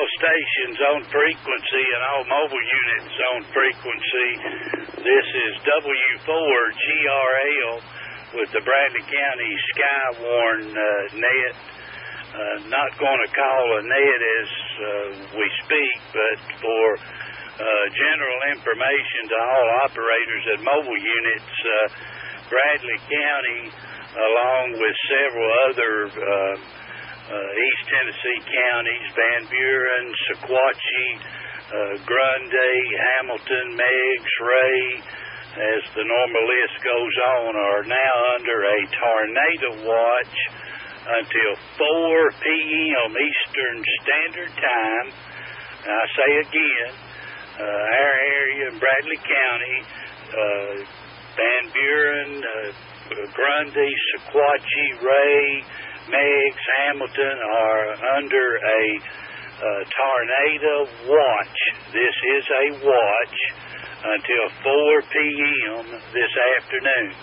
all stations on frequency and all mobile units on frequency. This is W4GRL with the Bradley County SKYWARN net. Not going to call a net as we speak, but for general information to all operators at mobile units, Bradley County, along with several other East Tennessee counties, Van Buren, Sequatchie, Grundy, Hamilton, Meigs, Ray, as the normal list goes on, are now under a tornado watch until 4 p.m. Eastern Standard Time. I say again, our area in Bradley County, Van Buren, Grundy, Sequatchie, Ray, Meigs, Hamilton are under a tornado watch. This is a watch until 4 p.m. this afternoon.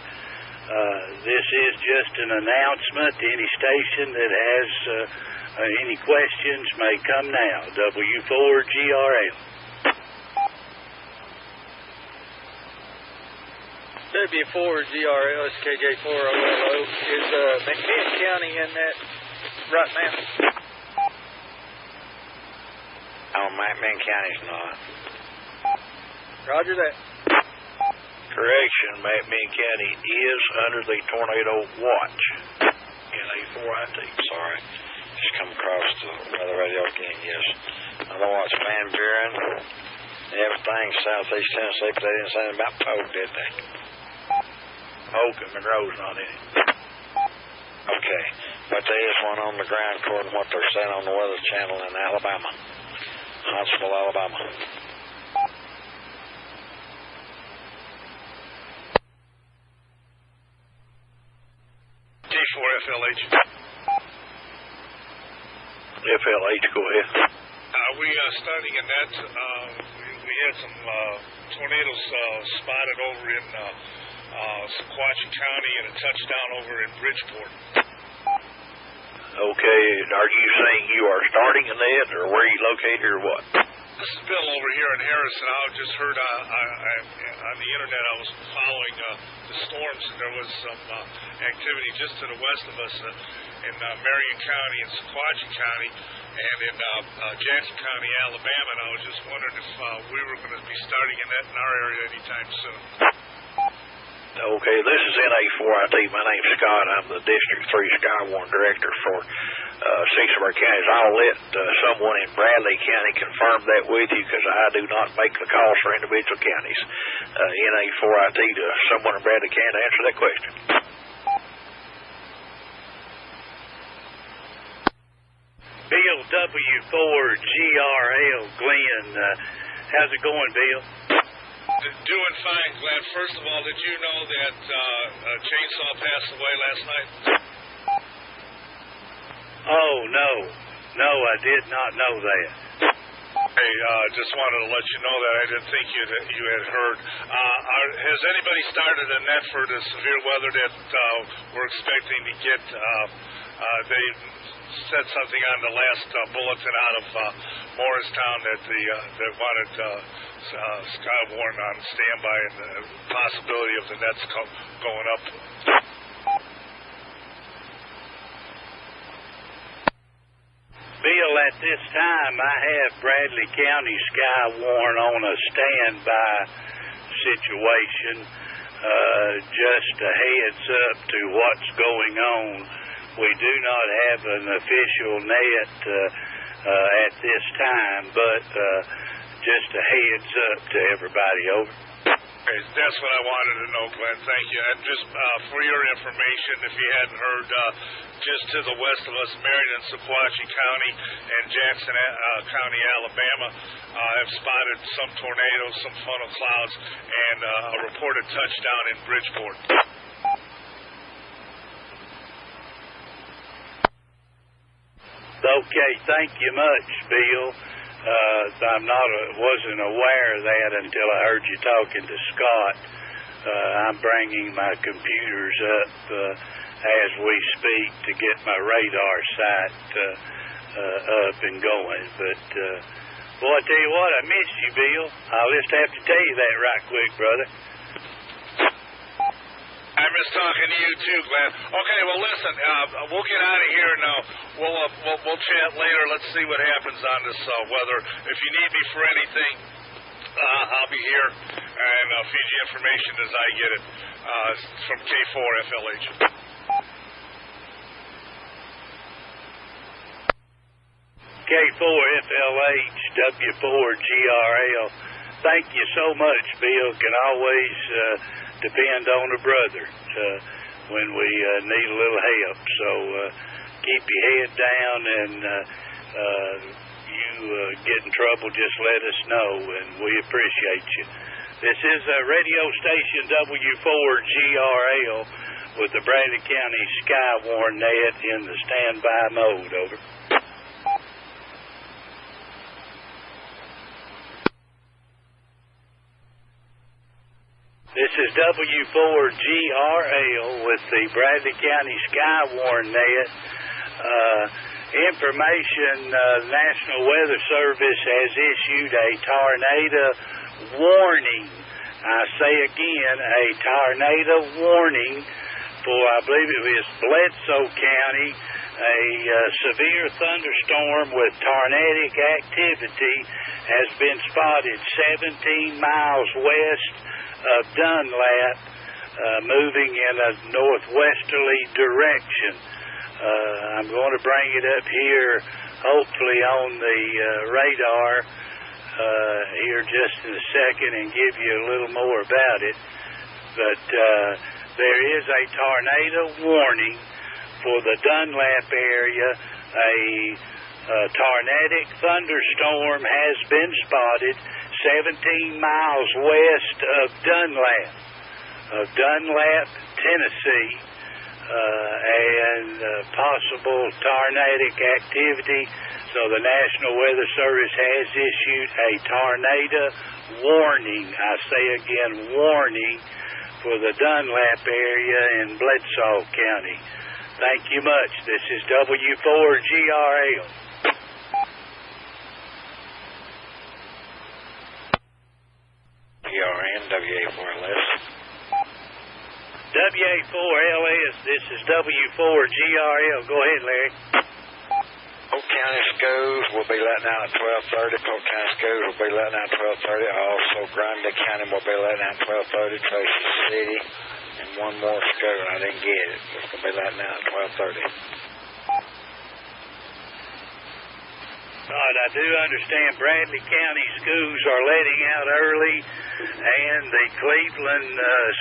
This is just an announcement. Any station that has any questions may come now. W4GRL. W4GRL SKJ4OLO. Is McMinn County in that right now? Oh, McMinn County's not. Roger that. Correction, McMinn County is under the tornado watch. NA4IT. Sorry. Just come across the radio again, yes. Other watch, Van Buren, everything southeast Tennessee, but they didn't say anything about Polk, did they? Polk and Monroe's not in it. Okay. But there is one on the ground according to what they're saying on the Weather Channel in Alabama. Huntsville, Alabama. G4FLH. FLH, go ahead. We are starting in that. We had some tornadoes spotted over in Sequatchie County and a touchdown over in Bridgeport. Okay, are you saying you are starting in that, or where are you located, or what? This is Bill over here in Harrison. I just heard on the internet, I was following the storms, and there was some activity just to the west of us in Marion County and Sequatchie County and in Jackson County, Alabama, and I was just wondering if we were going to be starting in that in our area anytime soon. Okay, this is NA4IT. My name's Scott. I'm the District 3 SKYWARN Director for 6 of our counties. I'll let someone in Bradley County confirm that with you, because I do not make the calls for individual counties. NA4IT to someone in Bradley County to answer that question. Bill, W4GRL, Glenn. How's it going, Bill? Doing fine, Glenn. First of all, did you know that Chainsaw passed away last night? Oh, no. No, I did not know that. Hey, just wanted to let you know that. I didn't think you had heard. Has anybody started a net for the severe weather that we're expecting to get? They said something on the last bulletin out of Morristown that they wanted SKYWARN on standby and the possibility of the nets going up. Bill, at this time, I have Bradley County SKYWARN on a standby situation. Just a heads up to what's going on. We do not have an official net at this time, but just a heads up to everybody. Over. Okay, that's what I wanted to know, Glenn. Thank you. And just for your information, if you hadn't heard, just to the west of us, Marion and Sequatchie County and Jackson County, Alabama, have spotted some tornadoes, some funnel clouds, and a reported touchdown in Bridgeport. Okay, thank you much, Bill. Wasn't aware of that until I heard you talking to Scott. I'm bringing my computers up as we speak to get my radar site up and going. But, boy, I tell you what, I missed you, Bill. I'll just have to tell you that right quick, brother. I miss talking to you too, Glenn. Okay, well, listen, we'll get out of here now. We'll chat later. Let's see what happens on this weather. If you need me for anything, I'll be here and feed you information as I get it from K4FLH. K4FLH, W4GRL. Thank you so much, Bill. Can always depend on a brother when we need a little help. So keep your head down, and you get in trouble, just let us know, and we appreciate you. This is radio station W4GRL with the Bradley County SKYWARN net in the standby mode. Over. This is W4GRL with the Bradley County SKYWARN net. Information, National Weather Service has issued a tornado warning. I say again, a tornado warning for, I believe it was Bledsoe County. A severe thunderstorm with tornadic activity has been spotted 17 miles west of Dunlap, moving in a northwesterly direction. I'm going to bring it up here, hopefully on the radar here just in a second, and give you a little more about it. But there is a tornado warning for the Dunlap area. A tornadic thunderstorm has been spotted 17 miles west of Dunlap, Tennessee, and possible tornadic activity. So the National Weather Service has issued a tornado warning. I say again, warning for the Dunlap area in Bledsoe County. Thank you much. This is W4GRL. GRN, WA4LS. WA4LS, this is W4GRL. Go ahead, Larry. Polk County schools will be letting out at 12:30. Polk County schools will be letting out at 12:30. Also, Grundy County will be letting out at 12:30. Tracy City, and one more school. I didn't get it. It's going to be letting out at 12:30. Right, I do understand Bradley County schools are letting out early, and the Cleveland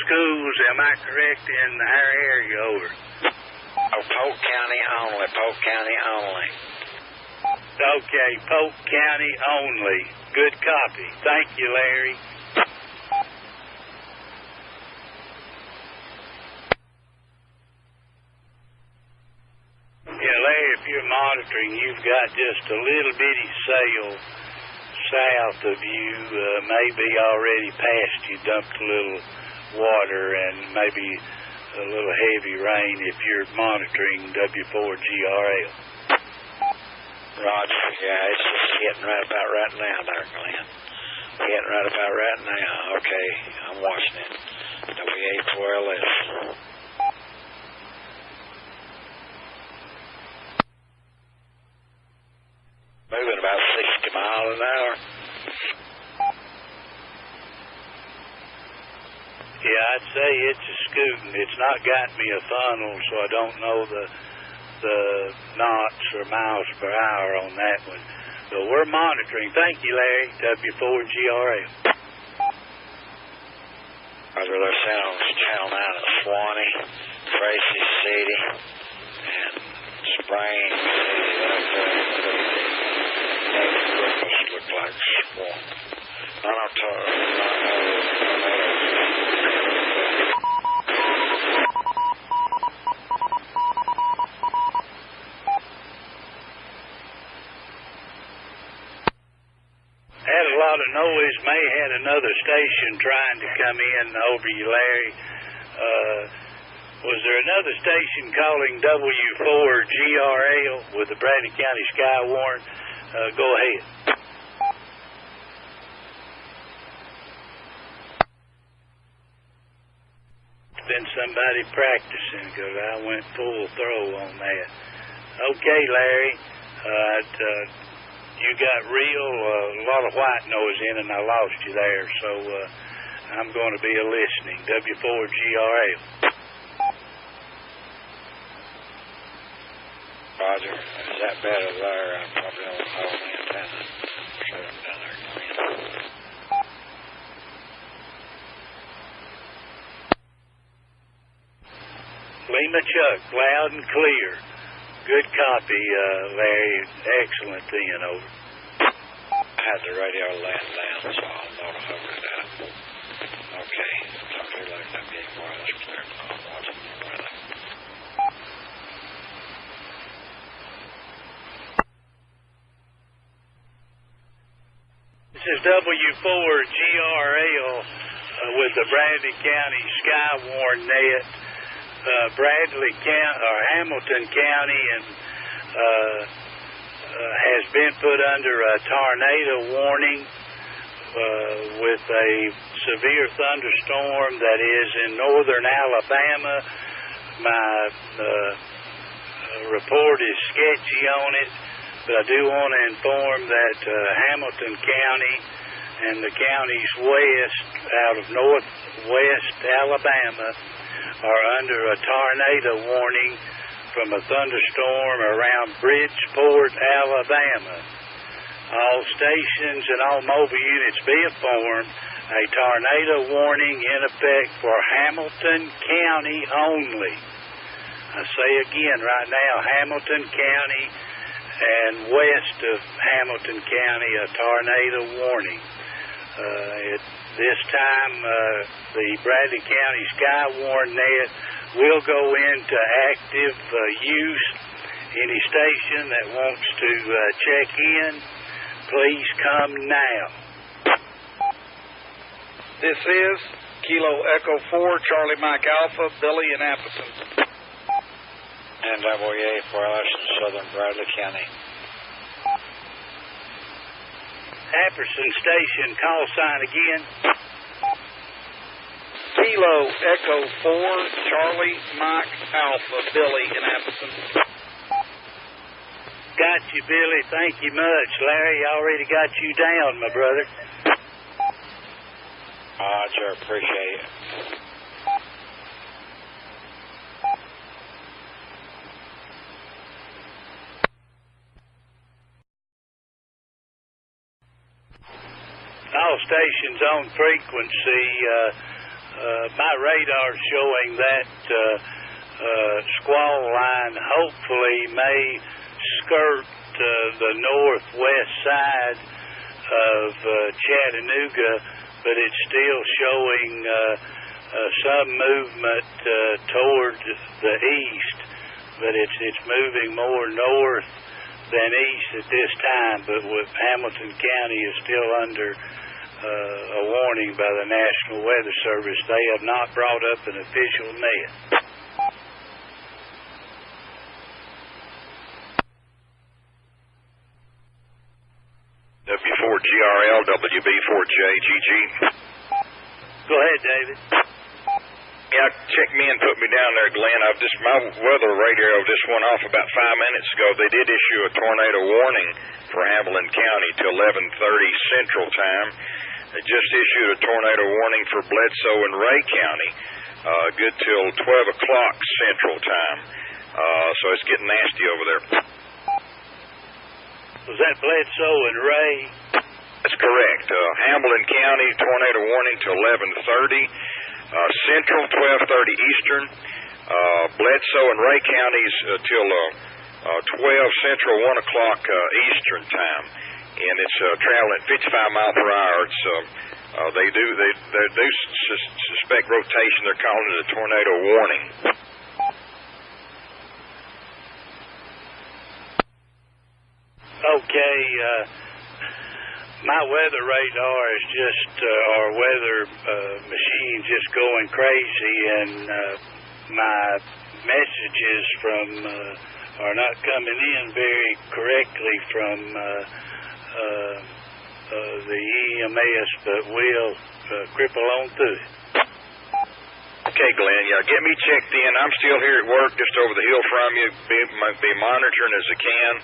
schools, am I correct, in our area? Over. Oh, Polk County only. Polk County only. Okay, Polk County only. Good copy. Thank you, Larry. Yeah, Larry, if you're monitoring, you've got just a little bitty sail south of you, maybe already past you, dumped a little water and maybe a little heavy rain if you're monitoring W4GRL. Roger. Yeah, it's just hitting right about right now there, Glenn. Hitting right about right now. Okay, I'm watching it. WA4LS. Moving about 60 miles an hour. Yeah, I'd say it's a scooting. It's not got me a funnel, so I don't know the knots or miles per hour on that one. So we're monitoring. Thank you, Larry. W4GRL. They're sent on Channel 9 at Swanee, Tracy City, and Spring City. This looks like swamp. Had a lot of noise. May had another station trying to come in over you, Larry. Was there another station calling W4GRL with the Bradley County SKYWARN? Go ahead. Been somebody practicing because I went full throw on that. Okay, Larry, you got a lot of white noise in and I lost you there, so I'm going to be listening. W4GRL. Roger. Is that better there? I'm probably on the whole antenna. Shut them down there. Lima Chuck, loud and clear. Good copy, Larry. Excellent then, over. I had the radio laying down, so I'll know to hover it up. Okay. Talk to you later. I'm getting wireless clear. I'm watching the weather. This is W4GRL with the Bradley County SKYWARN net. Hamilton County has been put under a tornado warning with a severe thunderstorm that is in northern Alabama. My report is sketchy on it, but I do want to inform that Hamilton County and the counties west out of northwest Alabama are under a tornado warning from a thunderstorm around Bridgeport, Alabama. All stations and all mobile units be informed. A tornado warning in effect for Hamilton County only. I say again right now, Hamilton County and west of Hamilton County, a tornado warning. At this time, the Bradley County SKYWARN net will go into active use. Any station that wants to check in, please come now. This is Kilo Echo 4, Charlie Mike Alpha, Billy in Appleton. And WA wireless in southern Bradley County. Apperson Station, call sign again. Kilo Echo 4, Charlie Mike Alpha, Billy in Appleton. Got you, Billy. Thank you much. Larry already got you down, my brother. I sure appreciate it. All stations on frequency. My radar showing that squall line hopefully may skirt the northwest side of Chattanooga, but it's still showing some movement toward the east, but it's moving more north than east at this time. But with Hamilton County is still under a warning by the National Weather Service. They have not brought up an official net. W4GRL, WB4JGG. Go ahead, David. Yeah, check me and put me down there, Glenn. My weather radio just went off about 5 minutes ago. They did issue a tornado warning for Hamilton County till 11:30 Central Time. They just issued a tornado warning for Bledsoe and Ray County, good till 12 o'clock Central Time. So it's getting nasty over there. Was that Bledsoe and Ray? That's correct. Hamilton County tornado warning till 11:30 Central, 12:30 Eastern. Bledsoe and Ray counties till 12 Central, 1 o'clock Eastern time, and it's traveling at 55 miles per hour. It's they do suspect rotation. They're calling it a tornado warning. Okay, my weather radar is just our weather machine just going crazy, and my messages are not coming in very correctly from the EMS, but we'll cripple on through it. Okay, Glenn, yeah, get me checked in. I'm still here at work just over the hill from you. Be monitoring as I can,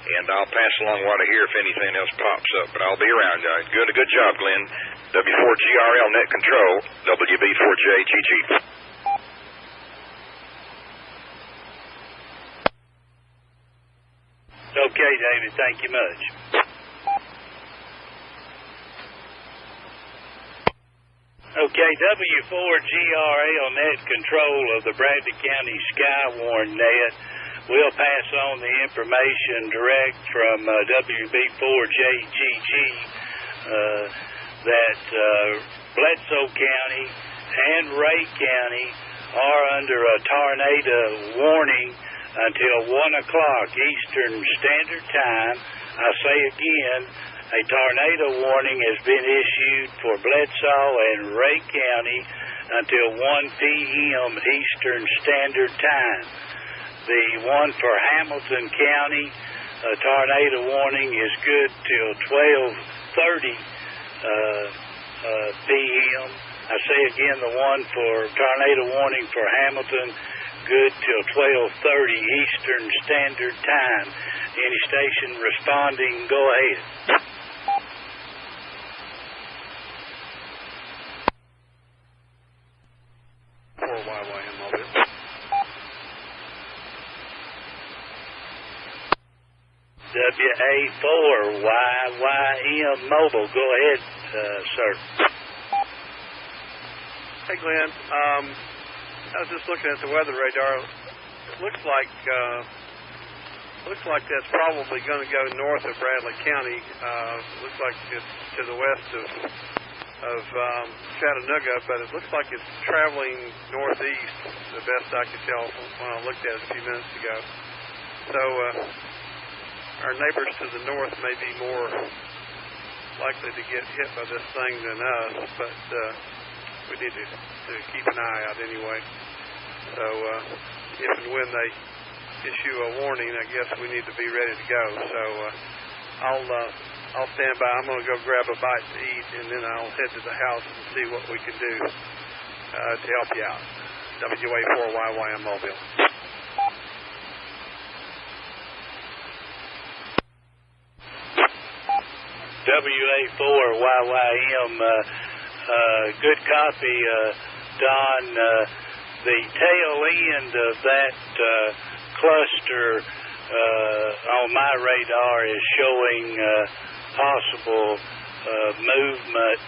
and I'll pass along what I hear if anything else pops up, but I'll be around. Good job, Glenn. W4GRL Net Control, WB4JGG. Okay, David, thank you much. Okay, W4GRL Net Control of the Bradley County SKYWARN Net. We'll pass on the information direct from WB4JGG that Bledsoe County and Ray County are under a tornado warning until 1 o'clock Eastern Standard Time. I say again, a tornado warning has been issued for Bledsoe and Ray County until 1 p.m. Eastern Standard Time. The one for Hamilton County, a tornado warning is good till 12:30 p.m. I say again, the one for tornado warning for Hamilton, good till 12:30 Eastern Standard Time. Any station responding, go ahead. WA4YYM Mobile. Go ahead, sir. Hey, Glenn. I was just looking at the weather radar. It looks like that's probably going to go north of Bradley County. Looks like it's to the west of Chattanooga, but it looks like it's traveling northeast, the best I could tell when I looked at it a few minutes ago. So our neighbors to the north may be more likely to get hit by this thing than us, but we need to keep an eye out anyway. So if and when they issue a warning, I guess we need to be ready to go. So I'll stand by. I'm going to go grab a bite to eat, and then I'll head to the house and see what we can do to help you out. WA4YYM Mobile. WA4YYM, good copy, Don. The tail end of that cluster on my radar is showing possible movement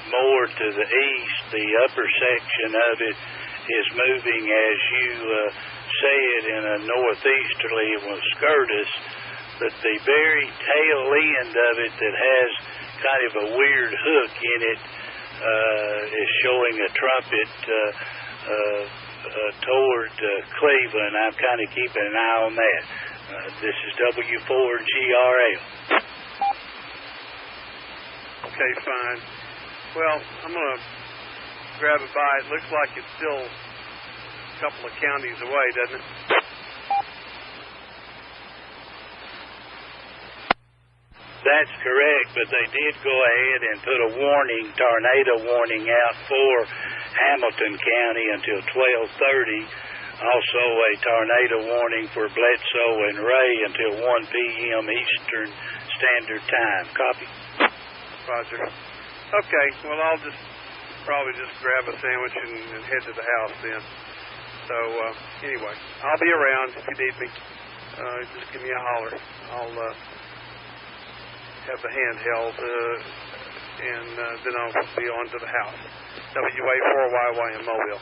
more to the east. The upper section of it is moving, as you say it, in a northeasterly. It will skirt us. But the very tail end of it that has kind of a weird hook in it is showing a trumpet toward Cleveland. I'm kind of keeping an eye on that. This is W4GRL. Okay, fine. Well, I'm going to grab a bite. Looks like it's still a couple of counties away, doesn't it? That's correct, but they did go ahead and put a warning, tornado warning out for Hamilton County until 12:30. Also a tornado warning for Bledsoe and Ray until 1 p.m. Eastern Standard Time. Copy. Roger. Okay, well, I'll probably just grab a sandwich and head to the house then. So, anyway, I'll be around if you need me. Just give me a holler. I'll have the handheld, and then I'll be on to the house. WA4YYM Mobile.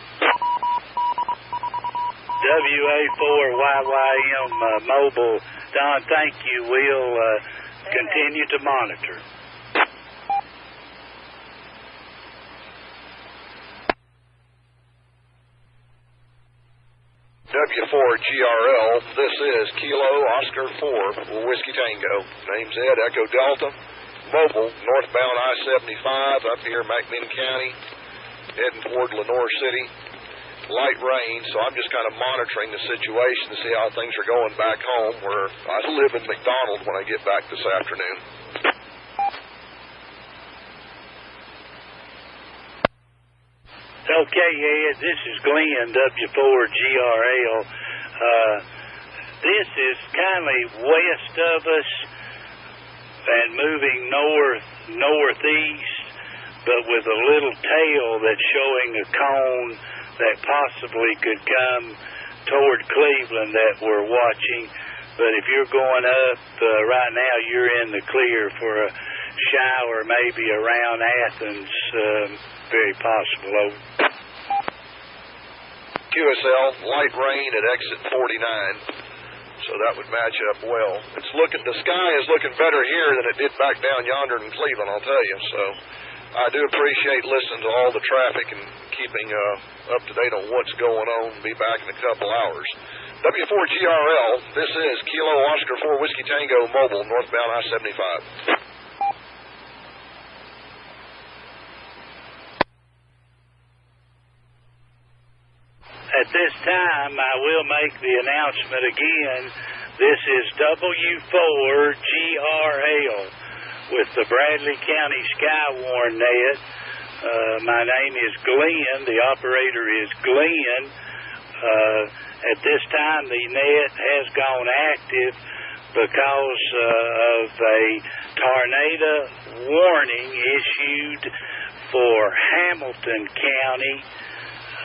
WA4YYM Mobile. Don, thank you. We'll continue to monitor. W4GRL, this is Kilo Oscar 4, Whiskey Tango. Name's Ed, Echo Delta. Mobile, northbound I-75, up here in McMinn County, heading toward Lenoir City. light rain, so I'm just kind of monitoring the situation to see how things are going back home, where I live in McDonald when I get back this afternoon. Okay, Ed, this is Glenn, W4GRL. This is kind of west of us and moving northeast, but with a little tail that's showing a cone that possibly could come toward Cleveland that we're watching. But if you're going up right now, you're in the clear for a shower maybe around Athens, very possible. Over. QSL, light rain at exit 49. So that would match up well. The sky is looking better here than it did back down yonder in Cleveland, I'll tell you. So I do appreciate listening to all the traffic and keeping up to date on what's going on. Be back in a couple hours. W4GRL, this is Kilo Oscar 4 Whiskey Tango Mobile, northbound I-75. At this time, I will make the announcement again. This is W4GRL with the Bradley County SKYWARN net. My name is Glenn. The operator is Glenn. At this time, the net has gone active because of a tornado warning issued for Hamilton County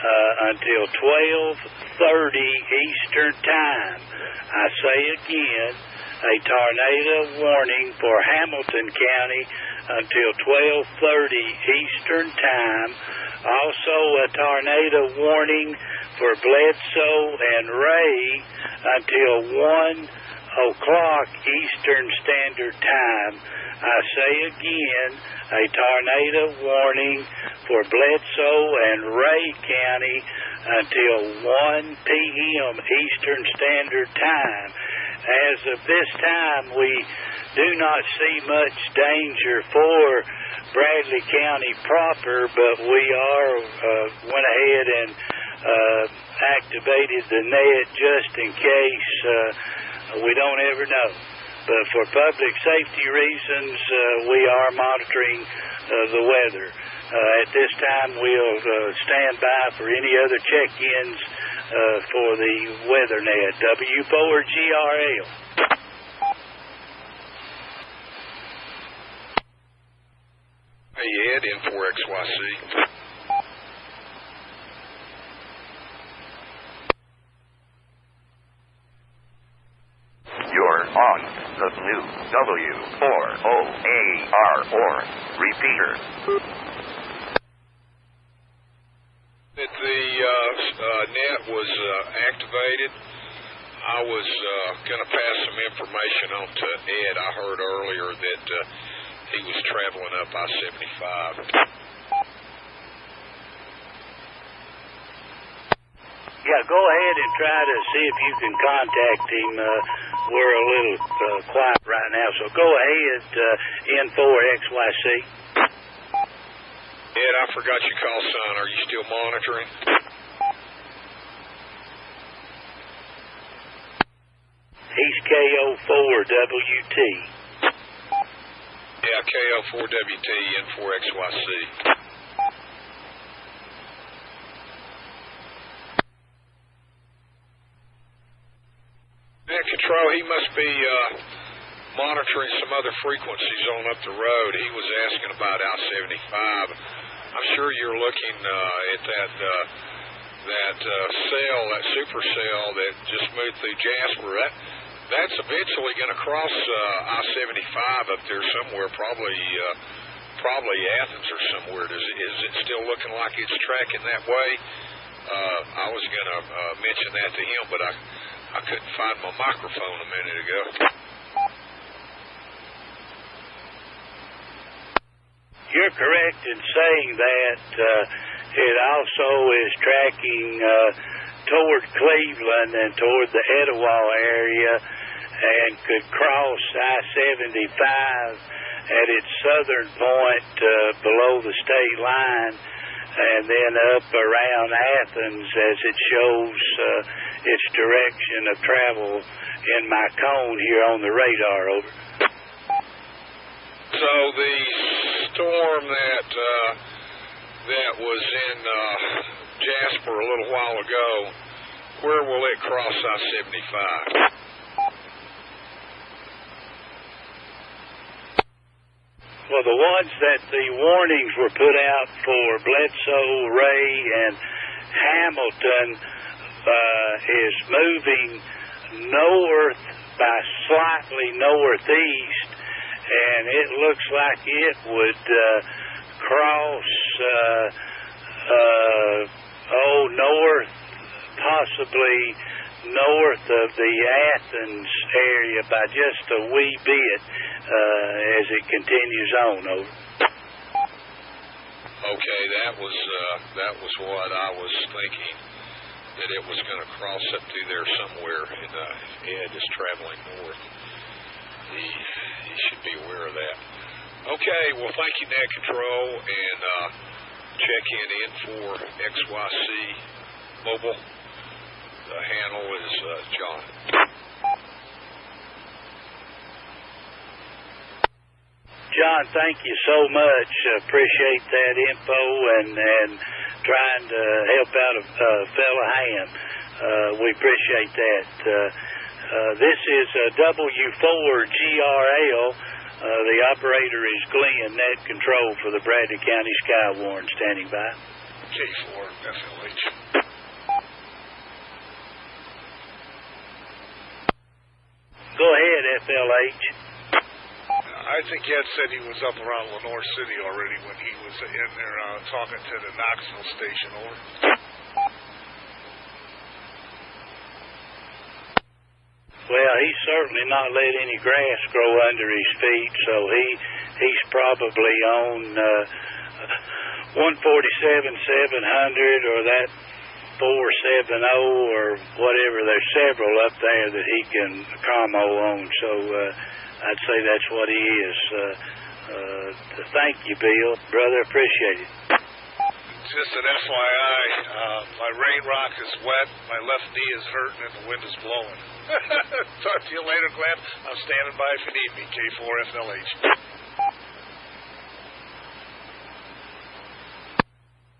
until 12:30 Eastern Time. I say again, a tornado warning for Hamilton County until 12:30 Eastern Time. Also a tornado warning for Bledsoe and Ray until 1 o'clock Eastern Standard Time. I say again, a tornado warning for Bledsoe and Ray County until 1 p.m. Eastern Standard Time. As of this time, we do not see much danger for Bradley County proper, but we went ahead and activated the net just in case. We don't ever know. But for public safety reasons, we are monitoring the weather. At this time, we'll stand by for any other check-ins for the weather net. W4GRL. Hey, Ed, N4XYC. You're on the new W4OAR repeater. The net was activated. I was going to pass some information on to Ed. I heard earlier that he was traveling up I-75. Yeah, go ahead and try to see if you can contact him. We're a little quiet right now, so go ahead, N4XYC. Ed, I forgot your call sign. Are you still monitoring? He's KO4WT. Yeah, KO4WT, N4XYC. Control, he must be monitoring some other frequencies on up the road. He was asking about I-75. I'm sure you're looking at that cell, that supercell that just moved through Jasper. That's eventually going to cross I-75 up there somewhere, probably Athens or somewhere. Is it still looking like it's tracking that way? I was going to mention that to him, but I couldn't find my microphone a minute ago. You're correct in saying that it also is tracking toward Cleveland and toward the Etowah area and could cross I-75 at its southern point below the state line and then up around Athens as it shows its direction of travel in my cone here on the radar. Over. So the storm that was in Jasper a little while ago, where will it cross I-75? Well, the ones that the warnings were put out for Bledsoe, Ray, and Hamilton is moving north by slightly northeast, and it looks like it would cross north, possibly north of the Athens area by just a wee bit as it continues on. Over. Okay, that was what I was thinking, that it was going to cross up through there somewhere, and Ed is traveling north. He should be aware of that. Okay, well, thank you, Net Control, and check in for XYC Mobile. The handle is John. John, thank you so much. Appreciate that info and trying to help out a fellow ham. We appreciate that. This is W4GRL. The operator is Glenn, Net Control for the Bradley County SKYWARN, standing by. K4 FLH. Go ahead, FLH. I think Ed said he was up around Lenore City already when he was in there talking to the Knoxville station. Over. Well, he's certainly not let any grass grow under his feet, so he's probably on 147-700 or that 470 or whatever. There's several up there that he can commo on, so I'd say that's what he is. Thank you, Bill. Brother, appreciate it. Just an FYI, my rain rock is wet, my left knee is hurting, and the wind is blowing. Talk to you later, Glenn. I'm standing by if you need me. K4FLH.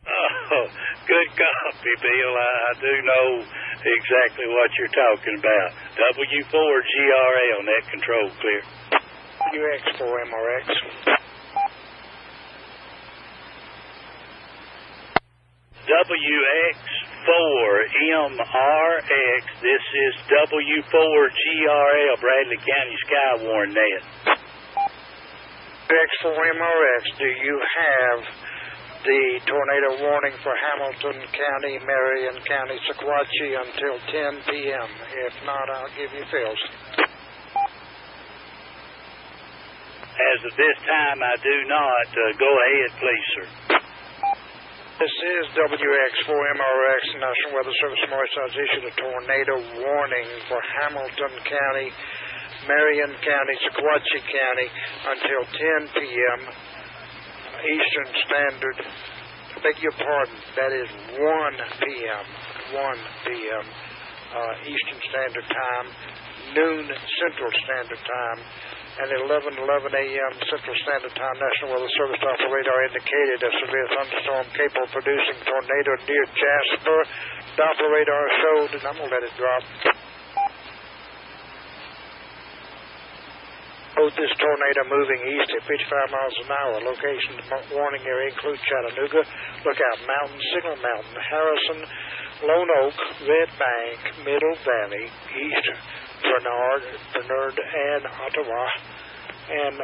Oh, good copy, Bill. I do know exactly what you're talking about. W4GRL, Net Control, clear. UX4MRX. WX4MRX. This is W4GRL, Bradley County SKYWARN Net. UX4MRX, do you have the tornado warning for Hamilton County, Marion County, Sequatchie until 10 p.m.? If not, I'll give you Phil's. As of this time, I do not. Go ahead, please, sir. This is WX4MRX. National Weather Service Morris has issued a tornado warning for Hamilton County, Marion County, Sequatchie County until 10 p.m. Eastern Standard. I beg your pardon. That is 1 p.m. 1 p.m. Eastern Standard Time, noon Central Standard Time, and 11:11 a.m. Central Standard Time. National Weather Service Doppler radar indicated a severe thunderstorm capable of producing tornado near Jasper. Doppler radar showed, and I'm going to let it drop. Both this tornado moving east at 55 miles an hour. Location warning area includes Chattanooga, Lookout Mountain, Signal Mountain, Harrison, Lone Oak, Red Bank, Middle Valley, East Bernard, and Ottawa, and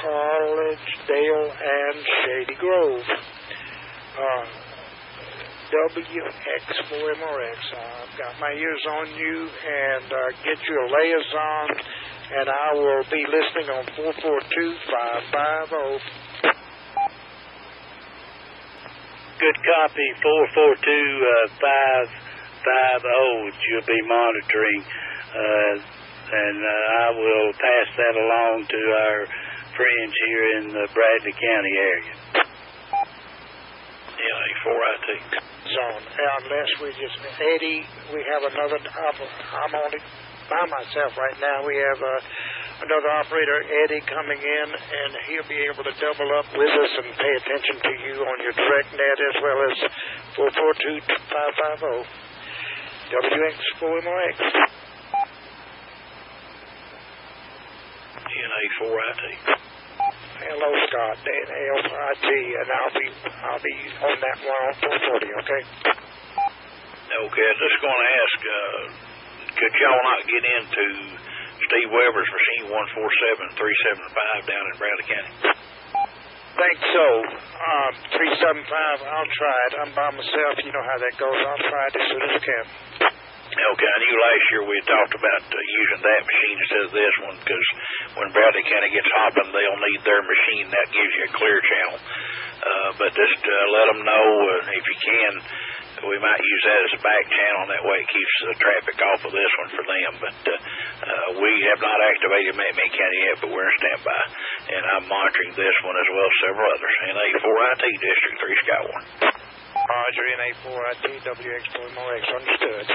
Collegedale and Shady Grove. WX4MRX. I've got my ears on you, and get you a liaison, and I will be listening on 442-550. Good copy, 442-550. You'll be monitoring, and I will pass that along to our friends here in the Bradley County area. 4IT. Zone. Unless we just, Eddie, we have another, I'm only by myself right now. We have another operator, Eddie, coming in, and he'll be able to double up with us and pay attention to you on your direct net as well as 442-550. WX4MRX. GNA 4IT. Hello, Scott, LIT, and I'll be on that one on 440, okay? Okay, I'm just going to ask, could y'all not get into Steve Weber's machine 147375 down in Bradley County? Think so. 375, I'll try it. I'm by myself. You know how that goes. I'll try it as soon as I can. Okay, I knew last year we had talked about using that machine instead of this one because when Bradley County gets hopping, they'll need their machine. That gives you a clear channel. But just let them know if you can. We might use that as a back channel, and that way it keeps the traffic off of this one for them. But we have not activated McMinn County yet, but we're in standby. And I'm monitoring this one as well as several others. NA4IT, District 3 SKYWARN. Roger, NA4IT, WX4MRX. Understood.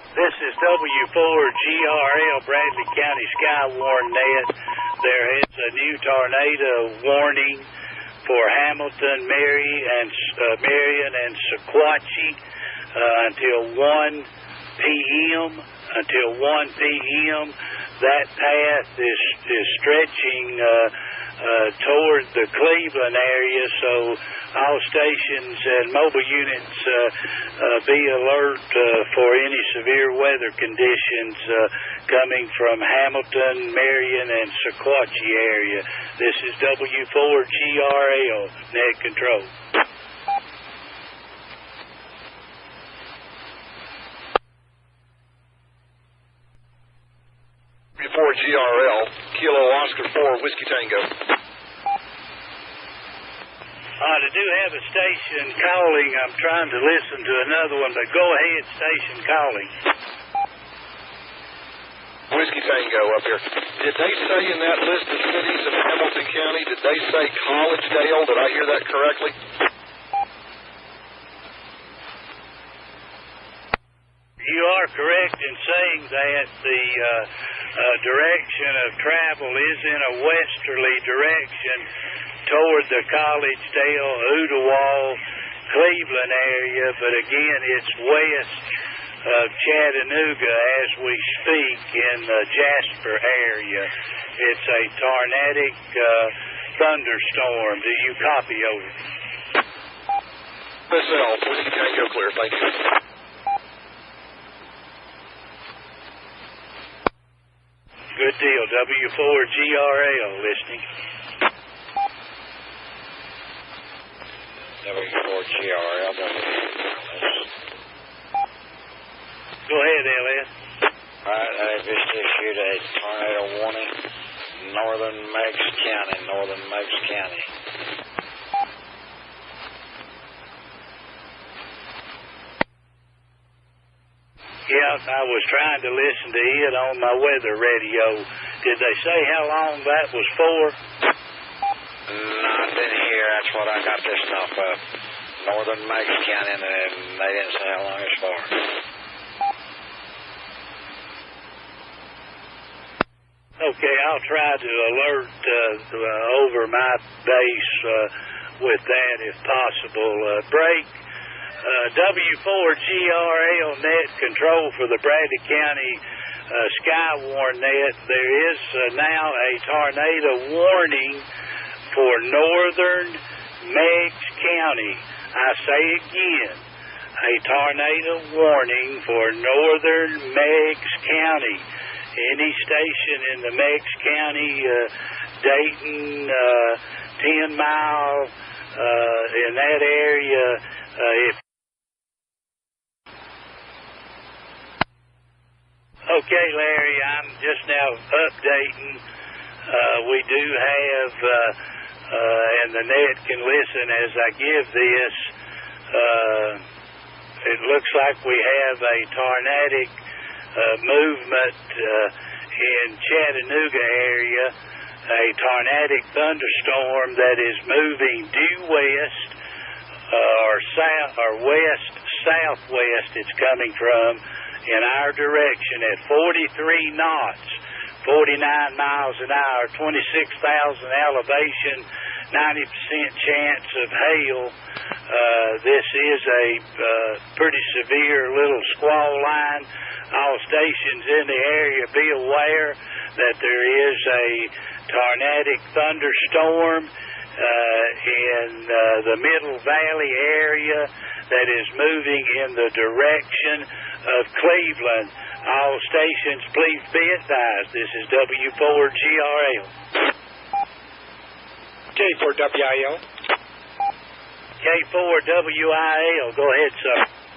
This is W4GRL Bradley County SKYWARN net. There is a new tornado warning for Hamilton, Marion, and Sequatchie until 1 p.m. Until 1 p.m. That path is stretching toward the Cleveland area, so all stations and mobile units be alert for any severe weather conditions coming from Hamilton, Marion, and Sequatchie area. This is W4GRL net control. W4GRL, Kilo Oscar 4, Whiskey Tango. I do have a station calling. I'm trying to listen to another one, but go ahead, station calling. Whiskey Tango up here. Did they say in that list of cities in Hamilton County, did they say Collegedale? Did I hear that correctly? You are correct in saying that the direction of travel is in a westerly direction toward the Collegedale, Ooltewah, Cleveland area, but again, it's west of Chattanooga as we speak in the Jasper area. It's a tornadic thunderstorm. Do you copy over? Myself, Whiskey Tango clear, thank you. Good deal. W4GRL listening. W4GRL. Go ahead, LS. All right, I just issued a tornado warning, northern Meigs County. Yeah, I was trying to listen to it on my weather radio. Did they say how long that was for? No, I didn't hear. That's what I got this stuff of. Northern Meigs County, and they didn't say how long it's for. Okay, I'll try to alert over my base with that if possible. Break. W4GRL net control for the Bradley County SKYWARN net. There is now a tornado warning for northern Meigs County. I say again, a tornado warning for northern Meigs County. Any station in the Meigs County, Dayton, 10 Mile, in that area, if okay, Larry, I'm just now updating. We do have, and the net can listen as I give this. It looks like we have a tornadic movement in Chattanooga area, a tornadic thunderstorm that is moving due west or south or west southwest. It's coming from in our direction at 43 knots, 49 miles an hour, 26,000 elevation, 90% chance of hail. This is a pretty severe little squall line. All stations in the area, be aware that there is a tornadic thunderstorm in the Middle Valley area that is moving in the direction of Cleveland. All stations, please be advised. This is W4GRL. K4WIL. K4WIL. Go ahead, sir.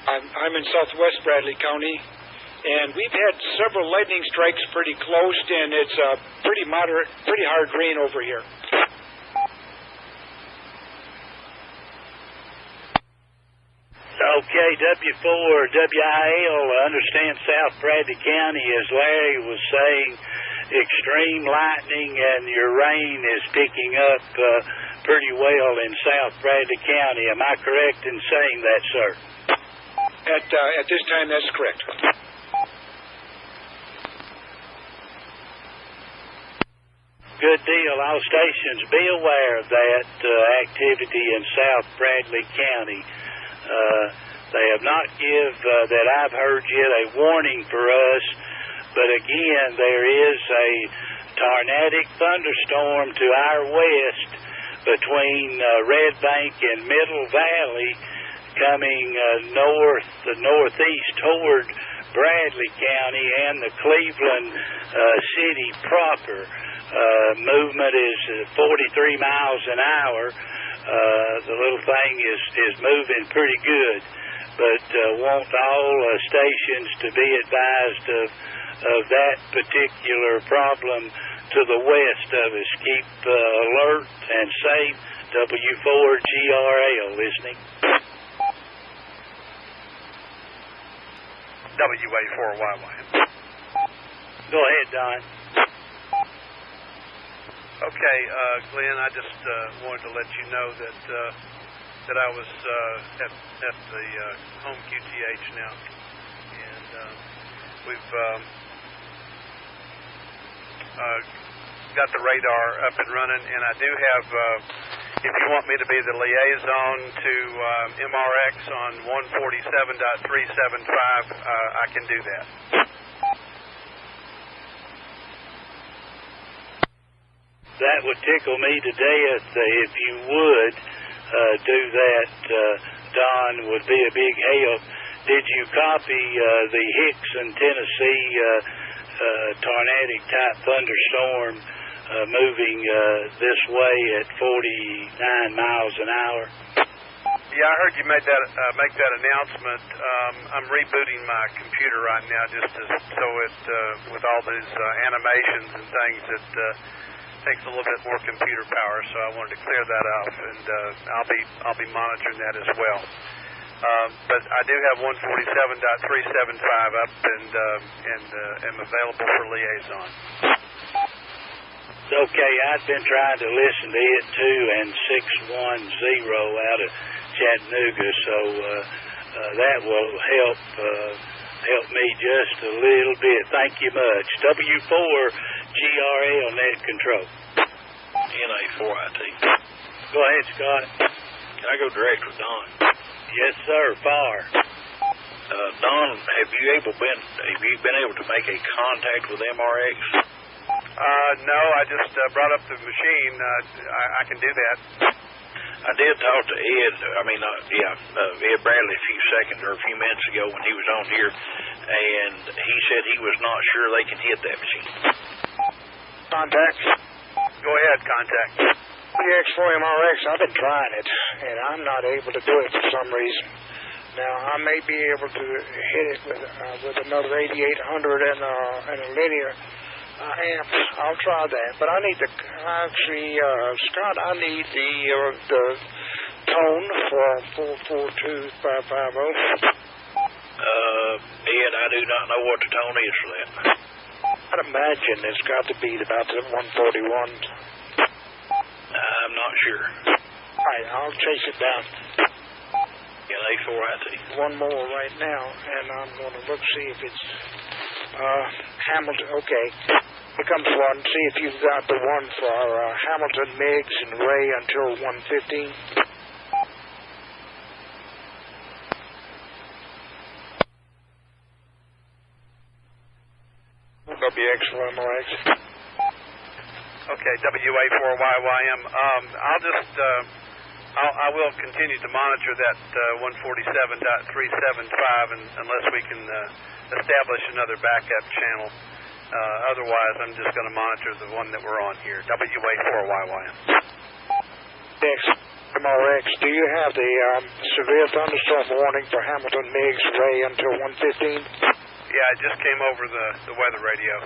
I'm in southwest Bradley County, and we've had several lightning strikes pretty close, and it's pretty moderate, pretty hard rain over here. Okay, W4WIL, understand South Bradley County, as Larry was saying, extreme lightning, and your rain is picking up pretty well in South Bradley County. Am I correct in saying that, sir? At this time, that's correct. Good deal. All stations, be aware of that activity in South Bradley County. They have not that I've heard yet, a warning for us, but again, there is a tornadic thunderstorm to our west between Red Bank and Middle Valley, coming northeast toward Bradley County and the Cleveland city proper. Movement is 43 miles an hour. The little thing is moving pretty good, but want all stations to be advised of that particular problem to the west of us. Keep alert and safe. W4GRL listening. WA4YY. Go ahead, Don. Okay, Glenn, I just wanted to let you know that I was at the home QTH now, and we've got the radar up and running, and I do have, if you want me to be the liaison to MRX on 147.375, I can do that. That would tickle me to death. If you would do that, Don, would be a big help. Did you copy the Hickson, Tennessee tornadic type thunderstorm moving this way at 49 miles an hour? Yeah, I heard you make that announcement. I'm rebooting my computer right now just so it with all these animations and things that takes a little bit more computer power. So I wanted to clear that off, and I'll be monitoring that as well. But I do have 147.375 up and am available for liaison. Okay, I've been trying to listen to it too, and 610 out of Chattanooga, so that will help me just a little bit. Thank you much. W4GRL Net Control. NA4IT. Go ahead, Scott. Can I go direct with Don? Yes, sir. Far. Don, have you been able to make a contact with MRX? No, I just brought up the machine. I can do that. I did talk to Ed. Ed Bradley a few minutes ago when he was on here, and he said he was not sure they can hit that machine. Contact. Go ahead, contact. PX4MRX, I've been trying it, and I'm not able to do it for some reason. Now, I may be able to hit it with another 8800 and a linear amp. I'll try that. But I need Scott, I need the tone for 442550. Ed, I do not know what the tone is for that. I'd imagine it's got to be about the 141. I'm not sure. All right, I'll chase it down. NA4IT. One more right now, and I'm going to look, see if it's Hamilton. Okay, here comes one. See if you've got the one for Hamilton, Miggs, and Ray until 1:15. WX for MRX. Okay, WA4YYM. I will continue to monitor that 147.375 unless we can establish another backup channel. Otherwise, I'm just going to monitor the one that we're on here, WA4YYM. X, MRX, do you have the severe thunderstorm warning for Hamilton, Miggs, Ray until 1:15? Yeah, I just came over the weather radio.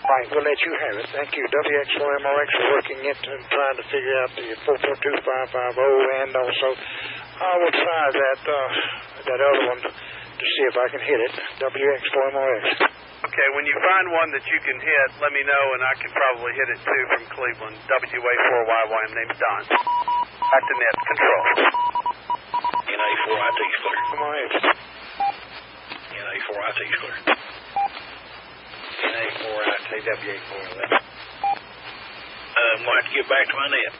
Right, we'll let you have it. Thank you. WX4MRX working it and trying to figure out the 442-550, and also I will try that other one to see if I can hit it. WX4MRX. Okay, when you find one that you can hit, let me know, and I can probably hit it too from Cleveland. WA4YY, name's Don. Back to net control. NA4IT clear. MRX. NA4IT clear. NA4IT, WA411. I'd like to get back to my net.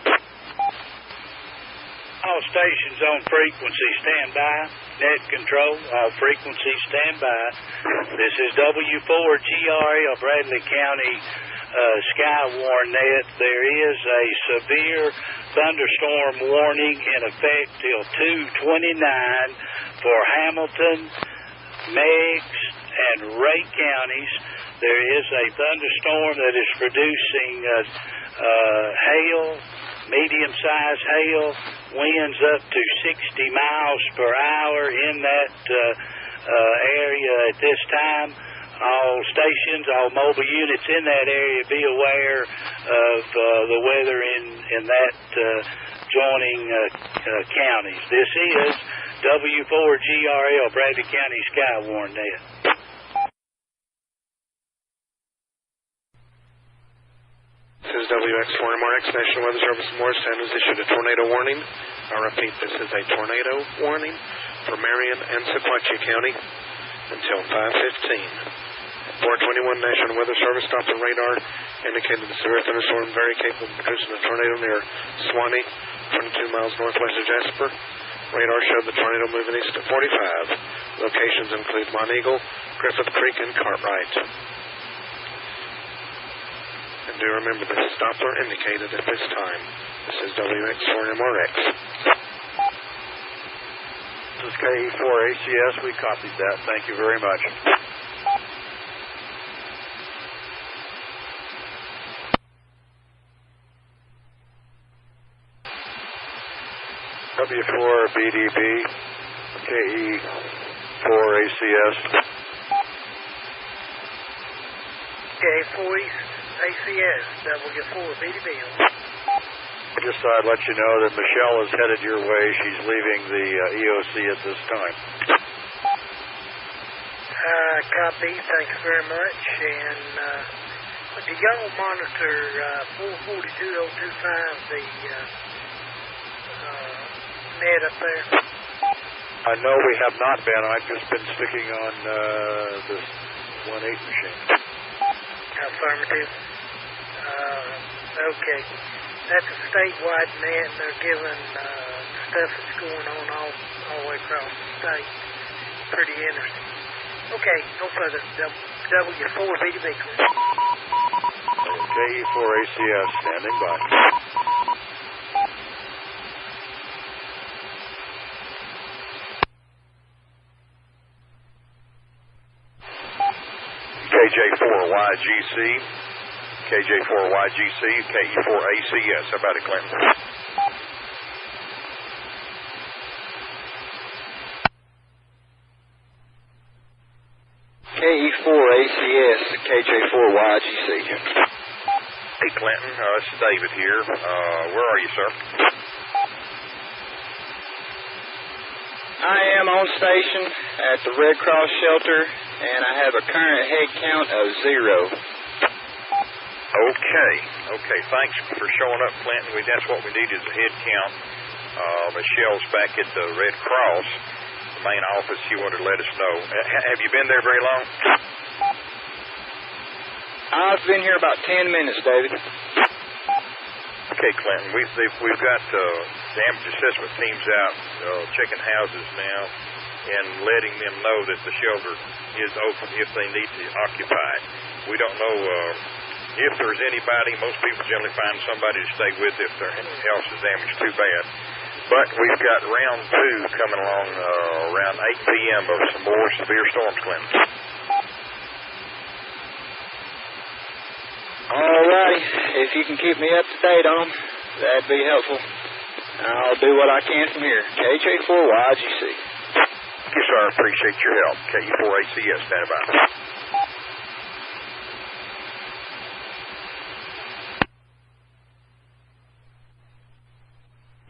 All stations on frequency stand by. Net control, all frequencies stand by. This is W4GA of Bradley County SKYWARN net. There is a severe thunderstorm warning in effect till 2/29 for Hamilton, Meigs, and Ray counties. There is a thunderstorm that is producing hail, medium-sized hail, winds up to 60 miles per hour in that area at this time. All stations, all mobile units in that area, be aware of the weather in that joining counties. This is W4GRL, Bradley County SKYWARN net. This is WX4MRX, National Weather Service in Morristown has issued a tornado warning. I repeat, this is a tornado warning for Marion and Sequatchie County until 5:15. 421 National Weather Service stopped the radar, indicated the severe thunderstorm very capable of producing a tornado near Swanee, 22 miles northwest of Jasper. Radar showed the tornado moving east at 45. Locations include Monteagle, Griffith Creek, and Cartwright. And do remember, this is Doppler indicated at this time. This is WX4MRX. This is KE4ACS. We copied that. Thank you very much. W4BDB, KE4ACS. KE4ACS, W4BDB. I just thought I'd let you know that Michelle is headed your way. She's leaving the EOC at this time. Copy, thank you very much. And do y'all monitor 442.025, the net up there? I know we have not been. I've just been sticking on this 1.8 machine. Affirmative. Okay. That's a statewide net, and they're giving stuff that's going on all the way across the state. Pretty interesting. Okay, no further. W4BDB. KE4ACS, standing by. KJ4YGC, KJ4YGC, KE4ACS. How about it, Clinton? KE4ACS, KJ4YGC. Hey, Clinton, this is David here. Where are you, sir? I am on station at the Red Cross shelter, and I have a current head count of 0. Okay. Thanks for showing up, Clinton. That's what we need is a head count. Michelle's back at the Red Cross, the main office. She wanted to let us know. Have you been there very long? I've been here about 10 minutes, David. Okay, Clinton. We've got damage assessment teams out checking houses now and letting them know that the shelter is open if they need to occupy it. We don't know if there's anybody. Most people generally find somebody to stay with if their house is damaged too bad. But we've got round 2 coming along around 8 p.m. of some more severe storms, Clinton. All righty. If you can keep me up to date on them, that'd be helpful. I'll do what I can from here. KJ4YGC. Yes, sir. I appreciate your help. KE4ACS, stand by.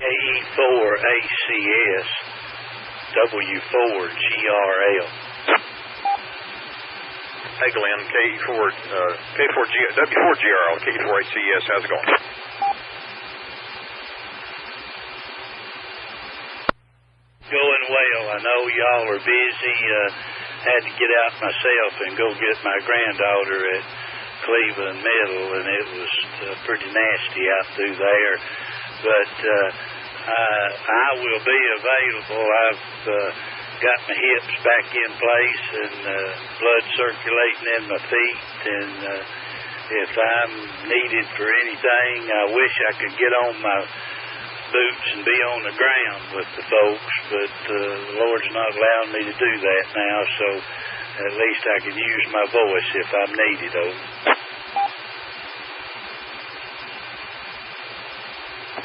KE4ACS, W4GRL. Hey, Glenn, W4GRL, KE4ACS, how's it going? Going well. I know y'all are busy. Had to get out myself and go get my granddaughter at Cleveland Middle, and it was pretty nasty out through there. But I will be available. I've got my hips back in place and blood circulating in my feet, and if I'm needed for anything, I wish I could get on my boots and be on the ground with the folks, but the Lord's not allowing me to do that now, so at least I can use my voice if I'm needed.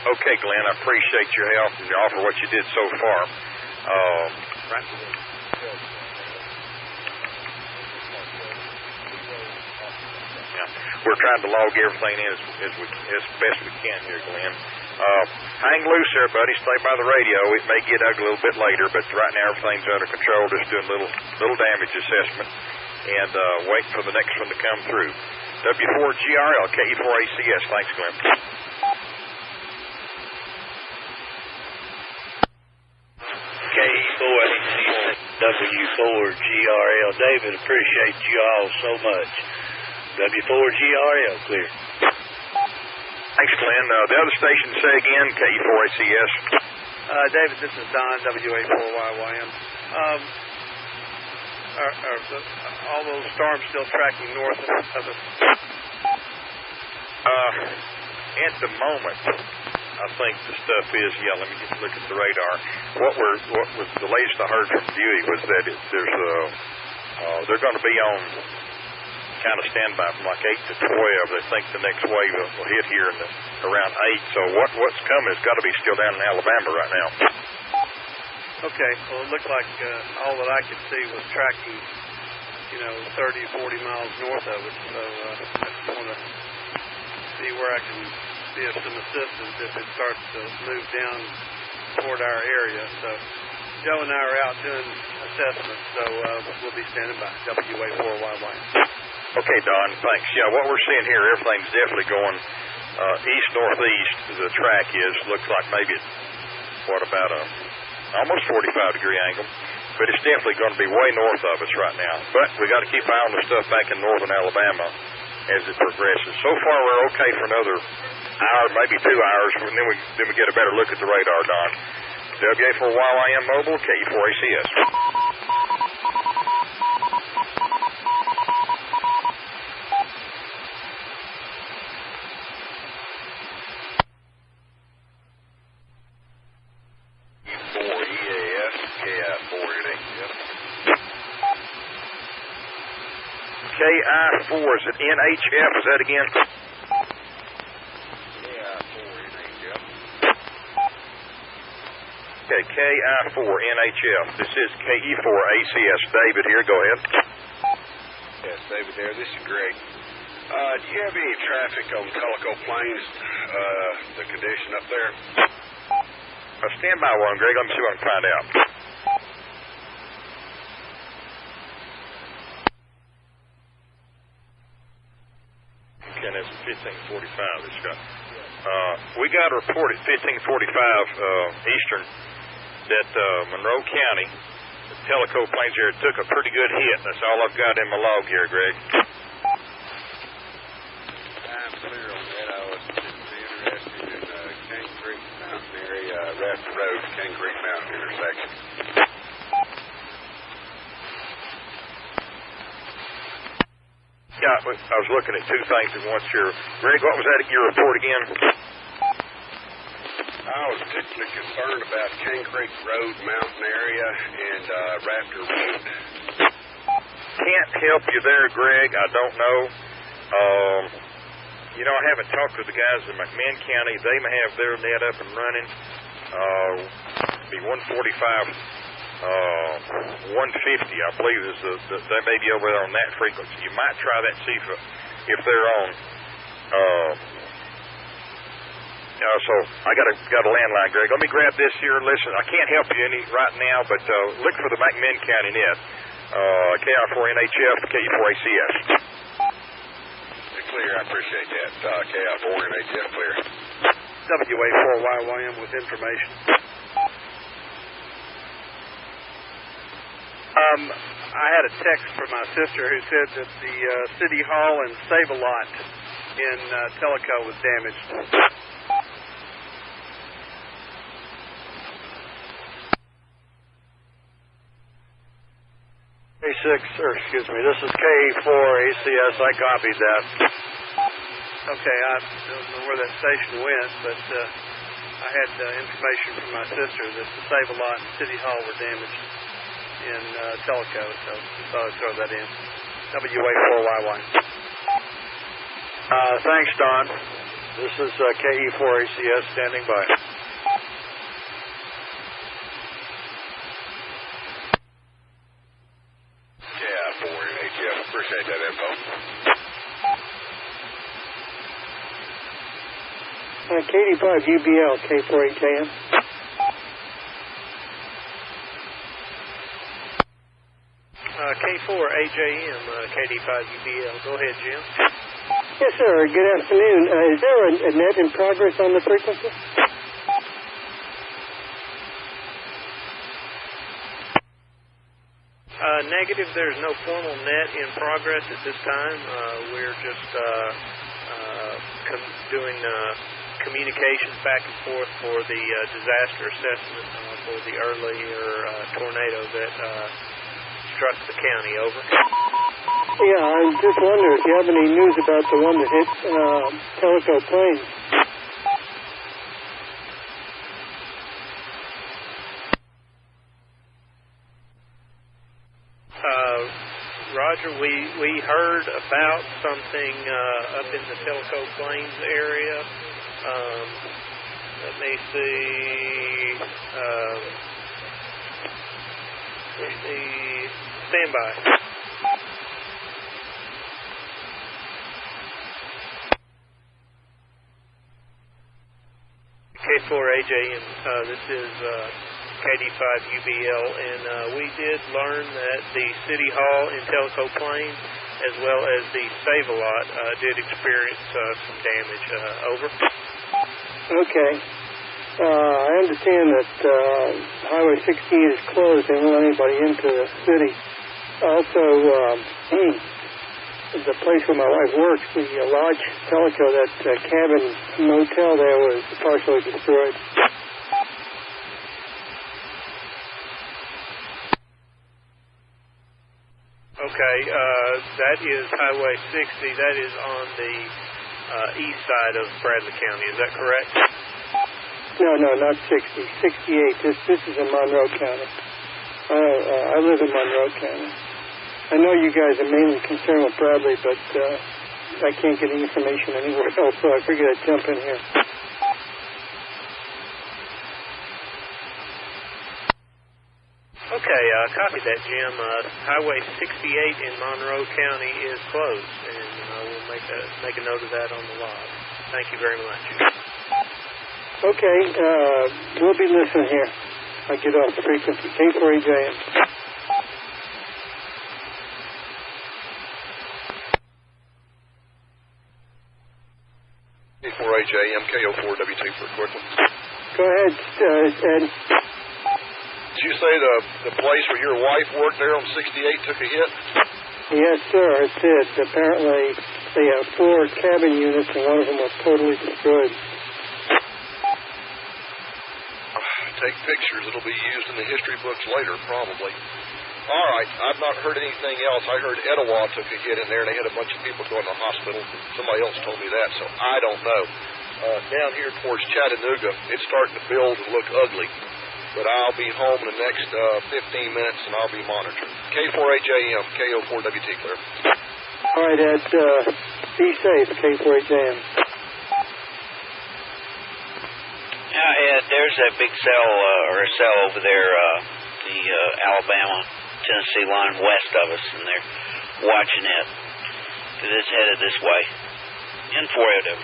Okay, Glenn, I appreciate your help and your offer what you did so far. We're trying to log everything in as best we can here, Glenn. Hang loose there, buddy. Stay by the radio. It may get ugly a little bit later, but right now everything's under control. Just doing little damage assessment and waiting for the next one to come through. W4GRL, KE4ACS. Thanks, Glenn. KE4ACS, W4GRL. David, appreciate you all so much. W4GRL, clear. Thanks, Glenn. The other station, say again, KE4ACS. David, this is Don, WA4YYM. Are all those storms still tracking north of us? At the moment, I think the stuff is, let me just look at the radar. What was the latest I heard from Dewey was that they're going to be on kind of standby from like 8 to 12. They think the next wave will hit here around 8. So what's coming has got to be still down in Alabama right now. Okay, well, it looked like all that I could see was tracking, 30, 40 miles north of it. So I just want to see where I can be of some assistance if it starts to move down toward our area. So Joe and I are out doing assessments, so we'll be standing by. WA4YY. Okay, Don, thanks. Yeah, what we're seeing here, everything's definitely going east-northeast. The track looks like maybe about a almost 45-degree angle, but it's definitely going to be way north of us right now. But we got to keep an eye on the stuff back in northern Alabama as it progresses. So far, we're okay for another hour, maybe 2 hours, and then we get a better look at the radar, Don. WA4YYM Mobile, KE4ACS. KI4, is it NHF? Is that again? Okay, KI4 NHF. This is KE4ACS. David here. Go ahead. Yes, David here. This is Greg. Do you have any traffic on Calico Plains, the condition up there? Stand by one, Greg. Let me see what I can find out. and it's 1545 it's got. We got a report at 1545 Eastern that Monroe County, the Tellico Plains area, took a pretty good hit. That's all I've got in my log here, Greg. I'm clear on that. I was interested in Cane Creek Mountain area, Rafter Road, Cane Creek Mountain intersection. Yeah, I was looking at two things at once here. Greg, what was that your report again? I was particularly concerned about Cane Creek Road, Mountain area, and Rafter Road. Can't help you there, Greg. I don't know. You know, I haven't talked to the guys in McMinn County. They may have their net up and running. Be 145. 150, I believe, is they may be over there on that frequency. You might try that, see if they're on. So I got a landline, Greg. Let me grab this here and listen. I can't help you any right now, but look for the McMinn County net. KI4NHF, KI4ACS. Clear, I appreciate that. KI4NHF clear. WA4YYM with information. I had a text from my sister who said that the City Hall and Save-A-Lot in Tellico was damaged. This is K4ACS. I copied that. Okay, I don't know where that station went, but I had information from my sister that the Save-A-Lot and City Hall were damaged in Tellico, so just thought I'd throw that in. WA4YY. Thanks, Don. This is KE4ACS standing by. KI4NHF, appreciate that info. KD5UBL, K4HAM. K4AJM, KD5UBL. Go ahead, Jim. Yes, sir. Good afternoon. Is there a net in progress on the frequency? Negative. There's no formal net in progress at this time. We're just doing communications back and forth for the disaster assessment for the earlier tornado that struck the county. Over. Yeah, I just wonder if you have any news about the one that hit Tellico Plains. Roger, we heard about something up in the Tellico Plains area. Let me see. Stand by. K4AJM, this is KD5UBL, and we did learn that the City Hall in Tellico Plains, as well as the Save-A-Lot, did experience some damage. Over. Okay. I understand that Highway 16 is closed. They won't let anybody into the city. Also, the place where my wife works, the Lodge Tellico, that cabin motel there was partially destroyed. Okay, that is Highway 60. That is on the east side of Bradley County. Is that correct? No, not 60. 68. This is in Monroe County. I live in Monroe County. I know you guys are mainly concerned with Bradley, but I can't get any information anywhere else, so I figured I'd jump in here. Okay, copy that, Jim. Highway 68 in Monroe County is closed, and we'll make a note of that on the log. Thank you very much. Okay, we'll be listening here. I get off the frequency. K4AJM. K4AJM, KO4WT for a quick one. Go ahead, Ed. Did you say the place where your wife worked there on 68 took a hit? Yes, sir, it did. Apparently, they have 4 cabin units, and one of them was totally destroyed. Take pictures. It'll be used in the history books later, probably. All right. I've not heard anything else. I heard Etowah took a hit in there, and they had a bunch of people going to the hospital. Somebody else told me that, so I don't know. Down here towards Chattanooga, it's starting to build and look ugly. But I'll be home in the next 15 minutes, and I'll be monitoring. K4AJM, KO4WT, clear. All right, Ed. Be safe, K4AJM. Ed, there's that big cell over there, the Alabama-Tennessee line west of us, and they're watching it because it's headed this way. In 4AW.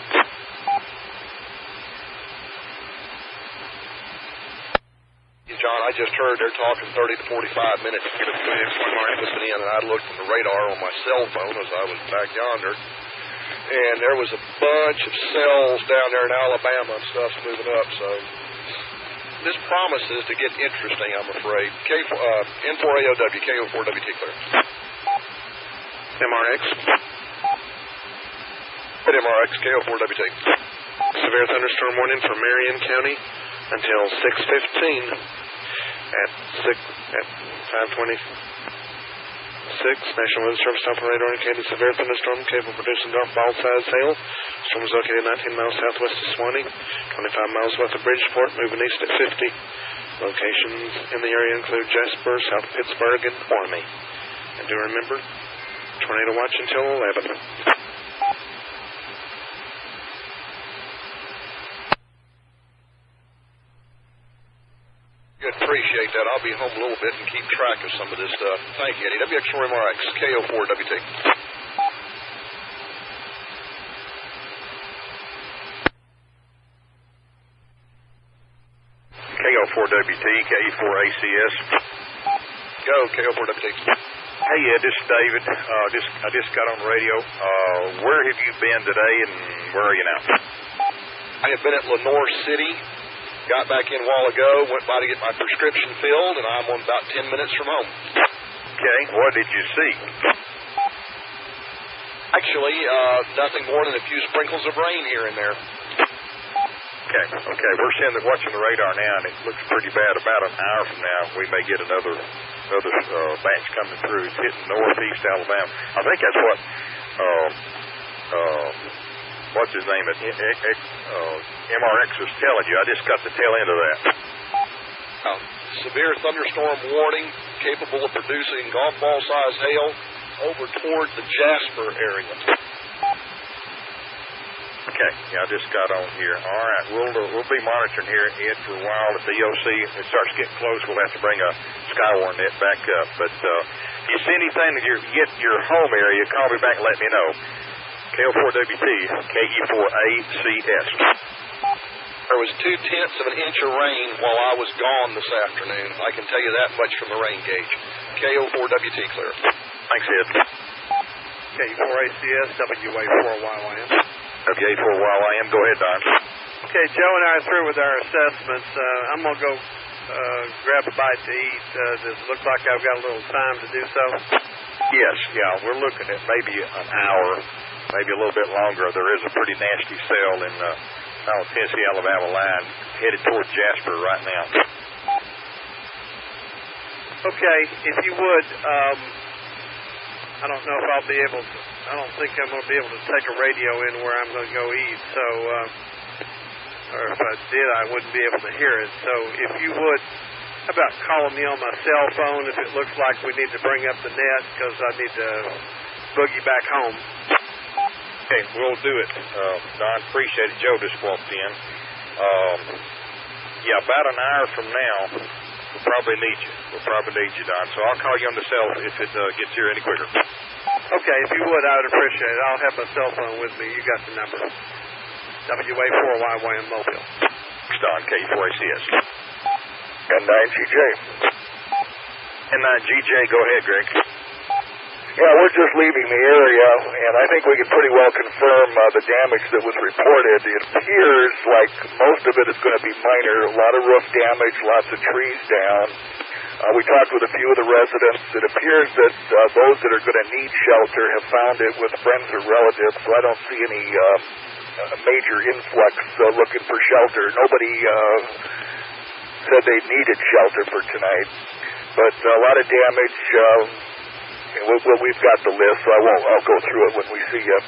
John, I just heard they're talking 30 to 45 minutes to get a listening in, and I looked at the radar on my cell phone as I was back yonder, and there was a bunch of cells down there in Alabama and stuff's moving up, so this promises to get interesting, I'm afraid. N4AOW, KO4WT, clear. MRX. MRX, KO4WT. Severe thunderstorm warning for Marion County until 6:15 at 5:26. National Weather Service Doppler radar indicated severe thunderstorm capable of producing dark ball-sized hail. Storm is located 19 miles southwest of Swanee, 25 miles west of Bridgeport, moving east at 50. Locations in the area include Jasper, South Pittsburgh, and Orme. And do remember, tornado watch until 11. Appreciate that. I'll be home a little bit and keep track of some of this stuff. Thank you, Eddie. WX4MRX, KO4WT. KO4WT, KE4ACS. Go, KO4WT. Hey, Ed, this is David. I just got on the radio. Where have you been today, and where are you now? I have been at Lenore City. Got back in a while ago, went by to get my prescription filled, and I'm on about 10 minutes from home. Okay, what did you see? Actually, nothing more than a few sprinkles of rain here and there. Okay, we're watching the radar now, and it looks pretty bad. About an hour from now, we may get another batch coming through. It's hitting northeast Alabama. I think that's what what's his name at MRX was telling you. I just got the tail end of that. Severe thunderstorm warning capable of producing golf ball size hail over toward the Jasper area. Okay, yeah, I just got on here. All right, we'll be monitoring here, Ed, for a while. If the EOC starts getting close, we'll have to bring a SKYWARN net back up. But if you see anything that you get your home area, call me back and let me know. KO4WT, KE4ACS. There was 0.2 of an inch of rain while I was gone this afternoon. I can tell you that much from the rain gauge. KO4WT, clear. Thanks, Ed. KE4ACS, WA4YYM. WA4YYM, go ahead, Don. Okay, Joe and I are through with our assessments. I'm going to go grab a bite to eat. Does it look like I've got a little time to do so? Yes, yeah, we're looking at maybe an hour, maybe a little bit longer. There is a pretty nasty cell in the Tennessee-Alabama line headed towards Jasper right now. Okay, if you would, I don't know if I'll be able to, I don't think I'm going to be able to take a radio in where I'm going to go eat, so, or if I did, I wouldn't be able to hear it. So if you would, how about calling me on my cell phone if it looks like we need to bring up the net because I need to boogie back home. Okay, we'll do it. Don, appreciate it. Joe just walked in. Yeah, about an hour from now, we'll probably need you, Don. So I'll call you on the cell if it gets here any quicker. Okay, if you would, I would appreciate it. I'll have my cell phone with me. You got the number. WA4YYM Mobile. Don, K4ACS. N9GJ. N9GJ, go ahead, Greg. Yeah, we're just leaving the area, and I think we can pretty well confirm the damage that was reported. It appears like most of it is going to be minor. A lot of roof damage, lots of trees down. We talked with a few of the residents. It appears that those that are going to need shelter have found it with friends or relatives, so I don't see any major influx looking for shelter. Nobody said they needed shelter for tonight, but a lot of damage. We've got the list, so I'll go through it when we see you.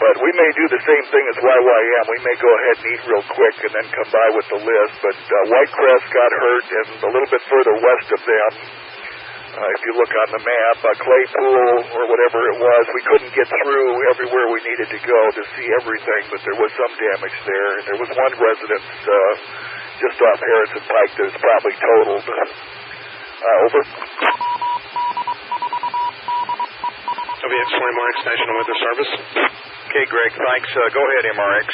But we may do the same thing as YYM. We may go ahead and eat real quick and then come by with the list. But Whitecrest got hurt, and a little bit further west of them, if you look on the map, Claypool or whatever it was, we couldn't get through everywhere we needed to go to see everything, but there was some damage there. And there was one residence just off Harrison Pike that was probably totaled. Over. WX4 MRX National Weather Service. Okay, Greg, thanks. Go ahead, MRX.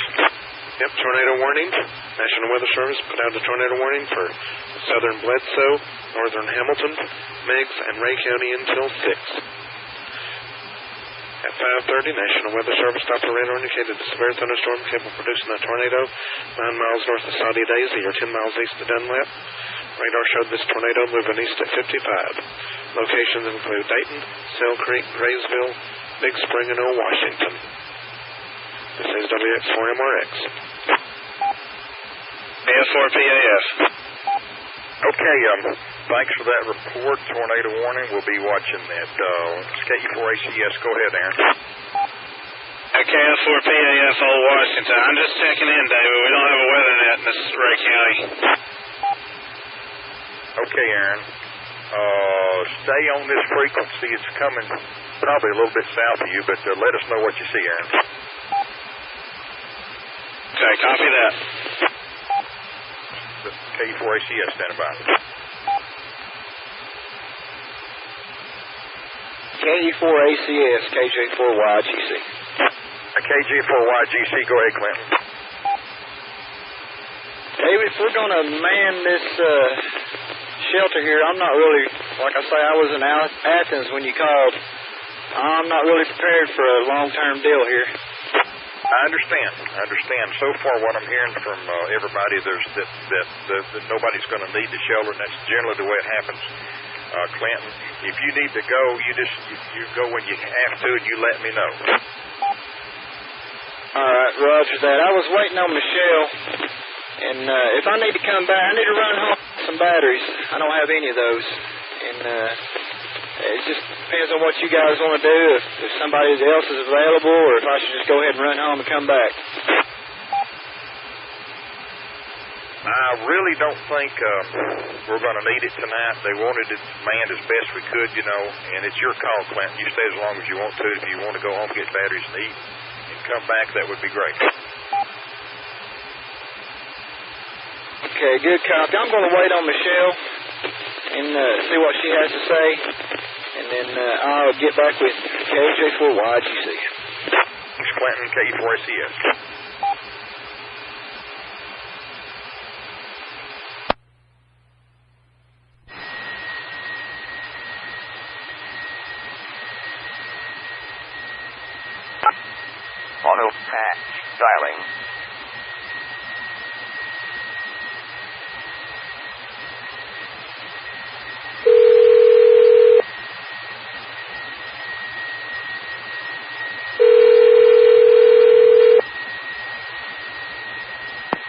Yep, tornado warning. National Weather Service put out a tornado warning for southern Bledsoe, northern Hamilton, Meigs, and Ray County until 6. At 5:30, National Weather Service Doppler radar indicated a severe thunderstorm capable of producing a tornado 9 miles north of Saudi Daisy or 10 miles east of Dunlap. Radar showed this tornado moving east at 55. Locations include Dayton, Sale Creek, Graysville, Big Spring, and Old Washington. This is WX4MRX. AS4PAS. Okay, thanks for that report. Tornado warning. We'll be watching that. KE4ACS. Go ahead, Aaron. KS4PAS, Old Washington. I'm just checking in, David. We don't have a weather net in this Ray County. Okay, Aaron. Stay on this frequency. It's coming probably a little bit south of you, but let us know what you see, Aaron. Okay, copy that. KE4ACS, standing by. KE4ACS, KJ4YGC. KJ4YGC, go ahead, Clinton. David, if we're going to man this shelter here, I'm not really, like I say, I was in Athens when you called. I'm not really prepared for a long-term deal here. I understand. So far, what I'm hearing from everybody, there's that nobody's going to need the shelter, and that's generally the way it happens. Clinton, if you need to go, you go when you have to, and you let me know. All right, roger that. I was waiting on Michelle, and if I need to come back, I need to run home with some batteries. I don't have any of those, and it just depends on what you guys want to do, if somebody else is available, or if I should just go ahead and run home and come back. I really don't think we're going to need it tonight. They wanted it manned as best we could, and it's your call, Clinton. You stay as long as you want to. If you want to go home, get batteries and eat, and come back, that would be great. Okay, good copy. I'm going to wait on Michelle and see what she has to say, and then I'll get back with KJ4YGC. Thanks, Clinton, KE4ACS. Auto patch dialing.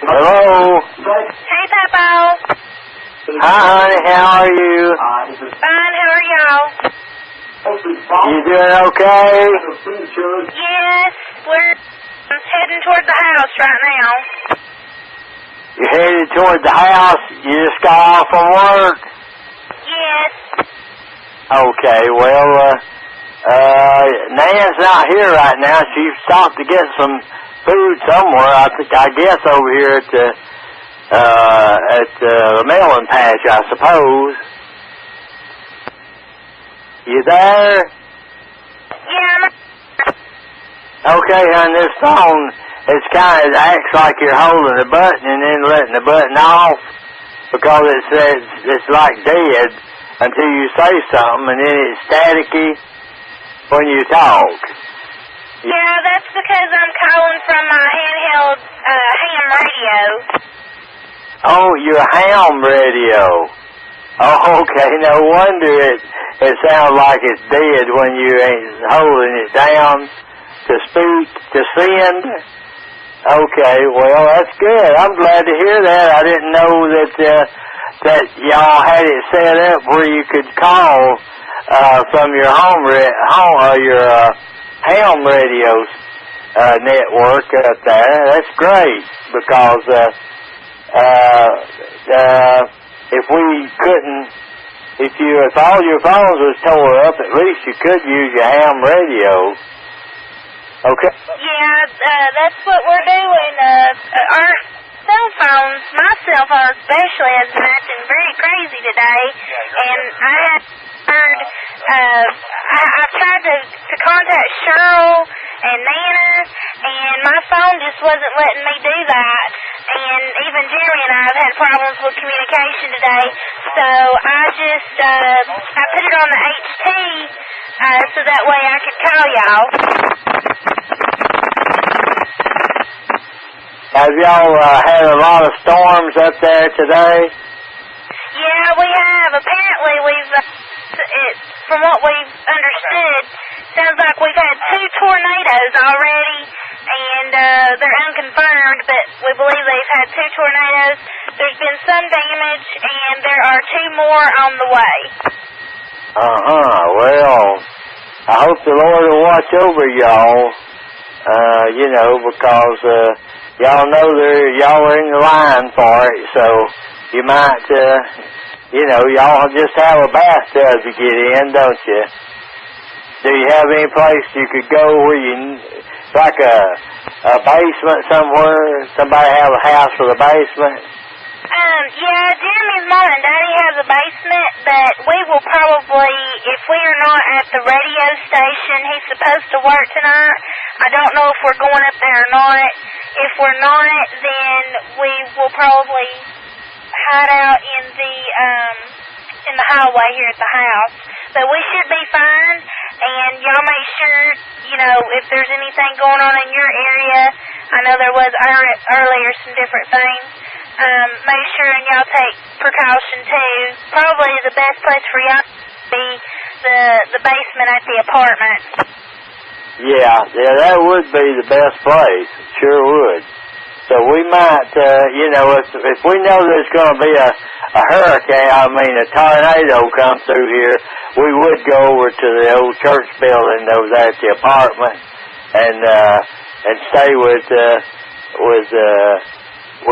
Hello. Hey, Papa. Hi, honey. How are you? Fine. How are y'all? You doing okay? Yes, we're heading toward the house right now. You're headed toward the house? You just got off from work? Yes. Okay, well, Nan's not here right now. She stopped to get some food somewhere. I guess over here at the melon patch, I suppose. You there? Yeah. Okay, hon, this phone, it acts like you're holding the button and then letting the button off because it says it's like dead until you say something, and then it's staticky, when you talk. Yeah, that's because I'm calling from my handheld ham radio. Oh, your ham radio. Oh, okay. No wonder it sounds like it's dead when you ain't holding it down to speak, to send. Okay, well, that's good. I'm glad to hear that. I didn't know that y'all had it set up where you could call from your your ham radio network up there. That's great because if all your phones was tore up, at least you could use your ham radio. Okay. Yeah, that's what we're doing. Our cell phones, my cell phone especially, has been acting very crazy today, and I had heard. I tried to contact Cheryl and Nana, and my phone just wasn't letting me do that. And even Jeremy and I have had problems with communication today, so I just I put it on the HT so that way I could call y'all. Have y'all had a lot of storms up there today? Yeah, we have. Apparently, from what we've understood, sounds like we've had 2 tornadoes already, and they're unconfirmed, but we believe they've had 2 tornadoes. There's been some damage, and there are 2 more on the way. Well, I hope the Lord will watch over y'all, because y'all know y'all are in the line for it, so you might, y'all just have a bathtub to get in, don't you? Do you have any place you could go where like a basement somewhere? Somebody have a house with a basement? Yeah, Jeremy's mom and daddy has a basement, but we will probably, if we are not at the radio station, he's supposed to work tonight. I don't know if we're going up there or not. If we're not, then we will probably hide out in the hallway here at the house. But we should be fine, and y'all make sure, if there's anything going on in your area. I know there was earlier some different things. Make sure and y'all take precaution too. Probably the best place for y'all to be the basement at the apartment. Yeah, that would be the best place. Sure would. So we might, if we know there's going to be a hurricane, a tornado come through here, we would go over to the old church building over there at the apartment and stay with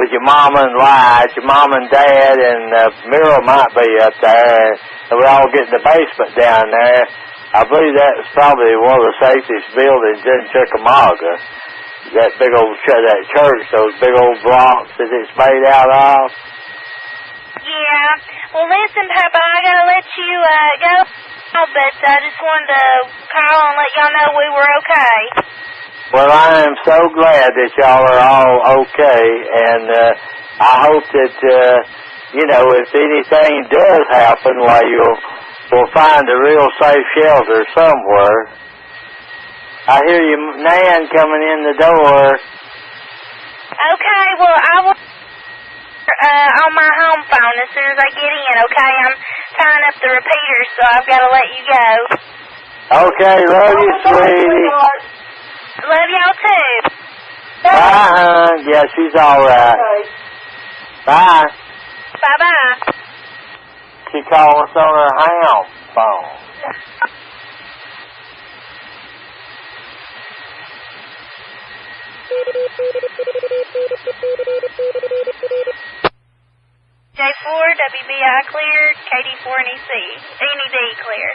your mama and Lige, your mom and dad, and Mira might be up there, and we all get in the basement down there. I believe that's probably one of the safest buildings in Chickamauga. That big old that church, those big old blocks that it's made out of. Yeah. Well, listen, Papa, I gotta let you go, but I just wanted to call and let y'all know we were okay. Well, I am so glad that y'all are all okay, and I hope that if anything does happen, we'll find a real safe shelter somewhere. I hear you, Nan, coming in the door. Okay, well, I will on my home phone as soon as I get in, okay? I'm tying up the repeaters, so I've got to let you go. Okay, love you, sweetie. Love y'all, too. Bye, hon. Yeah, she's all right. Bye. Bye-bye. She called us on her ham phone. J4, WBI clear, KD4 and NED clear.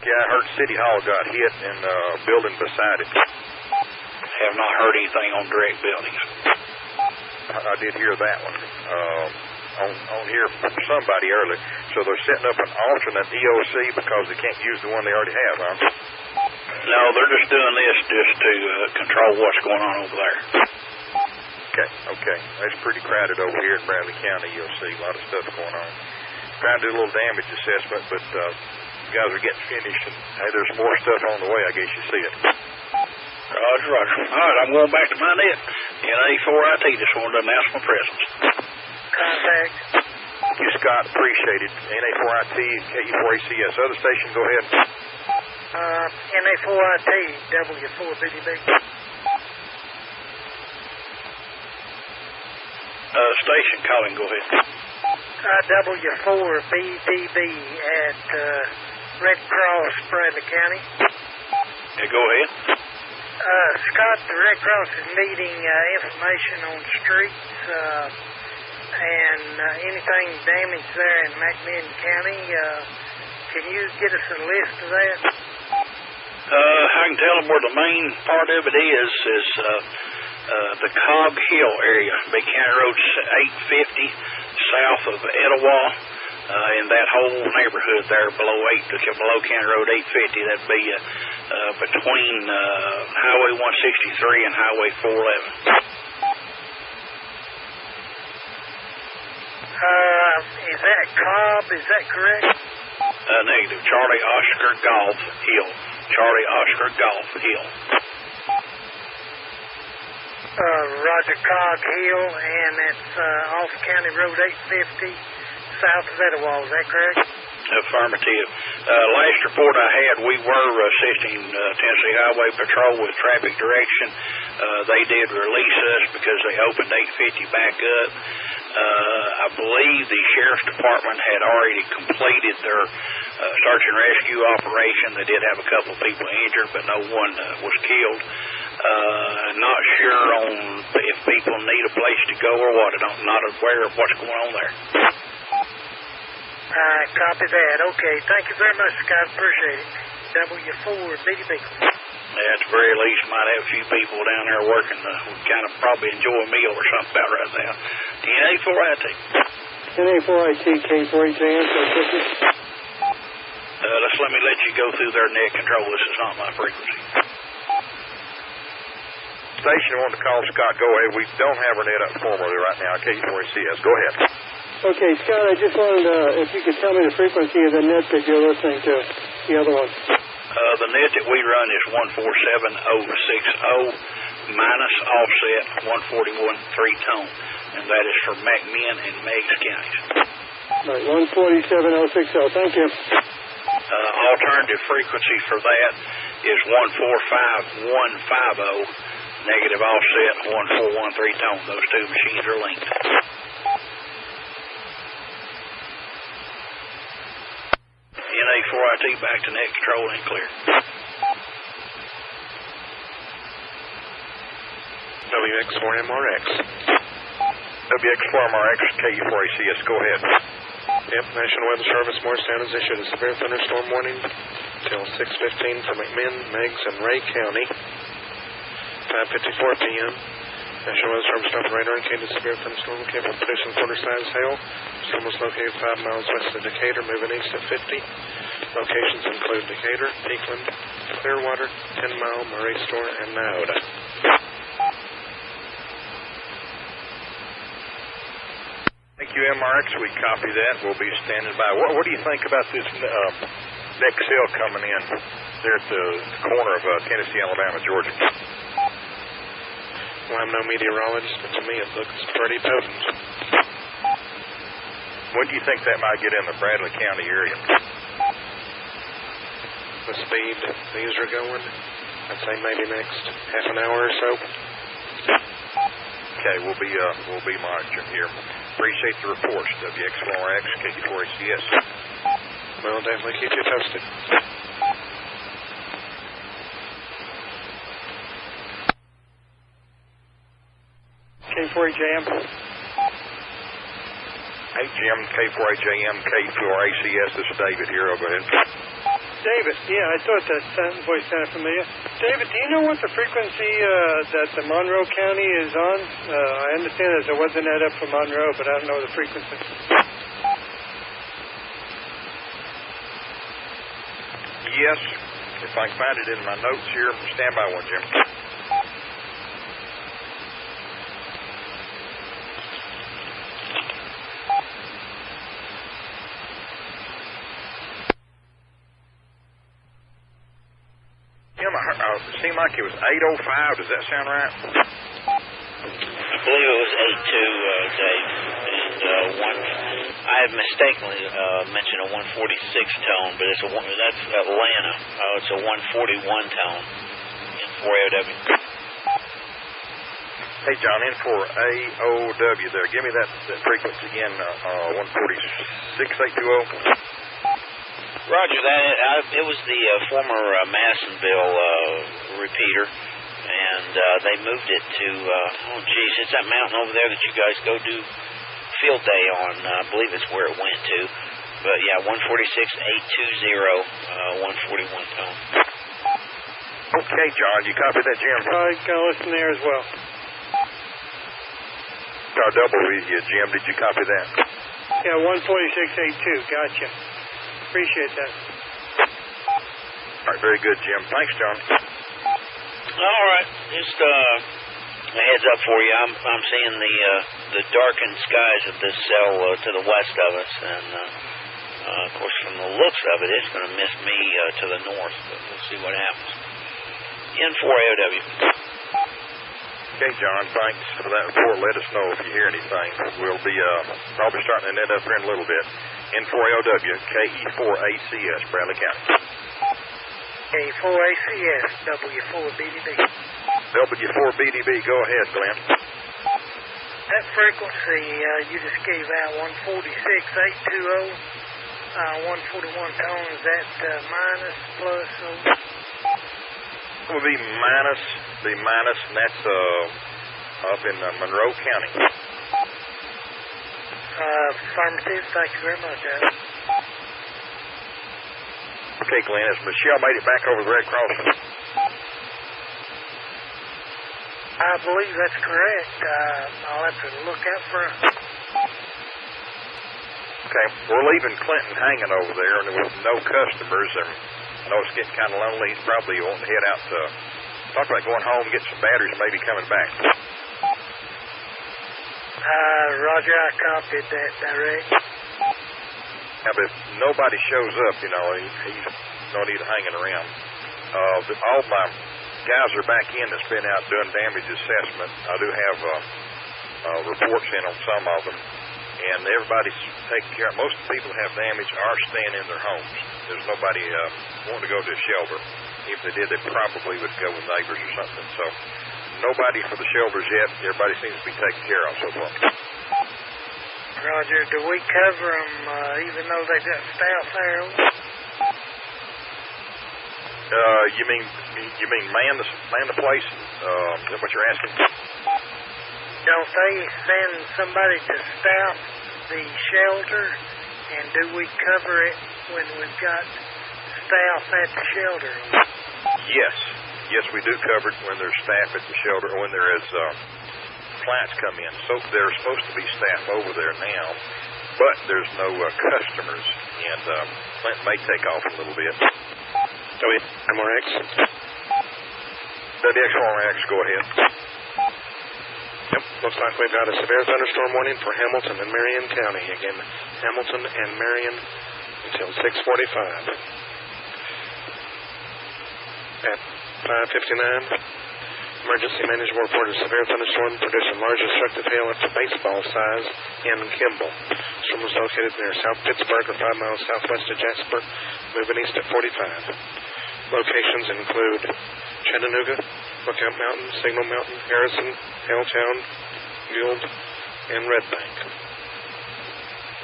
Yeah, I heard City Hall got hit in the building beside it. Have not heard anything on direct buildings. I did hear that one. On here from somebody earlier. So they're setting up an alternate EOC because they can't use the one they already have, huh? No, they're just doing this just to control what's going on over there. Okay. It's pretty crowded over here in Bradley County. You'll see a lot of stuff going on. trying to do a little damage assessment, but you guys are getting finished, and hey, there's more stuff on the way. I guess you see it. Roger, roger. All right, I'm going back to my net. NA4IT just wanted to announce my presence. Contact. Thank you, Scott. Appreciate it. NA4IT, KE4ACS. Other station, go ahead. NA4IT, W4BDB. Station calling, go ahead. W4BDB at Red Cross, Bradley County. Yeah, go ahead. Scott, the Red Cross is needing information on streets and anything damaged there in McMinn County. Can you get us a list of that? I can tell them where the main part of it is the Cog Hill area, Big County Road 850, south of Etowah, in that whole neighborhood there below County Road 850. That'd be between Highway 163 and Highway 411. Is that Cobb? Is that correct? Negative. Charlie Oscar Golf Hill. Charlie Oscar Golf Hill. Roger, Cog Hill, and it's off County Road 850, south of Etowah. Is that correct? Affirmative. Last report I had, we were assisting Tennessee Highway Patrol with traffic direction. They did release us because they opened 850 back up. I believe the Sheriff's Department had already completed their search and rescue operation. They did have a couple of people injured, but no one was killed. Not sure on if people need a place to go or what. I'm not aware of what's going on there. Copy that. Okay, thank you very much, Scott. Appreciate it. W4BDB. At the very least, might have a few people down there working. We kind of probably enjoy a meal or something about right now. NA4IT. NA4IT, K4AJM. Let me let you go through their net control. This is not my frequency. Station wanted to call Scott. Go ahead. We don't have her net up formally right now. KE4ACS. Go ahead. Okay, Scott, I just wanted if you could tell me the frequency of the net that you're listening to, the other one. The net that we run is 147060 minus offset 141 3-tone, and that is for McMinn and Meigs counties. Right, 147060. Thank you. Alternative frequency for that is 145150, negative offset 141 3-tone. Those two machines are linked. NA4IT back to net control and clear. WX4MRX. WX4MRX, KE4ACS. Go ahead. Yep, National Weather Service Morristown has issued a severe thunderstorm warning until 6:15 for McMinn, Meigs, and Ray County. 5:54 p.m. National Weather Service operator indicated a severe thunderstorm capable of producing quarter-size hail. The storm was located 5 miles west of Decatur, moving east at 50. Locations include Decatur, Peakland, Clearwater, 10 Mile, Murray Store, and Niota. Thank you, MRX. We copy that. We'll be standing by. What do you think about this next cell coming in there at the corner of Tennessee, Alabama, Georgia? Well, I'm no meteorologist, but to me it looks pretty potent. When do you think that might get in the Bradley County area? The speed these are going, I'd say maybe next half an hour or so. Okay, we'll be monitoring here. Appreciate the reports, WX4RX, KE4ACS. Well, definitely keep you posted. K4AJM. Hey, Jim, K4AJM, K4ACS. This is David here. Go ahead. David, yeah, I thought that voice sounded familiar. David, do you know what the frequency that the Monroe County is on? I understand that there was a net up for Monroe, but I don't know the frequency. Yes, if I can find it in my notes here. Stand by one, Jim. It seemed like it was 8:05. Does that sound right? I believe it was 8-2, Dave. And I had mistakenly mentioned a 146 tone, but that's Atlanta. It's a 141 tone in 4AOW. Hey, John, in for AOW there. Give me that frequency again, 146,820. Roger that. It was the former Madisonville repeater, and they moved it to, it's that mountain over there that you guys go do field day on. I believe it's where it went to. But, yeah, 146,820, 141 tone. Okay, John, you copy that, Jim? I can listen there as well. Our double with you, Jim. Did you copy that? Yeah, 146.82. Gotcha. Appreciate that. All right, very good, Jim. Thanks, John. All right, just a heads up for you. I'm seeing the darkened skies of this cell to the west of us, and of course, from the looks of it, it's going to miss me to the north. But we'll see what happens. In 4AOW. Okay, John, thanks for that report. Let us know if you hear anything. We'll be probably starting to net up here in a little bit. N4AOW, KE4ACS, Bradley County. KE4ACS, W4BDB. W4BDB, go ahead, Glenn. That frequency you just gave out, 146,820, 141 tone, is that minus, plus? It would be minus, and that's up in Monroe County. Affirmative, thank you very much, Adam. Okay, Glenn, has Michelle made it back over the Red Cross? I believe that's correct. I'll have to look out for her. Okay, we're leaving Clinton hanging over there, and with no customers, and I know it's getting kind of lonely. He's probably wanting to head out to talk about going home, get some batteries, and maybe coming back. Roger, I copied that direct. Yeah, but if nobody shows up, he's no need of hanging around. All my guys are back in that's been out doing damage assessment. I do have reports in on some of them, and everybody's taking care of. Most people that have damage are staying in their homes. There's nobody wanting to go to a shelter. If they did, they probably would go with neighbors or something. So nobody for the shelters yet. Everybody seems to be taken care of so far. Roger, do we cover them even though they've got staff there? You mean man the place? Is that what you're asking? Don't they send somebody to staff the shelter, and do we cover it when we've got staff at the shelter? Yes, we do cover it when there's staff at the shelter, or when there is clients come in. So there's supposed to be staff over there now, but there's no customers, and Clinton may take off a little bit. WX4MRX. WX4MRX, go ahead. Yep, looks like we've got a severe thunderstorm warning for Hamilton and Marion County. Again, Hamilton and Marion until 6:45. At 5:59, emergency management reported severe thunderstorm producing large destructive hail up to baseball size in Kimball. Storm was located near South Pittsburgh or 5 miles southwest of Jasper, moving east at 45. Locations include Chattanooga, Lookout Mountain, Signal Mountain, Harrison, Helltown, Gould, and Red Bank.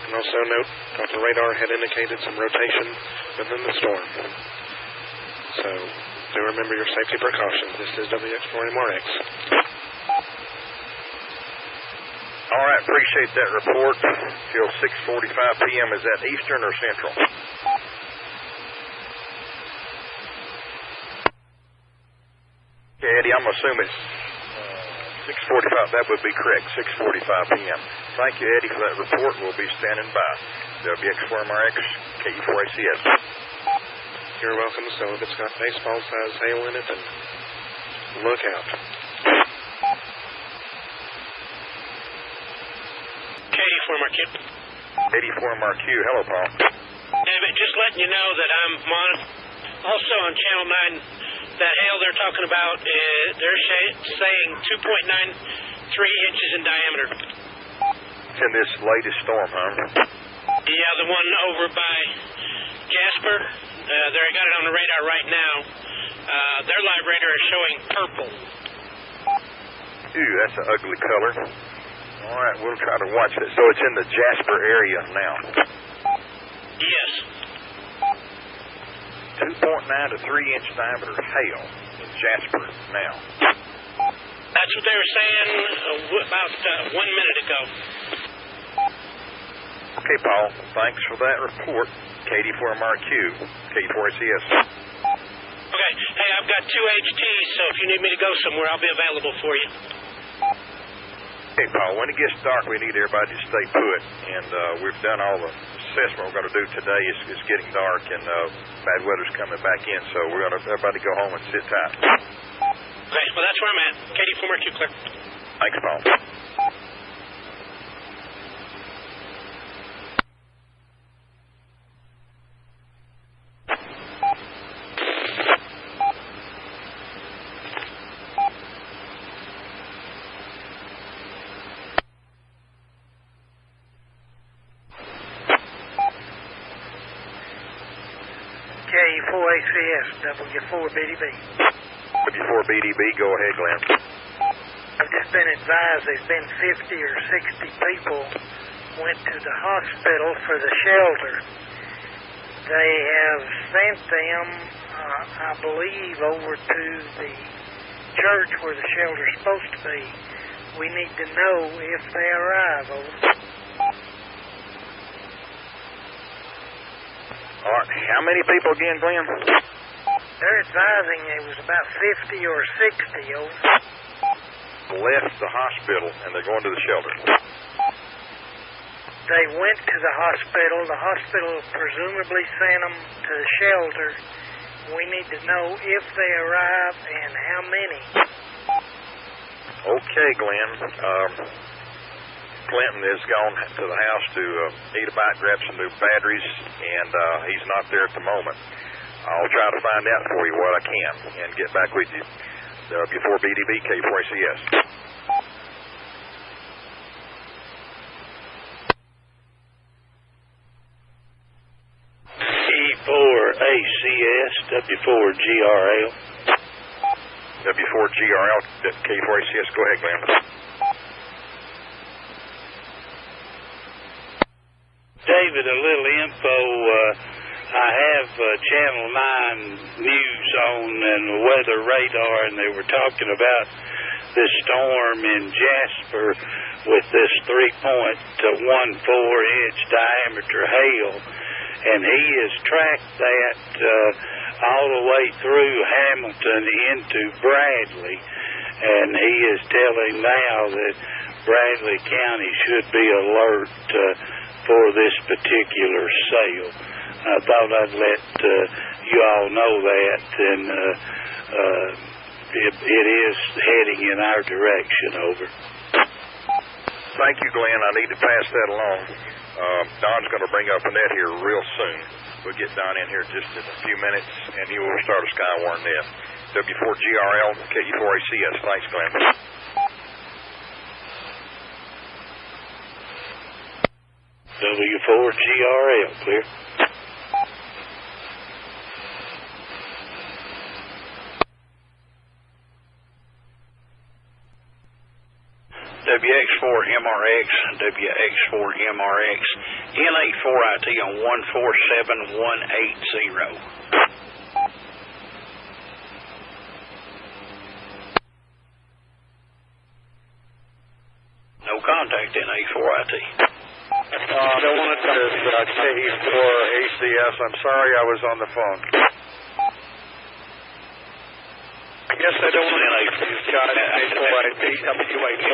And also note, Doppler radar had indicated some rotation within the storm. So do remember your safety precautions. This is WX4MRX. All right, appreciate that report. Till 6:45 p.m. Is that Eastern or Central? Okay, Eddie, I'm assuming it's 6:45. That would be correct, 6:45 p.m. Thank you, Eddie, for that report. We'll be standing by. WX4MRX, KE4ACS. You're welcome. So if it's got baseball-sized hail in it, then look out. KE4MRQ. 84MRQ. Hello, Paul. David, just letting you know that I'm also on Channel 9 that hail they're talking about, they're saying 2.93 inches in diameter. It's in this latest storm, huh? Yeah, the one over by Jasper. They got it on the radar right now. Their live radar is showing purple. Ooh, that's an ugly color. All right, we'll try to watch it. So it's in the Jasper area now. Yes. 2.9 to 3 inch diameter hail in Jasper now. That's what they were saying about 1 minute ago. Okay, Paul. Thanks for that report. KD4MRQ, KD4ACS. Okay. Hey, I've got 2 HTs, so if you need me to go somewhere, I'll be available for you. Okay, Paul. When it gets dark, we need everybody to stay put, and we've done all the assessment we're going to do today. It's getting dark, and bad weather's coming back in, so we're going to everybody go home and sit tight. Okay, well, that's where I'm at. KD4MRQ, clear. Thanks, Paul. K4ACS, W4BDB. W4BDB, go ahead, Glenn. I've just been advised there's been 50 or 60 people went to the hospital for the shelter. They have sent them, I believe, over to the church where the shelter's supposed to be. We need to know if they arrive, over. All right, how many people again, Glenn? They're advising it was about 50 or 60, over. Left the hospital, and they're going to the shelter. They went to the hospital. The hospital presumably sent them to the shelter. We need to know if they arrive and how many. Okay, Glenn. Clinton has gone to the house to eat a bite, grab some new batteries, and he's not there at the moment. I'll try to find out for you what I can and get back with you. W4BDB, K4ACS. E4ACS, W4GRL. W4GRL, K4ACS. Go ahead, Glenn. David, a little info. I have Channel 9 news on and the weather radar, and they were talking about this storm in Jasper with this 3.14-inch diameter hail, and he has tracked that all the way through Hamilton into Bradley, and he is telling now that Bradley County should be alert for this particular sail. I thought I'd let you all know that, and it is heading in our direction, over. Thank you, Glenn. I need to pass that along. Don's going to bring up a net here real soon. We'll get Don in here just in a few minutes, and he will start a SKYWARN net. W4GRL, KU4ACS. Thanks, Glenn. W4GRL, clear. WX4MRX, WX4MRX, N84IT on 147180. No contact, N84IT. Don't want to touch KE4ACS. I'm sorry I was on the phone. I guess I don't want to got N84IT, WH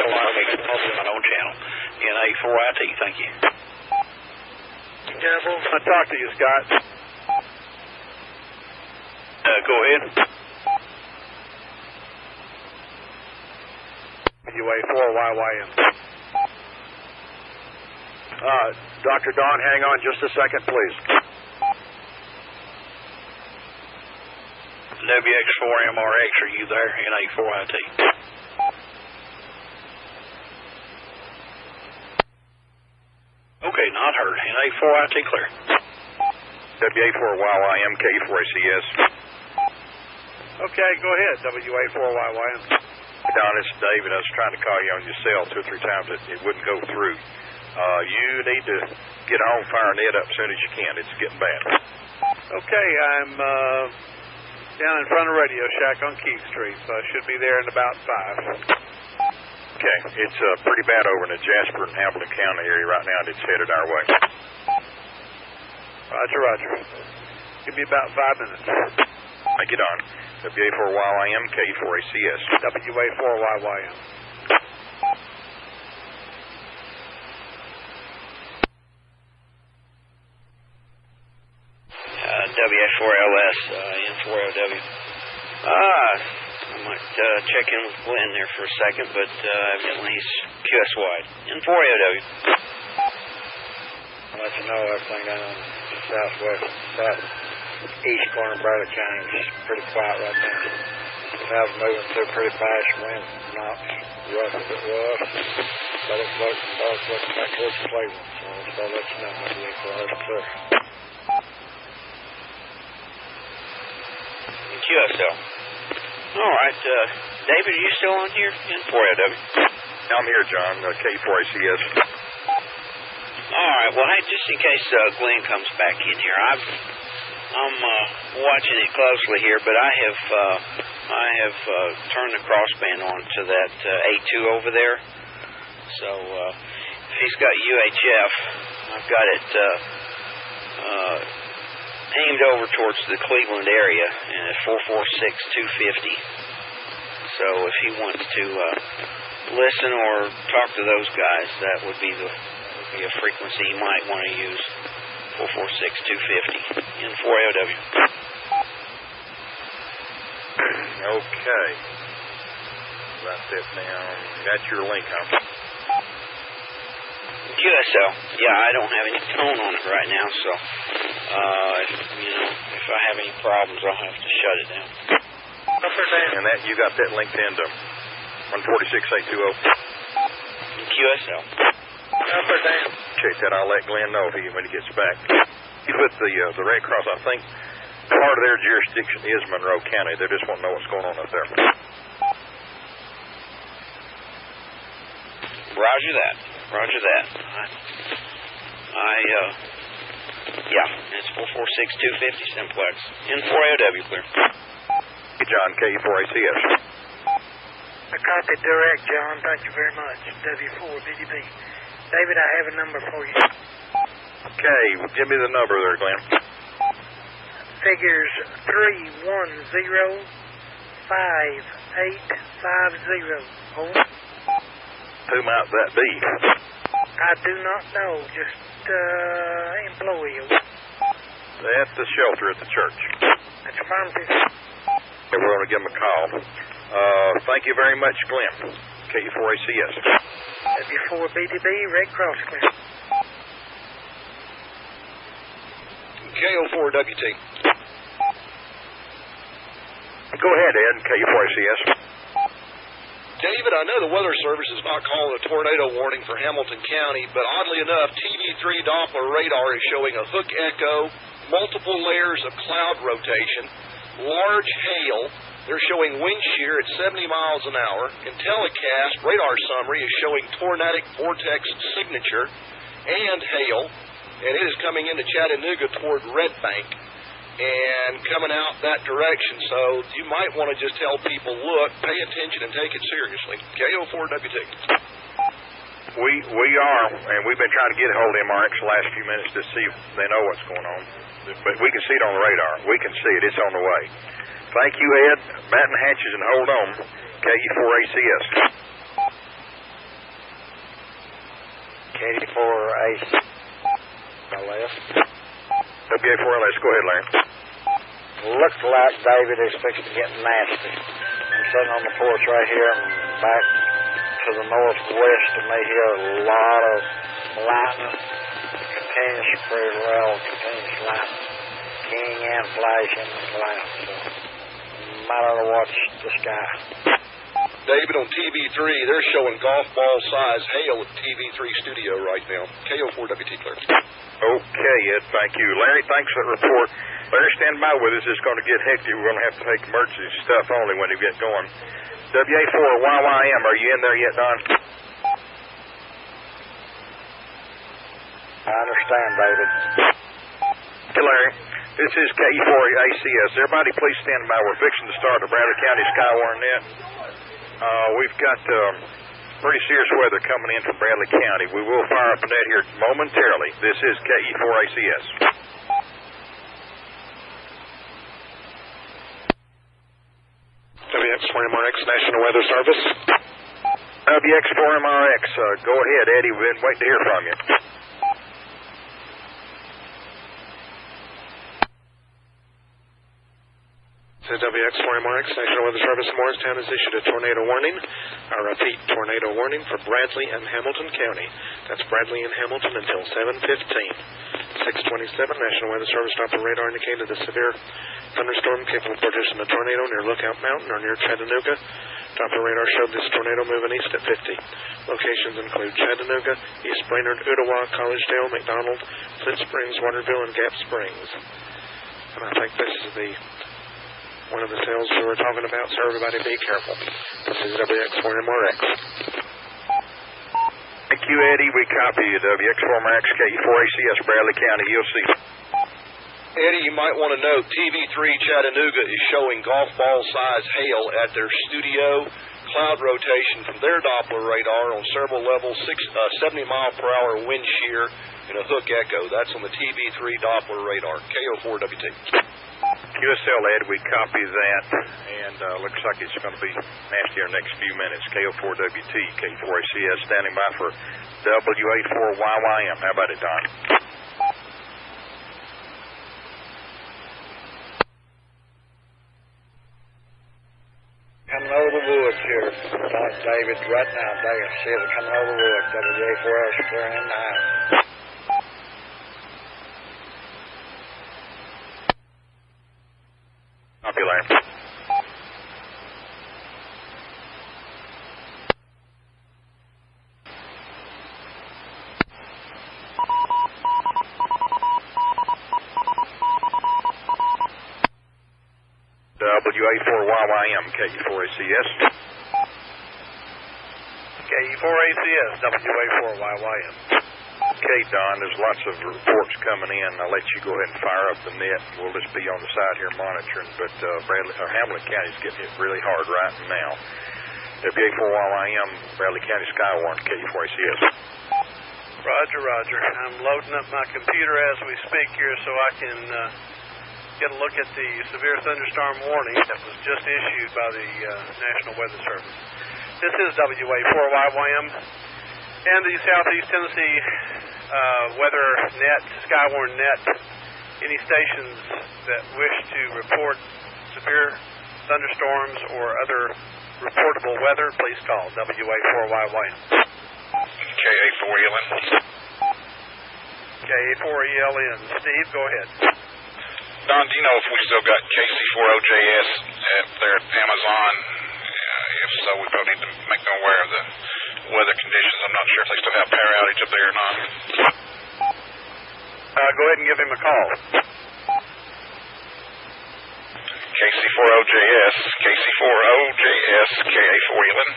my own channel. N84IT, thank you. Careful. I'll talk to you, Scott. Go ahead. UA4YYN. Dr. Don, hang on just a second, please. WX4MRX, are you there? NA4IT. Okay, not heard. NA4IT clear. WA4YYM, KE4ACS. Okay, go ahead, WA4YYM. Don, it's David. I was trying to call you on your cell 2 or 3 times. It wouldn't go through. You need to get home, fire net up as soon as you can. It's getting bad. Okay, I'm down in front of Radio Shack on Keith Street, so I should be there in about 5. Okay, it's pretty bad over in the Jasper and Hamilton County area right now, and it's headed our way. Roger, roger. Give me about 5 minutes. Thank you, Don. WA4YYM, KE4ACS. WA4YYM. WS4LS, N4OW. I might check in with Glenn there for a second, but evidently he's QS wide. N4OW. I'll let you know everything down on the southeast corner of Bradley County is pretty quiet right now. The clouds moving through pretty fast, wind knocks rough as it was, but it's looking back towards Cleveland, so I'll let you know maybe it's clear. QSL. All right, David, are you still on here? N4OW. I'm here, John. KE4ACS. All right. Well, hey, just in case Glenn comes back in here, I'm watching it closely here, but I have turned the crossband on to that A2 over there. So if he's got UHF, I've got it aimed over towards the Cleveland area at 446-250. So if he wants to listen or talk to those guys, that would be a frequency he might want to use. 446-250 N4OW. Okay. Write that down. That's your link, huh? QSL. Yeah, I don't have any tone on it right now, so if I have any problems, I'll have to shut it down. And that you got that linked into 146-820. QSL. Check that. I'll let Glenn know when he gets back. He put the Red Cross. I think part of their jurisdiction is Monroe County. They just want to know what's going on up there. Roger that. Roger that. Yeah, it's 446-250 simplex. N4OW clear. Hey, John, KE4ACS. I copied direct, John. Thank you very much. W4BDB. David, I have a number for you. Okay, give me the number there, Glenn. Figures 3105850. Over. Who might that be? I do not know. Just employee. At the shelter at the church. That's affirmative. Okay, we're going to give him a call. Thank you very much, Glenn. KE4ACS. W4BDB, Red Cross clear. KO4WT. Go ahead, Ed. KE4ACS. David, I know the Weather Service is not calling a tornado warning for Hamilton County, but oddly enough, TV3 Doppler radar is showing a hook echo, multiple layers of cloud rotation, large hail. They're showing wind shear at 70 miles an hour. In telecast, radar summary is showing tornadic vortex signature and hail, and it is coming into Chattanooga toward Red Bank and coming out that direction. So you might want to just tell people, look, pay attention and take it seriously. KO4WT. We are, and we've been trying to get a hold of MRX the last few minutes to see if they know what's going on. But we can see it on the radar. We can see it. It's on the way. Thank you, Ed. Batten hatches and hold on. KE4ACS. KD4AC. LS. WA4LS. Go ahead, Larry. Looks like David is fixing to get nasty. I'm sitting on the porch right here and back to the northwest, and they hear a lot of lightning. Continuous pretty well, continuous lightning. King and flashing and clouds. So might ought to watch the sky. David, on TV3, they're showing golf ball size hail at TV3 studio right now. KO4WT clear. Okay, Ed, thank you. Larry, thanks for the report. Larry, stand by with us. It's going to get hectic. We're going to have to take emergency stuff only when we get going. WA4YYM, are you in there yet, Don? I understand, David. Hey, Larry, this is KE4ACS. Everybody, please stand by. We're fixing to start the Bradley County SKYWARN net. We've got pretty serious weather coming in from Bradley County. We will fire up a net here momentarily. This is KE4ACS. WX4MRX National Weather Service. WX4MRX, go ahead, Eddie. We've been waiting to hear from you. This is WX4MRX National Weather Service. Morristown has issued a tornado warning. I repeat, tornado warning for Bradley and Hamilton County. That's Bradley and Hamilton until 7:15. 6:27, National Weather Service Doppler radar indicated a severe thunderstorm capable of producing a tornado near Lookout Mountain or near Chattanooga. Doppler radar showed this tornado moving east at 50. Locations include Chattanooga, East Brainerd, Ottawa, Collegedale, McDonald, Flint Springs, Waterville, and Gap Springs. And I think this is one of the cells we were talking about, so everybody be careful. This is WX4MRX. Thank you, Eddie. We copy you, WX4MRX, KE4ACS, Bradley County. You'll see. Eddie, you might want to note, TV3 Chattanooga is showing golf ball size hail at their studio. Cloud rotation from their Doppler radar on several levels, 70-mile-per-hour wind shear and a hook echo. That's on the TV3 Doppler radar. KO4WT. QSL, Ed, we copy that, and looks like it's going to be nasty in the next few minutes. KO4WT, K4ACS, standing by for WA4YYM. How about it, Don? Coming over the woods here, David, right now. David, see it coming over the woods. WA4S clearing in the house. Copy, Larry. WA4YYM, KE4ACS. KE4ACS, WA4YYM. Okay, Don, there's lots of reports coming in. I'll let you go ahead and fire up the net. We'll just be on the side here monitoring. But Hamilton County's getting hit really hard right now. WA4YYM, Bradley County SKYWARN, KE4ACS. Roger, Roger. I'm loading up my computer as we speak here so I can get a look at the severe thunderstorm warning that was just issued by the National Weather Service. This is WA4YYM and the Southeast Tennessee Weather Net, SKYWARN Net. Any stations that wish to report severe thunderstorms or other reportable weather, please call WA4YYM. KA4ELN. KA4ELN. Steve, go ahead. Don, do you know if we still got KC4OJS at their Amazon? If so, we probably need to make them aware of the weather conditions. I'm not sure if they still have power outage up there or not. Go ahead and give him a call. KC4OJS, KC4OJS, KA4ELN.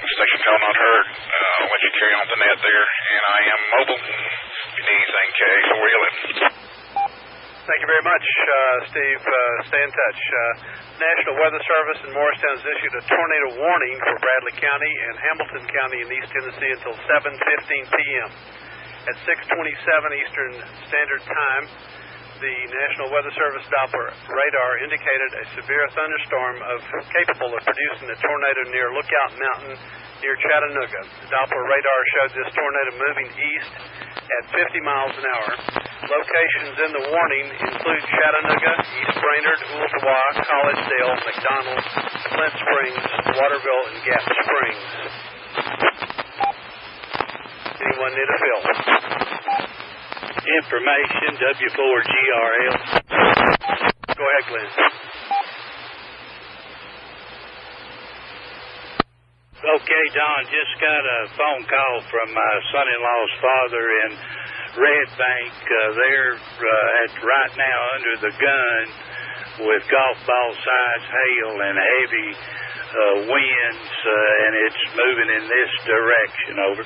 Station call not heard. I'll let you carry on the net there, and I am mobile. If you need anything, KA4ELN. Thank you very much, Steve. Stay in touch. National Weather Service in Morristown has issued a tornado warning for Bradley County and Hamilton County in East Tennessee until 7:15 p.m. At 6:27 Eastern Standard Time, the National Weather Service Doppler radar indicated a severe thunderstorm capable of producing a tornado near Lookout Mountain near Chattanooga. The Doppler radar showed this tornado moving east at 50 miles an hour. Locations in the warning include Chattanooga, East Brainerd, Ooltewah, Collegedale, McDonald, Flint Springs, Waterville, and Gap Springs. Anyone need a fill? information, W4GRL. Go ahead, Glenn. Okay, Don, just got a phone call from my son-in-law's father in Red Bank. They're right now under the gun with golf ball size hail and heavy winds, and it's moving in this direction. Over.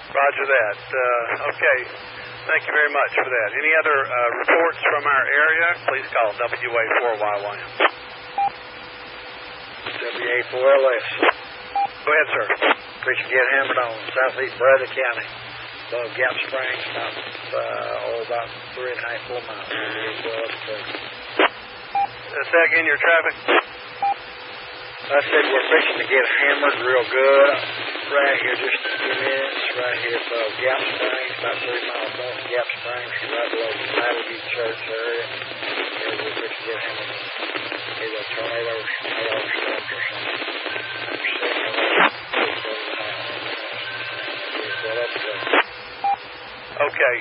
Roger that. Okay. Thank you very much for that. Any other reports from our area? Please call WA4YYM. WA4LS. Go ahead, sir. Fish get hammered on southeast Bradley County. Above Gap Springs, about 3.5, 4 miles. Say again, your traffic? I said we're fixing to get hammered real good. Right here, just a few minutes. Right here above Gap Springs, about 3 miles north of Gap Springs, right below the Matterview Church area. And we're fixing to get hammered on either tornadoes, hailstorms, or something. Okay.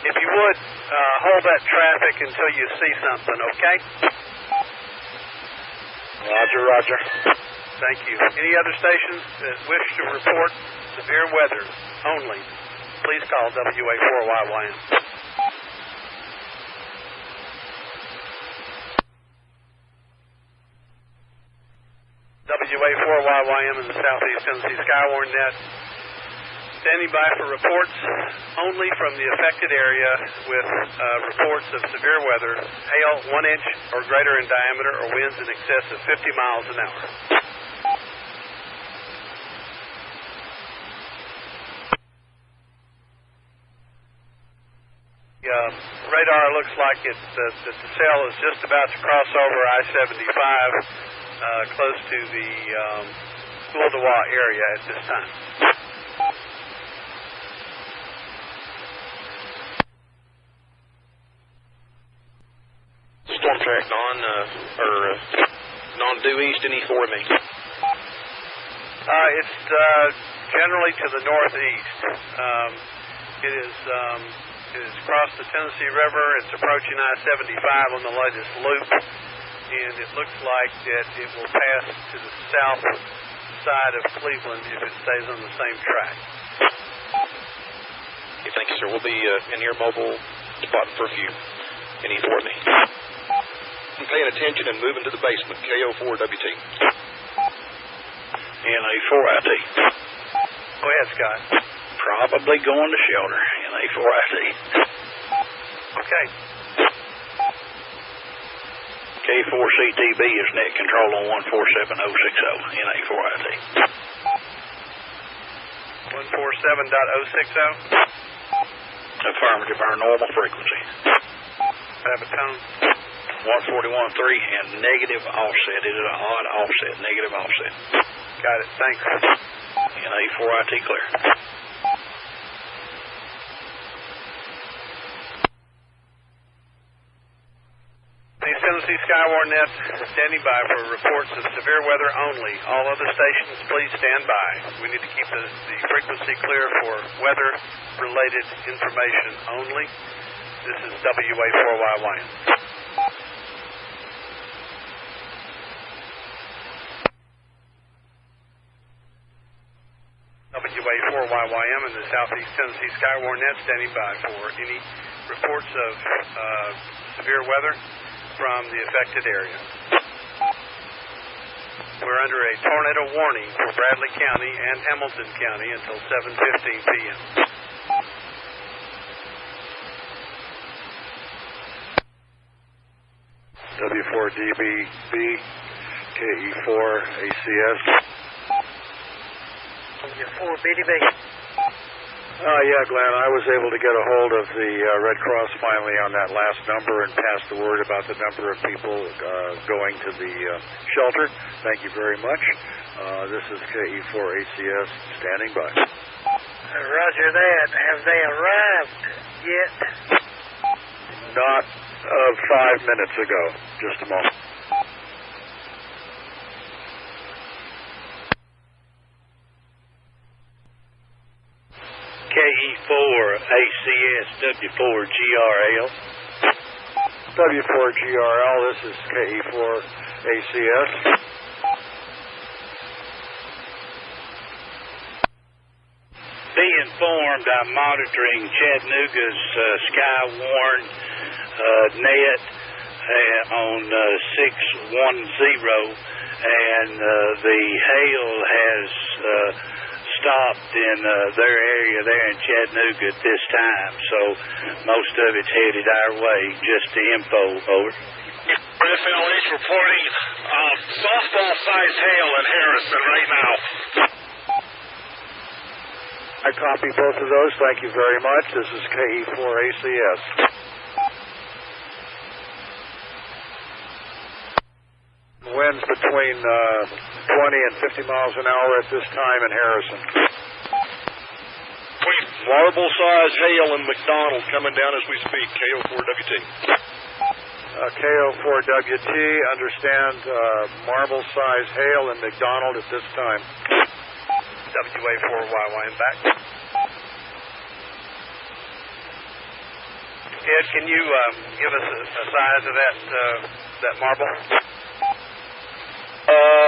If you would, hold that traffic until you see something, okay? Roger, roger. Thank you. Any other stations that wish to report severe weather only, please call WA4YYM. WA4YYM in the Southeast Tennessee Skywarn Net. Standing by for reports only from the affected area with reports of severe weather, hail 1 inch or greater in diameter, or winds in excess of 50 miles an hour. Radar looks like that the cell is just about to cross over I-75 close to the Gouldawa area at this time. Storm track non-due east and east for me. It's generally to the northeast. It is across the Tennessee River. It's approaching I-75 on the latest loop, and it looks like that it will pass to the south side of Cleveland if it stays on the same track. Okay, thank you, sir. We'll be in here mobile, spotting for a few. Any for me. I'm paying attention and moving to the basement. KO4WT. NA4IT. Go ahead, Scott. Probably going to shelter. NA4IT. Okay. K4CTB is net control on 147060. NA4IT. 147.060. Affirmative, our normal frequency. Have a tone. 141.3 and negative offset. It is an odd offset, negative offset. Got it. Thanks. NA4IT clear. East Tennessee Skywarn Net standing by for reports of severe weather only. All other stations, please stand by. We need to keep the frequency clear for weather-related information only. This is WA4YYM. WA4YYM in the Southeast Tennessee Skywarn Net standing by for any reports of severe weather from the affected area. We're under a tornado warning for Bradley County and Hamilton County until 7:15 p.m. W4DBB, KE4ACS. W4BDB. Yeah, Glenn, I was able to get a hold of the Red Cross finally on that last number and pass the word about the number of people going to the shelter. Thank you very much. This is KE4ACS standing by. Roger that. Have they arrived yet? Not 5 minutes ago. Just a moment. KE4ACS W4GRL. W4GRL, this is KE4ACS. Be informed, I'm monitoring Chattanooga's SKYWARN net on 610, and the hail has stopped in their area there in Chattanooga at this time, so most of it's headed our way. Just the info, over. FLH reporting softball-sized hail in Harrison right now. I copy both of those. Thank you very much. This is KE4ACS. Winds between 20 and 50 miles an hour at this time in Harrison. Marble-sized hail in McDonald coming down as we speak. KO4WT. KO4WT, understand marble-sized hail in McDonald at this time. WA4YY and back. Ed, can you give us a size of that marble?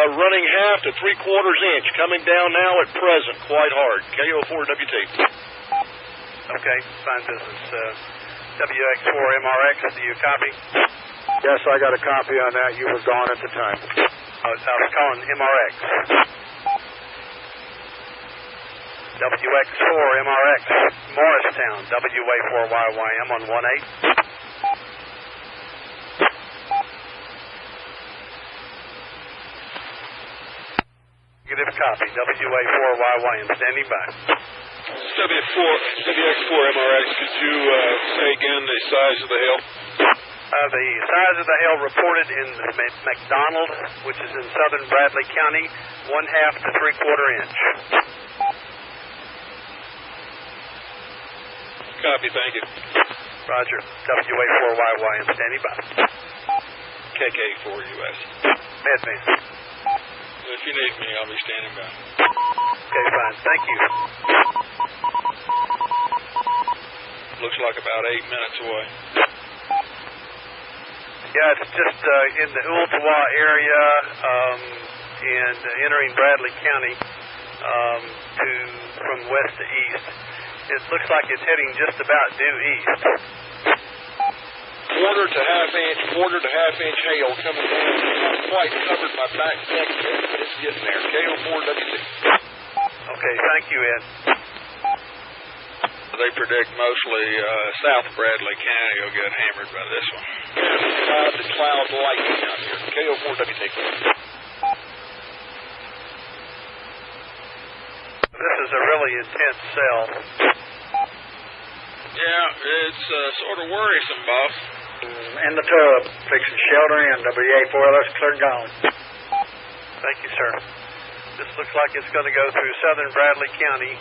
Running half to 3/4 inch. Coming down now at present. Quite hard. KO4WT. Okay, fine business. WX4MRX, do you copy? Yes, I got a copy on that. You were gone at the time. I was calling MRX. WX4MRX, Morristown, WA4YYM on 18. Negative copy, WA4YYM, standing by. WX4MRX, could you say again the size of the hail? The size of the hail reported in McDonald, which is in southern Bradley County, 1/2 to 3/4 inch. Copy, thank you. Roger. WA4YY, standing by. KK4US. Advance. If you need me, I'll be standing by. Okay, fine. Thank you. Looks like about 8 minutes away. Yeah, it's just in the Ooltewah area and entering Bradley County from west to east. It looks like it's heading just about due east. 1/4 to 1/2 inch hail coming down. Not quite covered my back deck yet, but it's getting there. KO4WT. Okay, thank you, Ed. They predict mostly South Bradley County will get hammered by this one. Cloud to cloud lightning out here. KO4WT. This is a really intense cell. Yeah, it's sort of worrisome, boss. In the tub, fixing shelter in. WA4LS clear gone. Thank you, sir. This looks like it's going to go through southern Bradley County.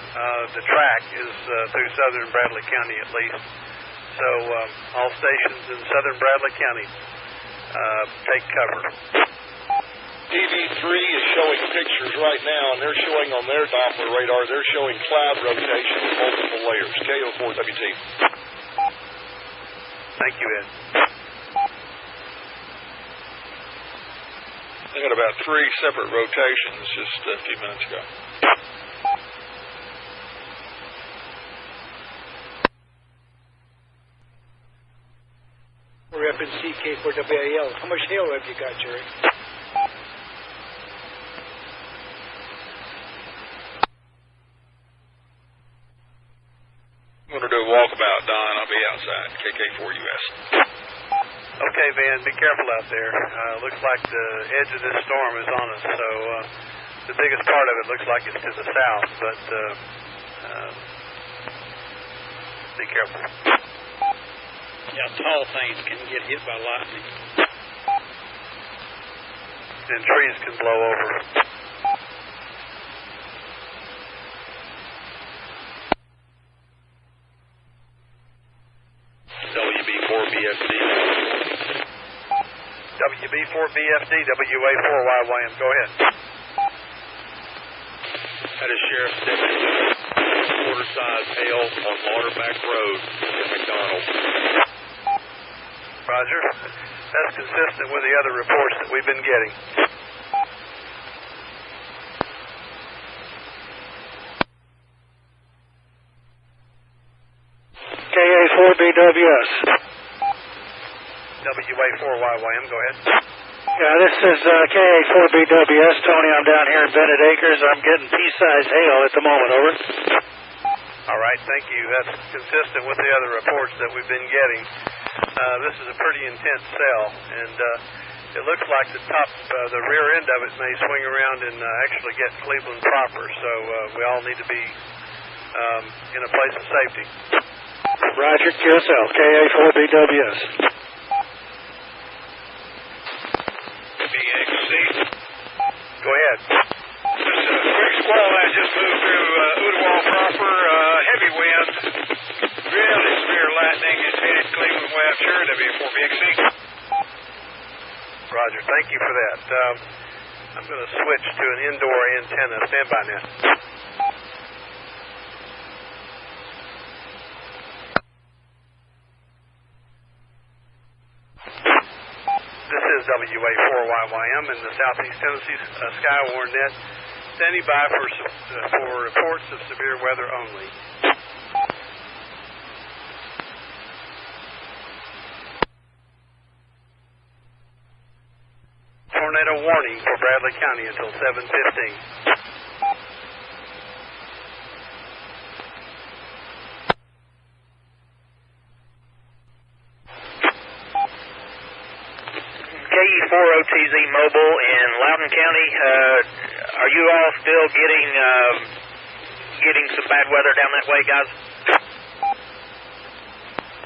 The track is through southern Bradley County at least. So all stations in southern Bradley County take cover. TV3 is showing pictures right now, and they're showing on their Doppler radar, they're showing cloud rotation with multiple layers. KO4WT. Thank you, Ed. They had about 3 separate rotations just a few minutes ago. We're up in CK4WAL. How much hail have you got, Jerry? I'm going to do a walkabout, Don. I'll be outside. KK4US. Okay, Van, be careful out there. Looks like the edge of this storm is on us, so the biggest part of it looks like it's to the south, but be careful. Yeah, tall things can get hit by lightning. And trees can blow over. WB4BFD. WB4BFD, WA4YYM. Go ahead. That is Sheriff Deputy. Quarters size hail on Waterback Road in McDonald. Roger. That's consistent with the other reports that we've been getting. KA4BWS. WA4YYM, go ahead. Yeah, this is KA4BWS. Tony, I'm down here in Bennett Acres. I'm getting pea-size hail at the moment, over. All right, thank you. That's consistent with the other reports that we've been getting. This is a pretty intense cell, and it looks like the rear end of it may swing around and actually get Cleveland proper, so we all need to be in a place of safety. Roger, QSL, KA4BWS. BXC. Go ahead. This is a quick squall that just moved through Ooltewah proper. Heavy wind. Really severe lightning. It's headed Cleveland way up here. W4BXC. Roger, thank you for that. I'm going to switch to an indoor antenna. Stand by now. This is WA4YYM in the Southeast Tennessee SKYWARN net, standing by for reports of severe weather only. Tornado warning for Bradley County until 7:15. KE4OTZ Mobile in Loudoun County. Are you all still getting some bad weather down that way, guys?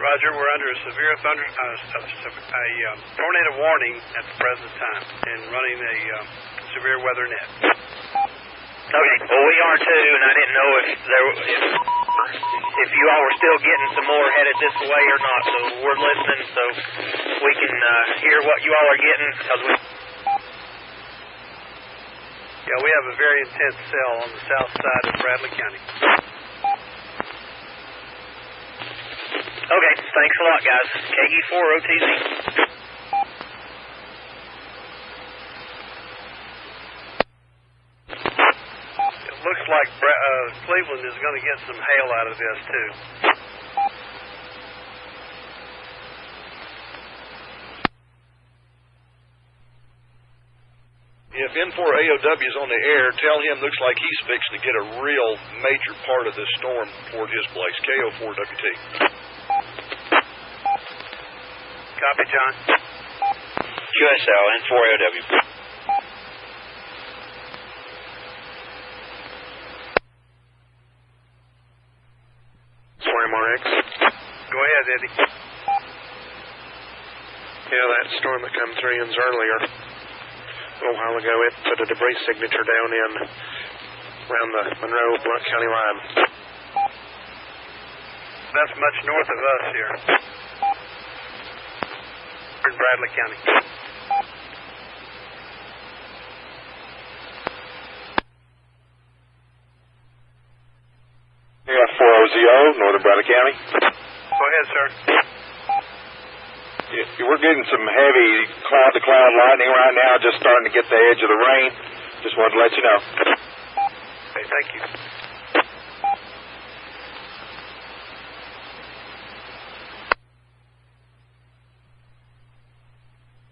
Roger, we're under a severe tornado warning at the present time and running a severe weather net. Okay, well we are too, and I didn't know if you all were still getting some more headed this way or not. So we're listening, so we can hear what you all are getting. Yeah, we have a very intense cell on the south side of Bradley County. Okay, thanks a lot, guys. KE4OTZ. Looks like Cleveland is going to get some hail out of this, too. If N4AOW is on the air, tell him looks like he's fixing to get a real major part of this storm toward his place. KO4WT. Copy, John. QSL, N4AOW. MRX. Go ahead, Eddie. Yeah, that storm that come through ends earlier. A little while ago, it put a debris signature down in around the Monroe-Blount County line. That's much north of us here. In Bradley County. F4OZO, Northern Bradley County. Go ahead, sir. We're getting some heavy cloud-to-cloud lightning right now, just starting to get the edge of the rain. Just wanted to let you know. Okay, thank you.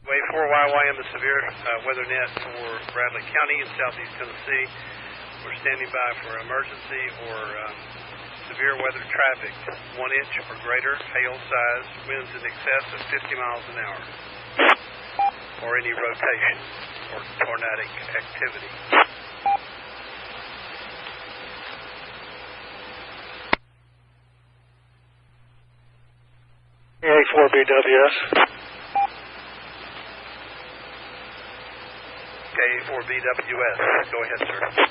Wave 4YYM, the severe weather net for Bradley County in southeast Tennessee. We're standing by for emergency or severe weather traffic, 1 inch or greater, hail size, winds in excess of 50 miles an hour, or any rotation or tornadic activity. KA4BWS. KA4BWS. Go ahead, sir.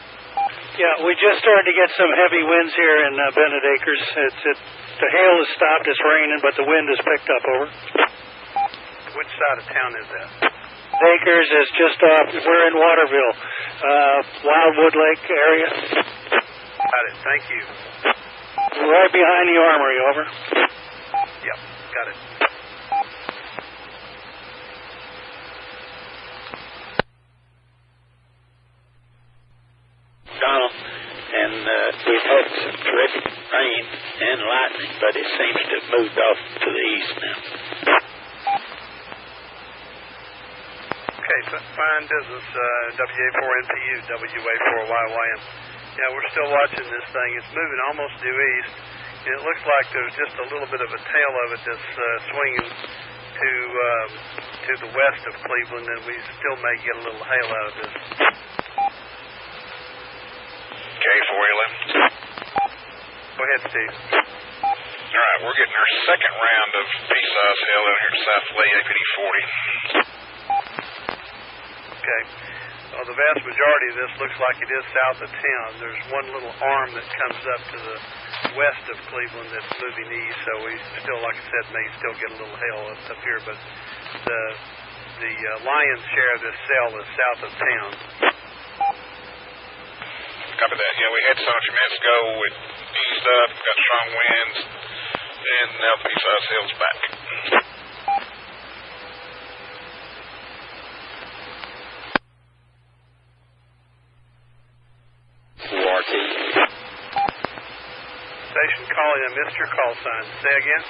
Yeah, we just started to get some heavy winds here in Bennett Acres. The hail has stopped, it's raining, but the wind has picked up, over. Which side of town is that? Acres is just off, we're in Waterville, Wildwood Lake area. Got it, thank you. Right behind the armory, over. Yep, got it. Donald, and we've had some terrific rain and lightning, but it seems to have moved off to the east now. Okay, fine business, WA4NPU, WA4YYM. Yeah, we're still watching this thing. It's moving almost due east, and it looks like there's just a little bit of a tail of it that's swinging to the west of Cleveland, and we still may get a little hail out of this. Okay, Whalen. Go ahead, Steve. All right, we're getting our second round of pea-size hail down here to South Lee, APD 40. Okay. Well, the vast majority of this looks like it is south of town. There's one little arm that comes up to the west of Cleveland that's moving east, so we still, like I said, may still get a little hail up here, but the lion's share of this cell is south of town. Copy that. Yeah, we had some a few minutes ago. It eased up, got strong winds, and now pea-size hail's back. RT. Station calling, I missed your call sign. Say again.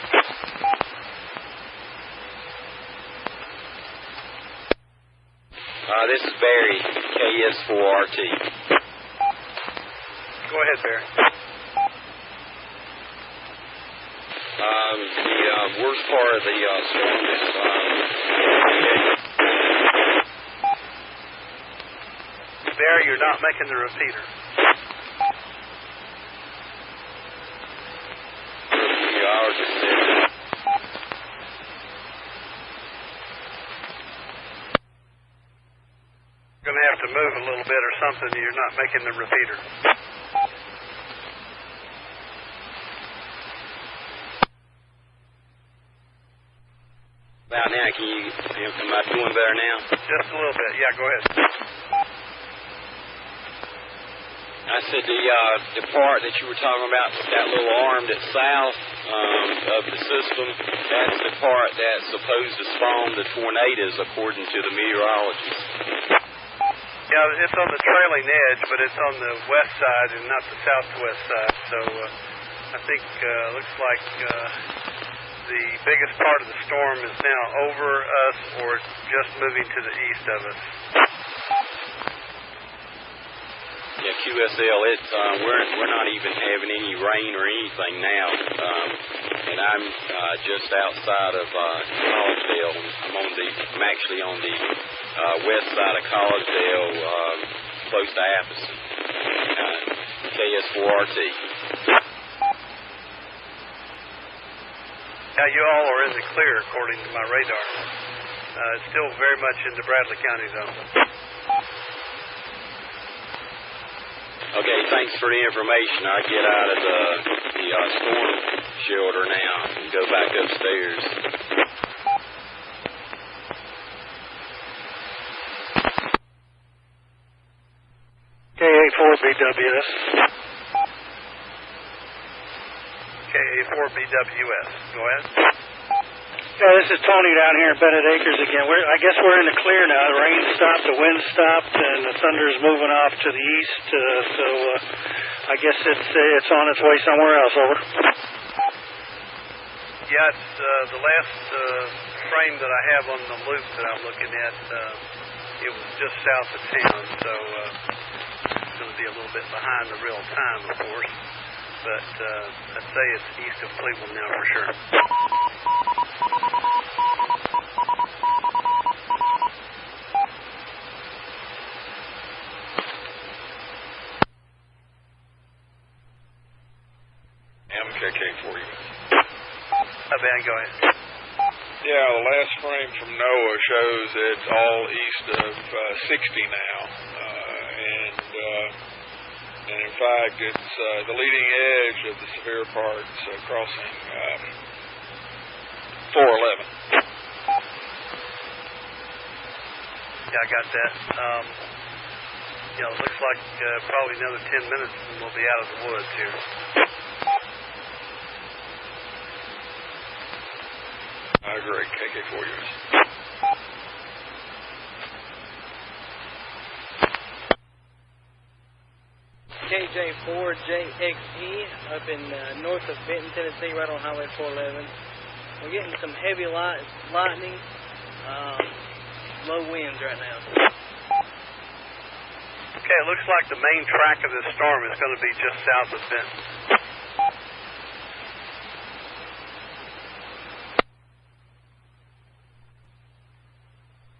This is Barry, KS4RT. Go ahead, Barry. The worst part of the storm is Barry, you're not making the repeater. You're going to have to move a little bit or something. You're not making the repeater. About now, can you am I doing better now? Just a little bit. Yeah, go ahead. I said the part that you were talking about, that little arm that's south of the system, that's the part that's supposed to spawn the tornadoes, according to the meteorologists. Yeah, it's on the trailing edge, but it's on the west side and not the southwest side. So I think looks like the biggest part of the storm is now over us or just moving to the east of us. Yeah, QSL, it's we're not even having any rain or anything now, and I'm just outside of Collegedale. I'm actually on the west side of Collegedale, close to Appleton. KS4RT. Now you all are in the clear according to my radar. It's still very much in the Bradley County zone. Okay, thanks for the information. I get out of the storm shelter now and go back upstairs. KA4BWS. KA4BWS. Go ahead. Yeah, this is Tony down here in Bennett Acres again. I guess we're in the clear now. The rain stopped, the wind stopped, and the thunder's moving off to the east. So I guess it's on its way somewhere else. Over. Yeah, it's the last frame that I have on the loop that I'm looking at. It was just south of town, so it's going to be a little bit behind the real time, of course. But I'd say it's east of Cleveland now for sure. MKK for you. Ben, go ahead. Yeah, the last frame from NOAA shows it's all east of 60 now. And in fact, it's the leading edge of the severe parts crossing 411. Yeah, I got that. It looks like probably another 10 minutes and we'll be out of the woods here. I agree. KK4US. KJ4JXE up in north of Benton, Tennessee, right on Highway 411. We're getting some heavy lightning, low winds right now. Okay, it looks like the main track of this storm is going to be just south of Benton.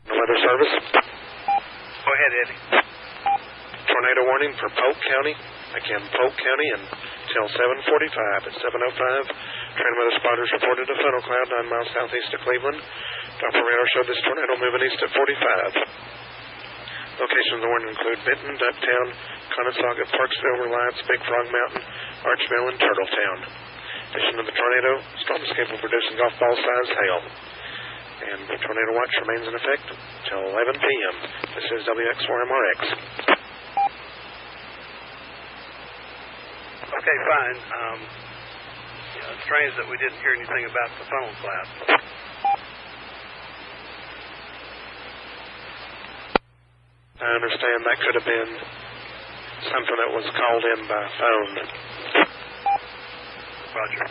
Weather Service. Go ahead, Eddie. Tornado warning for Polk County. Again, Polk County until 7:45. At 7:05, train weather spotters reported a funnel cloud 9 miles southeast of Cleveland. Doppler radar showed this tornado moving east at 45. Locations of the warning include Benton, Ducktown, Connesaga, Parksville, Reliance, Big Frog Mountain, Archville, and Turtletown. In addition to the tornado, storm is capable of producing golf ball-sized hail. And the tornado watch remains in effect until 11 p.m. This is WX4MRX. Okay, fine. It's strange that we didn't hear anything about the funnel cloud. I understand that could have been something that was called in by phone. Roger.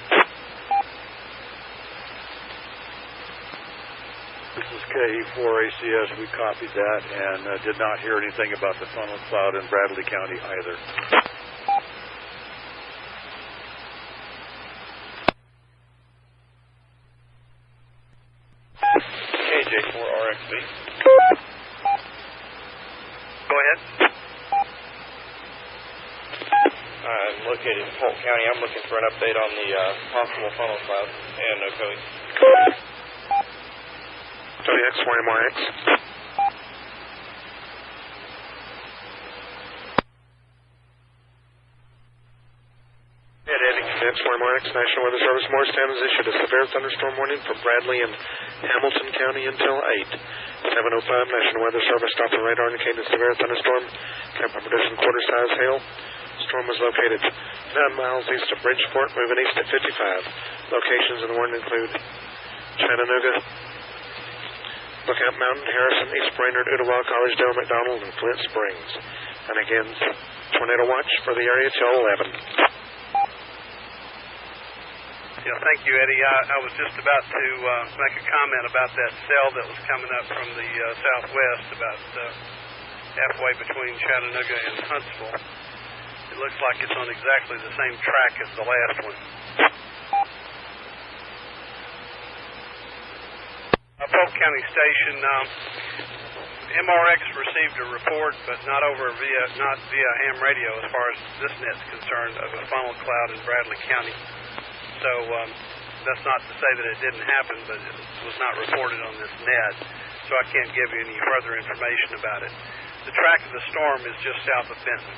This is KE4ACS. We copied that and did not hear anything about the funnel cloud in Bradley County either. KJ4RXB. Go ahead. I'm located in Polk County. I'm looking for an update on the possible funnel cloud and Ocoee. WX4MRX. WX4MRX, National Weather Service Morristown has issued a severe thunderstorm warning for Bradley and Hamilton County until 8. 7:05, National Weather Service Doppler radar indicated severe thunderstorm capable of producing quarter-size hail. Storm was located 9 miles east of Bridgeport, moving east at 55. Locations in the warning include Chattanooga, Lookout Mountain, Harrison, East Brainerd, Ottawa, Collegedale, McDonald, and Flint Springs. And again, tornado watch for the area till 11. Yeah, thank you, Eddie. I was just about to make a comment about that cell that was coming up from the southwest, about halfway between Chattanooga and Huntsville. It looks like it's on exactly the same track as the last one. Polk County Station, MRX received a report, but not via ham radio as far as this net's concerned, of a funnel cloud in Bradley County. So that's not to say that it didn't happen, but it was not reported on this net, so I can't give you any further information about it. The track of the storm is just south of Benton.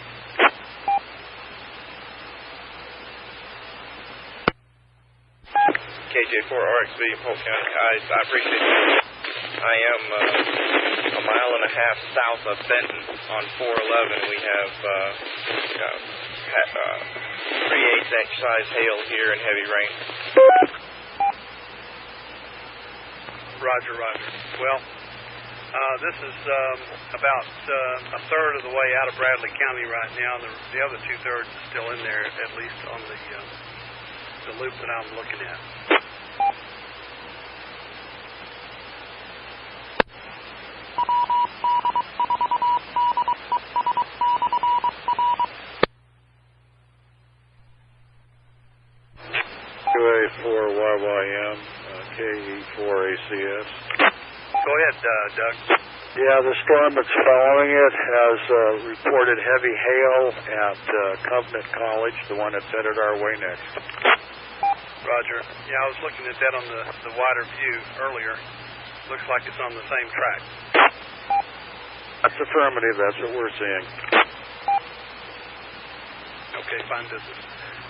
KJ4RXB, Polk County. I appreciate it. I am a mile and a half south of Benton on 411. We have 3/8-inch size hail here and heavy rain. Roger. Well, this is about a third of the way out of Bradley County right now. The other 2/3 is still in there, at least on the loop that I'm looking at. QA4YYM, KE4ACS. Go ahead, Doug. Yeah, the storm that's following it has reported heavy hail at Covenant College, the one that's headed our way next. Roger. Yeah, I was looking at that on the wider view earlier. Looks like it's on the same track. That's affirmative. That's what we're seeing. Okay, fine business.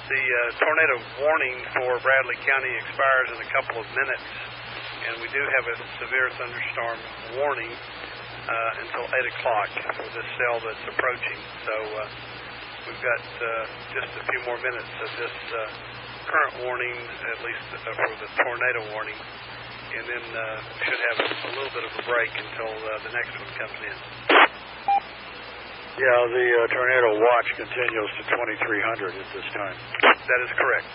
The tornado warning for Bradley County expires in a couple of minutes, and we do have a severe thunderstorm warning until 8 o'clock for this cell that's approaching. So we've got just a few more minutes of this current warning, at least for the tornado warning. and then should have a little bit of a break until the next one comes in. Yeah, the tornado watch continues to 2300 at this time. That is correct.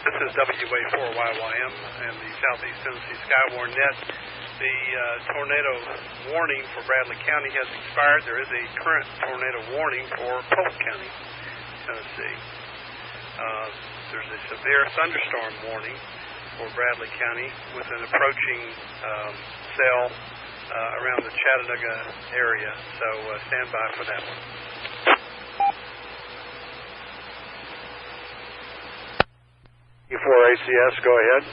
This is WA4YYM and the Southeast Tennessee SKYWARN net. The tornado warning for Bradley County has expired. There is a current tornado warning for Polk County, Tennessee. There's a severe thunderstorm warning for Bradley County with an approaching cell around the Chattanooga area. So stand by for that one. E4ACS, go ahead.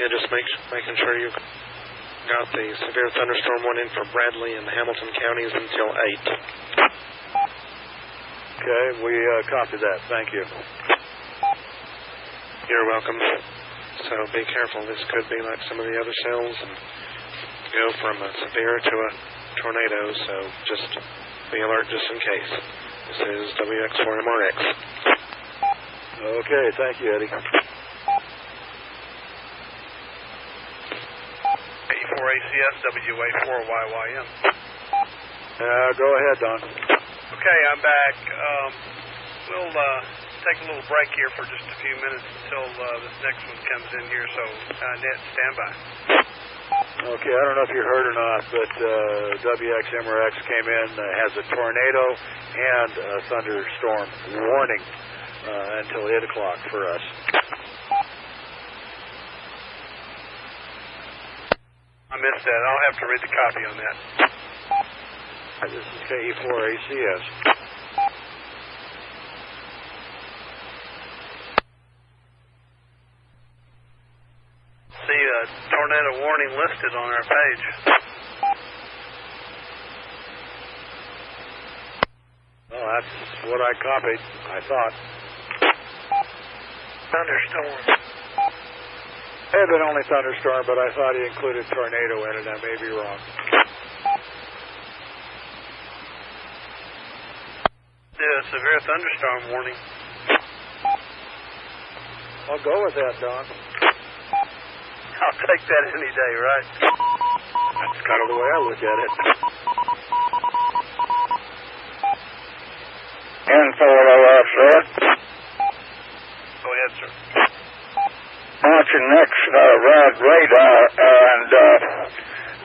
Yeah, just making sure you got the severe thunderstorm warning for Bradley and Hamilton counties until 8. Okay, we copy that. Thank you. You're welcome. So be careful. This could be like some of the other cells and go from a severe to a tornado, so just be alert just in case. This is WX4MRX. Okay, thank you, Eddie. E4ACS, WA4YYM. Go ahead, Don. Okay, I'm back. We'll take a little break here for just a few minutes until this next one comes in here, so net, stand by. Okay, I don't know if you heard or not, but WXMRX came in, has a tornado and a thunderstorm warning until 8 o'clock for us. I missed that. I'll have to read the copy on that. This is KE4ACS. See a tornado warning listed on our page. Well, that's what I copied, I thought. Thunderstorm. It had been only thunderstorm, but I thought he included tornado in it. I may be wrong. Yeah, severe thunderstorm warning. I'll go with that, Don. I'll take that any day, right? That's kind of the way I look at it. N4LF, sir. Go ahead, sir. Watching next radar, and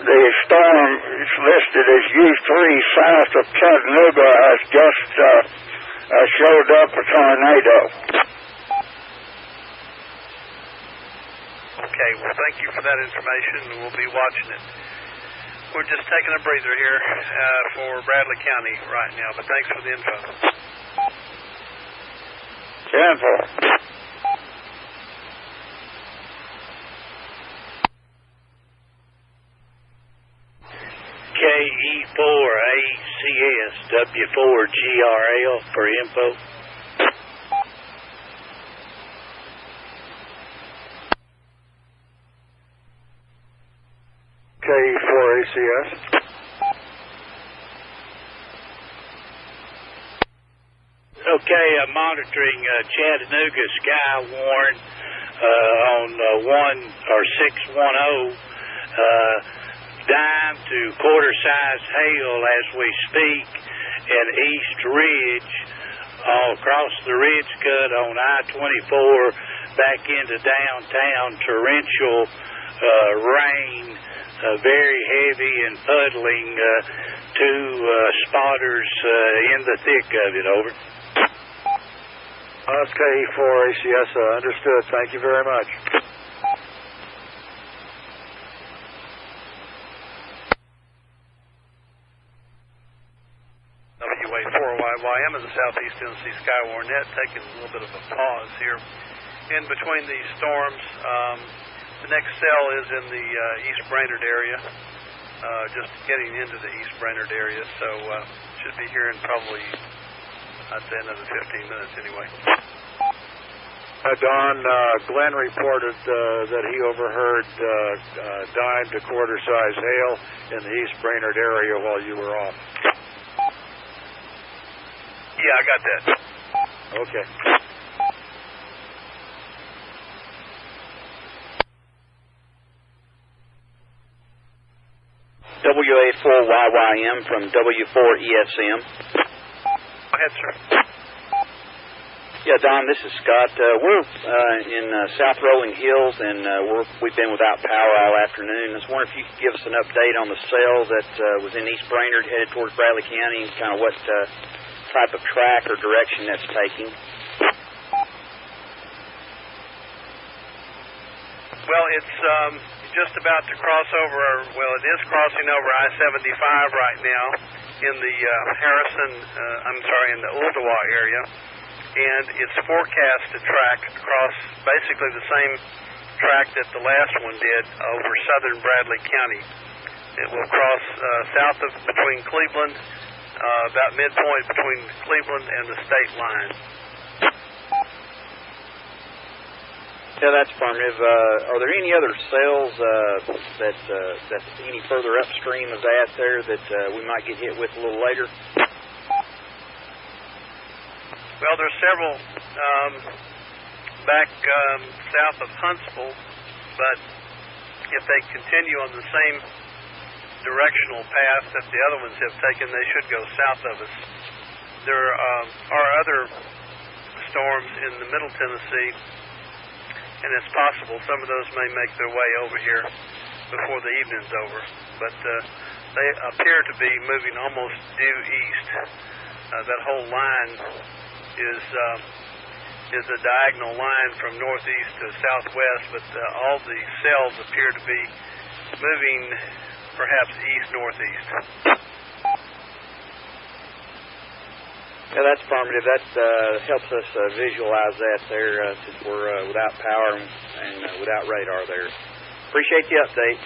the storm is listed as U3 south of Chattanooga has just showed up a tornado. Okay, well, thank you for that information, and we'll be watching it. We're just taking a breather here for Bradley County right now, but thanks for the info. Careful. KE4ACS, W4GRL for info. KE4ACS. Okay, monitoring Chattanooga SKYWARN on 610. Dime to quarter-size hail as we speak, and East Ridge, all across the ridge cut on I-24 back into downtown. Torrential rain, very heavy and puddling. Two spotters in the thick of it. Over. That's KE4ACS. Understood. Thank you very much. WA4YYM is the Southeast Tennessee SKYWARN net, taking a little bit of a pause here. In between these storms, the next cell is in the East Brainerd area, just getting into the East Brainerd area, so should be here in probably, I'd say, another 15 minutes anyway. Don, Glenn reported that he overheard dime to quarter-size hail in the East Brainerd area while you were off. Yeah, I got that. Okay. WA4YYM from W4ESM. Go ahead, sir. Yeah, Don, this is Scott. We're in South Rolling Hills, and we've been without power all afternoon. I was wondering if you could give us an update on the cell that was in East Brainerd headed towards Bradley County, and kind of what type of track or direction that's taking. Well, it's just about to cross over, well, it is crossing over I-75 right now in the in the Ooltewah area. And it's forecast to track across basically the same track that the last one did over southern Bradley County. It will cross south of between Cleveland, about midpoint between Cleveland and the state line. Yeah, that's affirmative. Are there any other cells that's any further upstream of that there that we might get hit with a little later? Well, there's several back south of Huntsville, but if they continue on the same directional path that the other ones have taken, they should go south of us. There are other storms in the Middle Tennessee, and it's possible some of those may make their way over here before the evening's over, but they appear to be moving almost due east. That whole line is a diagonal line from northeast to southwest, but all the cells appear to be moving perhaps east-northeast. Yeah, that's affirmative. That helps us visualize that there since we're without power and without radar there. Appreciate the update,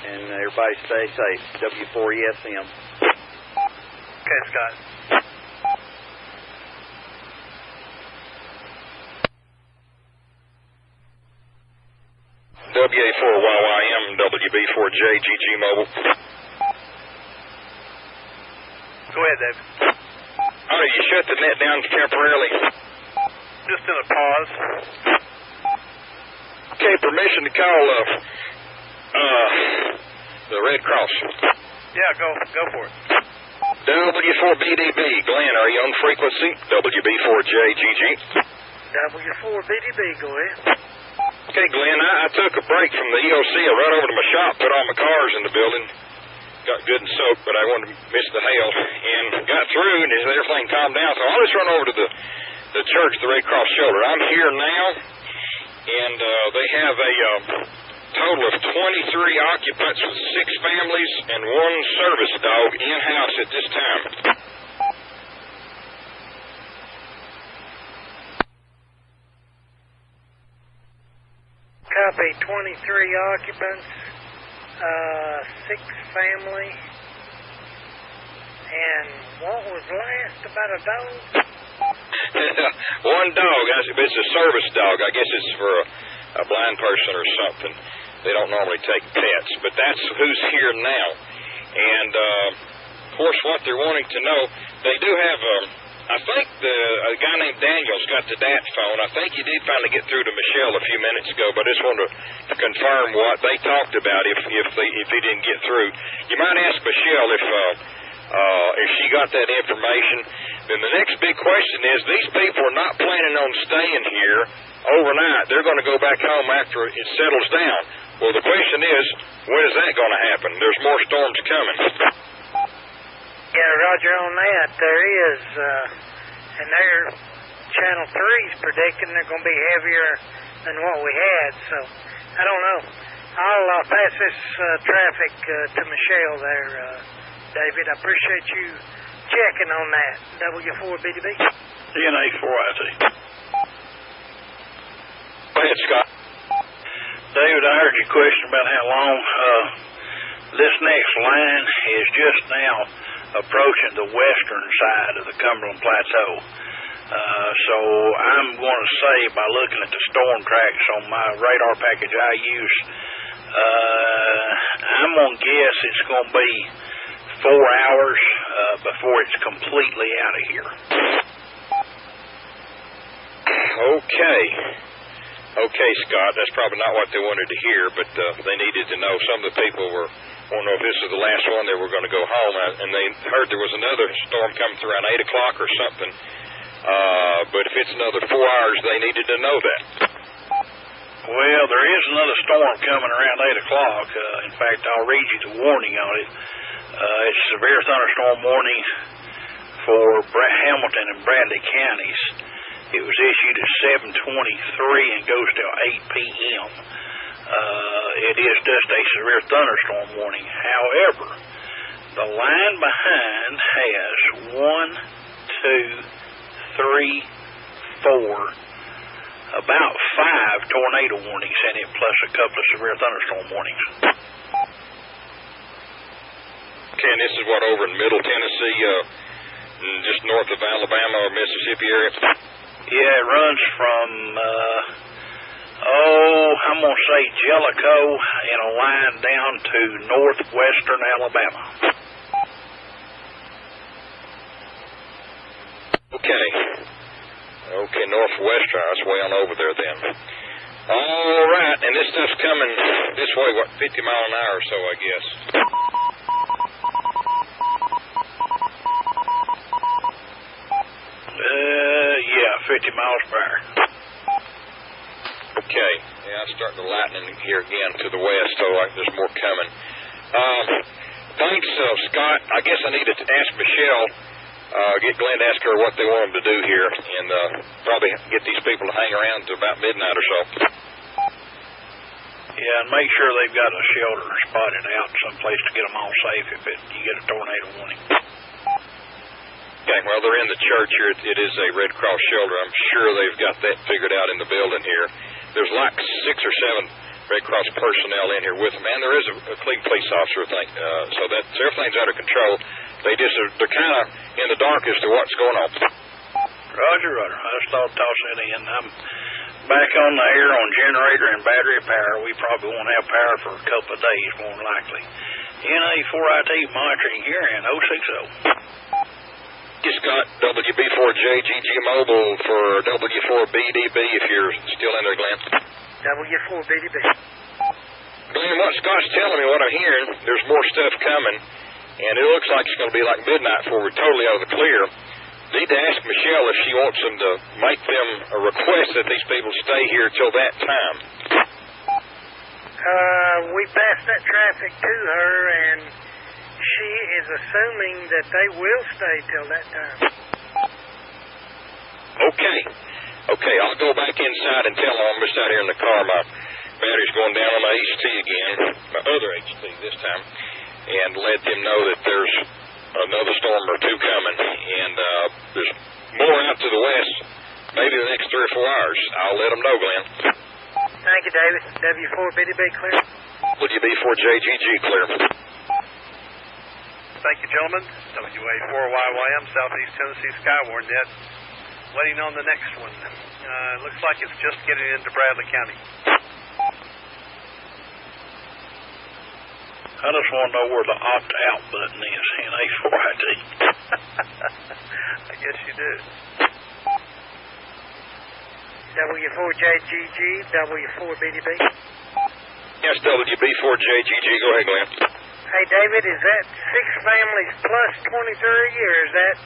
and everybody stay safe. W4ESM. Okay, Scott. WA4YYM, WB4JGG Mobile. Go ahead, David. Oh, you shut the net down temporarily? Just in a pause. Okay, permission to call the Red Cross. Yeah, go for it. W4BDB, Glenn, are you on frequency? WB4JGG. W4BDB, go ahead. Okay, Glenn, I took a break from the EOC. I run over to my shop, put all my cars in the building. Got good and soaked, but I wanted to miss the hail. And got through, and everything calmed down. So I'll just run over to the church, the Red Cross Shelter. I'm here now, and they have a total of 23 occupants with 6 families and 1 service dog in-house at this time. Copy, 23 occupants, 6 family, and what was last, about a dog? 1 dog. It's a service dog. I guess it's for a blind person or something. They don't normally take pets, but that's who's here now. And, of course, what they're wanting to know, they do have I think a guy named Daniel's got the DAT phone. I think he did finally get through to Michelle a few minutes ago, but I just wanted to confirm what they talked about if he didn't get through. You might ask Michelle if she got that information. Then the next big question is, these people are not planning on staying here overnight. They're going to go back home after it settles down. Well, the question is, when is that going to happen? There's more storms coming. Yeah, Roger, on that, there is, and their Channel 3's predicting they're going to be heavier than what we had, so I don't know. I'll pass this traffic to Michelle there, David. I appreciate you checking on that. W4BDB. DNA 4IT. Go ahead, Scott. David, I heard your question about how long. This next line is just now approaching the western side of the Cumberland Plateau. So I'm going to say, by looking at the storm tracks on my radar package I use, I'm going to guess it's going to be 4 hours before it's completely out of here. Okay, Scott, that's probably not what they wanted to hear, but they needed to know. Some of the people want to know if this is the last one they were going to go home, and they heard there was another storm coming through around 8 o'clock or something. But if it's another 4 hours, they needed to know that. Well, there is another storm coming around 8 o'clock. In fact, I'll read you the warning on it. It's a severe thunderstorm warning for Hamilton and Bradley counties. It was issued at 7:23 and goes till 8 p.m. It is just a severe thunderstorm warning. However, the line behind has 1, 2, 3, 4, about 5 tornado warnings in it, plus a couple of severe thunderstorm warnings. Okay, and this is what, over in Middle Tennessee, just north of Alabama or Mississippi area? Yeah, it runs from, I'm going to say Jellicoe in a line down to northwestern Alabama. Okay, northwestern, that's way on over there then. All right, and this stuff's coming this way, 50 miles an hour or so, I guess. Yeah, 50 miles per hour. Okay, yeah, I'm starting to lighten here again to the west, so there's more coming. Thanks, Scott. I guess I need to ask Michelle, get Glenn to ask her what they want them to do here, and probably get these people to hang around to about midnight or so. Yeah, and make sure they've got a shelter spotted out someplace to get them all safe if you get a tornado warning. Okay, well, they're in the church here. It is a Red Cross shelter. I'm sure they've got that figured out in the building here. There's like 6 or 7 Red Cross personnel in here with them, and there is a Cleveland police officer, I think. So everything's under control. They're kind of in the dark as to what's going on. Roger. I just thought toss it in. I'm back on the air on generator and battery power. We probably won't have power for a couple of days, more than likely. NA4IT monitoring here in 060. Just got WB4JGG Mobile for W4BDB if you're still in there, Glenn. W4BDB. Glenn, what Scott's telling me, what I'm hearing, there's more stuff coming, and it looks like it's going to be like midnight before we're totally out of the clear. Need to ask Michelle if she wants them to make them a request that these people stay here till that time. We passed that traffic to her, and she is assuming that they will stay till that time. Okay, I'll go back inside and tell them I'm just out here in the car. My battery's going down on my HT again, my other HT this time, and let them know that there's another storm or two coming, and there's more out to the west, maybe the next 3 or 4 hours. I'll let them know, Glenn. Thank you, David. W4BDB clear. WB4JGG clear. Thank you, gentlemen. WA4YYM, Southeast Tennessee SKYWARN net. Waiting on the next one. Looks like it's just getting into Bradley County. I just want to know where the opt-out button is in A4IT. I guess you do. W4JGG, W4BDB. Yes, WB4JGG. Go ahead, Glenn. Hey, David, is that 6 families plus 23, or is that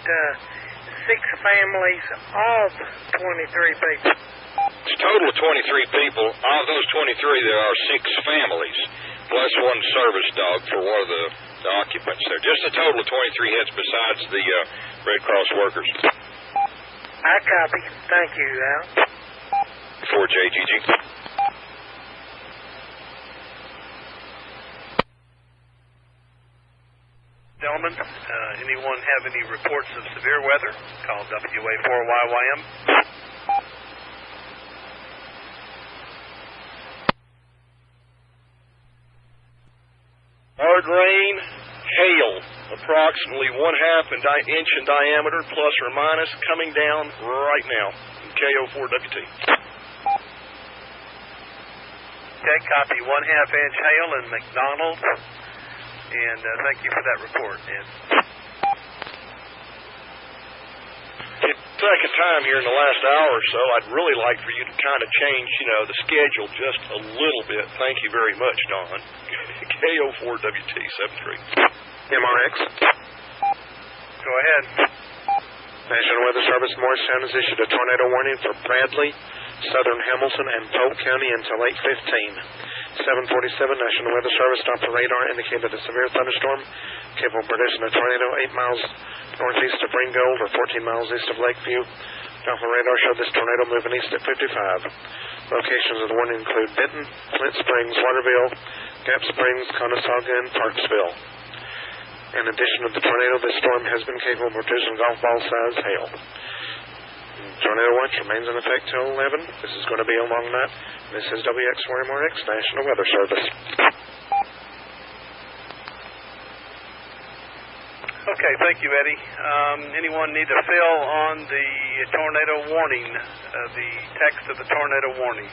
6 families of 23 people? It's a total of 23 people. Of those 23, there are 6 families, plus 1 service dog for one of the occupants there. Just a total of 23 heads besides the Red Cross workers. I copy. Thank you, Al. 4JGG. Gentlemen, anyone have any reports of severe weather? Call WA4YYM. Hard rain, hail, approximately 1/2 inch in diameter, plus or minus, coming down right now. KO4WT. Okay, copy. 1/2 inch hail in McDonald. And thank you for that report, Ed. Second time here in the last hour or so. I'd really like for you to kind of change, the schedule just a little bit. Thank you very much, Don. KO4WT73. MRX. Go ahead. National Weather Service Morristown has issued a tornado warning for Bradley, southern Hamilton, and Polk County until 8:15. 7:47, National Weather Service Doppler radar indicated a severe thunderstorm capable of producing a tornado 8 miles northeast of Ringgold or 14 miles east of Lakeview. Doppler radar showed this tornado moving east at 55. Locations of the warning include Benton, Flint Springs, Waterville, Gap Springs, Conestoga, and Parksville. In addition to the tornado, this storm has been capable of producing golf ball-sized hail. Tornado watch remains in effect till 11. This is going to be a long night. This is WX4MRX, National Weather Service. Okay, thank you, Eddie. Anyone need to fill on the tornado warning, the text of the tornado warning?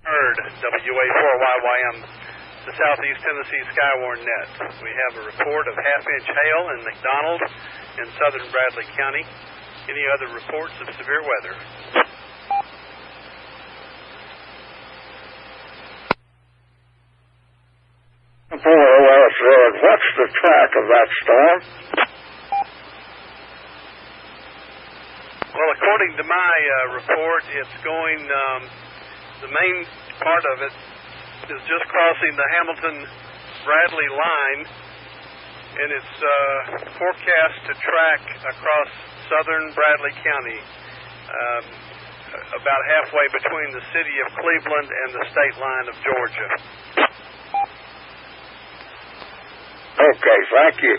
Heard, WA4YYM, the Southeast Tennessee SKYWARN net. We have a report of 1/2 inch hail in McDonald in southern Bradley County. Any other reports of severe weather? What's the track of that storm? Well, according to my report, it's going, the main part of it is just crossing the Hamilton-Bradley line, and it's forecast to track across southern Bradley County, about halfway between the city of Cleveland and the state line of Georgia. Okay, thank you.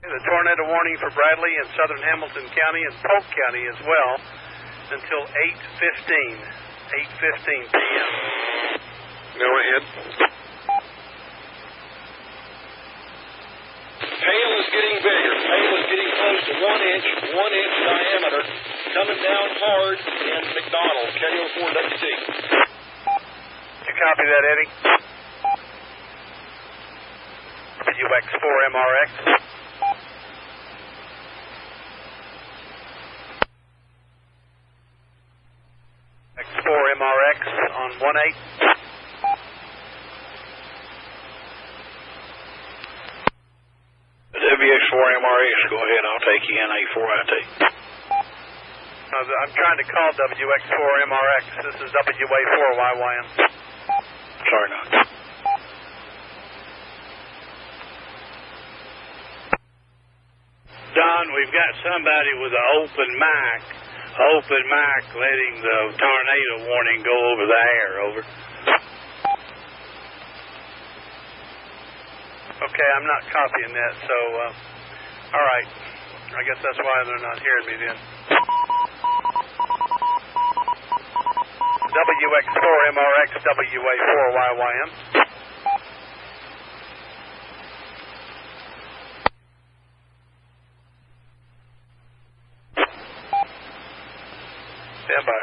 The tornado warning for Bradley and southern Hamilton County and Polk County as well until 8:15 p.m. Go ahead. Hail is getting bigger. Hail is getting close to 1 inch diameter, coming down hard in McDonald, KO4WT. Did you copy that, Eddie? WX4MRX. X4MRX on 1/8. WX4MRX, go ahead. I'll take you NA4IT. I'm trying to call WX4MRX. This is WA4YYM. Sorry, no. Don, we've got somebody with an open mic letting the tornado warning go over the air. Over. Okay, I'm not copying that, so, all right. I guess that's why they're not hearing me then. WX4MRX, WA4YYM. Stand by.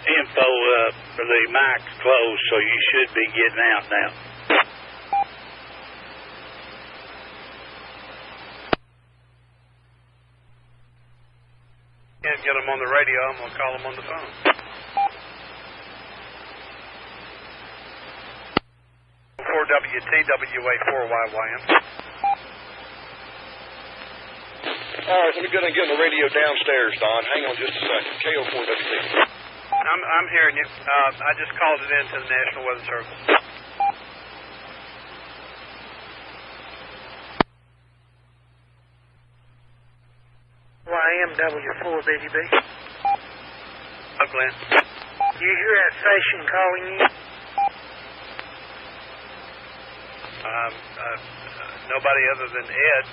Info for the mic's closed, so you should be getting out now. Can't get them on the radio. I'm going to call them on the phone. WA4YYM. All right, let me go and get the radio downstairs, Don. Hang on just a second. KO4WT. I'm hearing you. I just called it in to the National Weather Service. YMW4, BGB. Oh, Glenn. Do you hear that station calling you? Nobody other than Ed.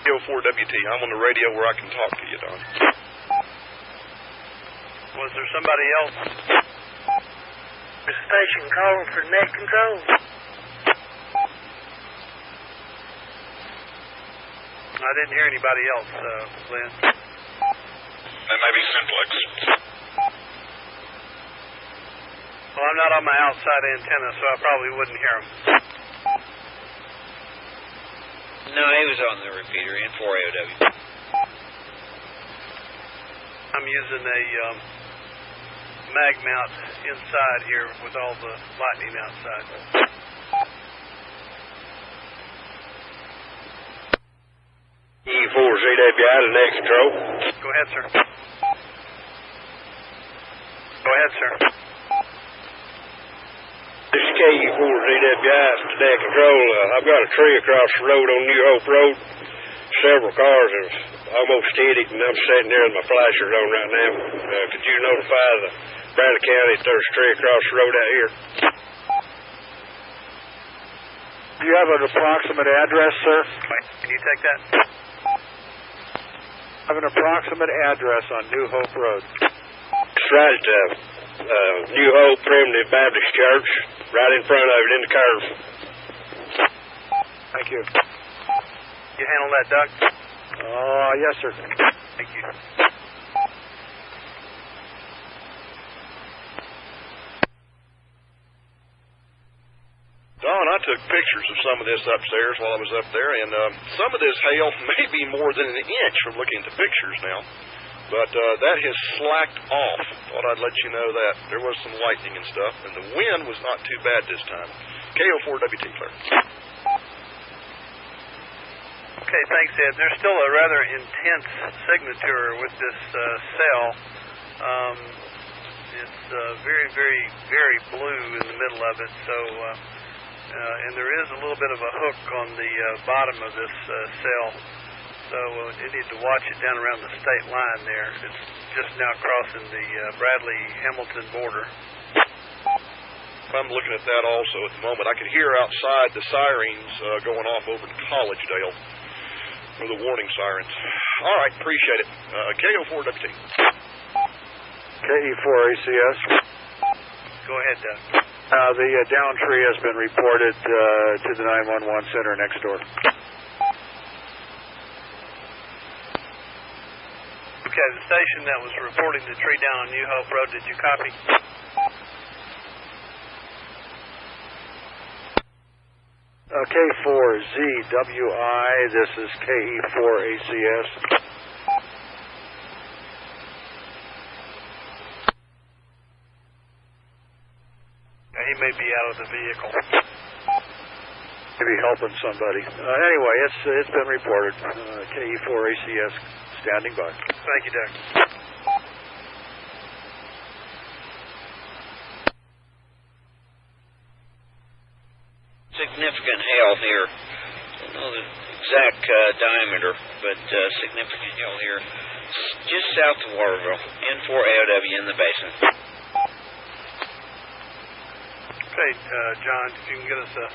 KO4WT. I'm on the radio where I can talk to you, Don. Was there somebody else? The station calling for net control. I didn't hear anybody else, Glenn. That may be Simplex. Well, I'm not on my outside antenna, so I probably wouldn't hear him. No, he was on the repeater in 4AOW. I'm using a mag mount inside here with all the lightning outside. E4ZWI to net control. Go ahead, sir. Go ahead, sir. This is KE4ZWI to net control. I've got a tree across the road on New Hope Road. Several cars have almost hit it, and I'm sitting there with my flashers on right now. Could you notify the Bradley County if there's a tree across the road out here? Do you have an approximate address, sir? Can you take that? I have an approximate address on New Hope Road. It's right at New Hope Primitive Baptist Church, right in front of it in the curve. Thank you. You handle that, Doug? Yes, sir. Thank you. Don, I took pictures of some of this upstairs while I was up there, and some of this hail may be more than an inch from looking at the pictures now. But that has slacked off. Thought I'd let you know that. There was some lightning and stuff, and the wind was not too bad this time. KO4WT, clear. Okay, thanks, Ed. There's still a rather intense signature with this cell. It's very, very, very blue in the middle of it, so... and there is a little bit of a hook on the bottom of this cell, so you need to watch it down around the state line there. It's just now crossing the Bradley-Hamilton border. I'm looking at that also at the moment. I can hear outside the sirens going off over to Collegedale, or the warning sirens. All right, appreciate it. KO4WT. KE4ACS. Go ahead, Doug. The down tree has been reported to the 911 center next door. Okay, the station that was reporting the tree down on New Hope Road, did you copy? K4ZWI, this is KE4ACS. He may be out of the vehicle. Maybe helping somebody. Anyway, it's been reported. KE4ACS standing by. Thank you, Doug. Significant hail here. I don't know the exact diameter, but significant hail here. Just south of Waterville, N4AOW in the basin. Okay, John, if you can get us a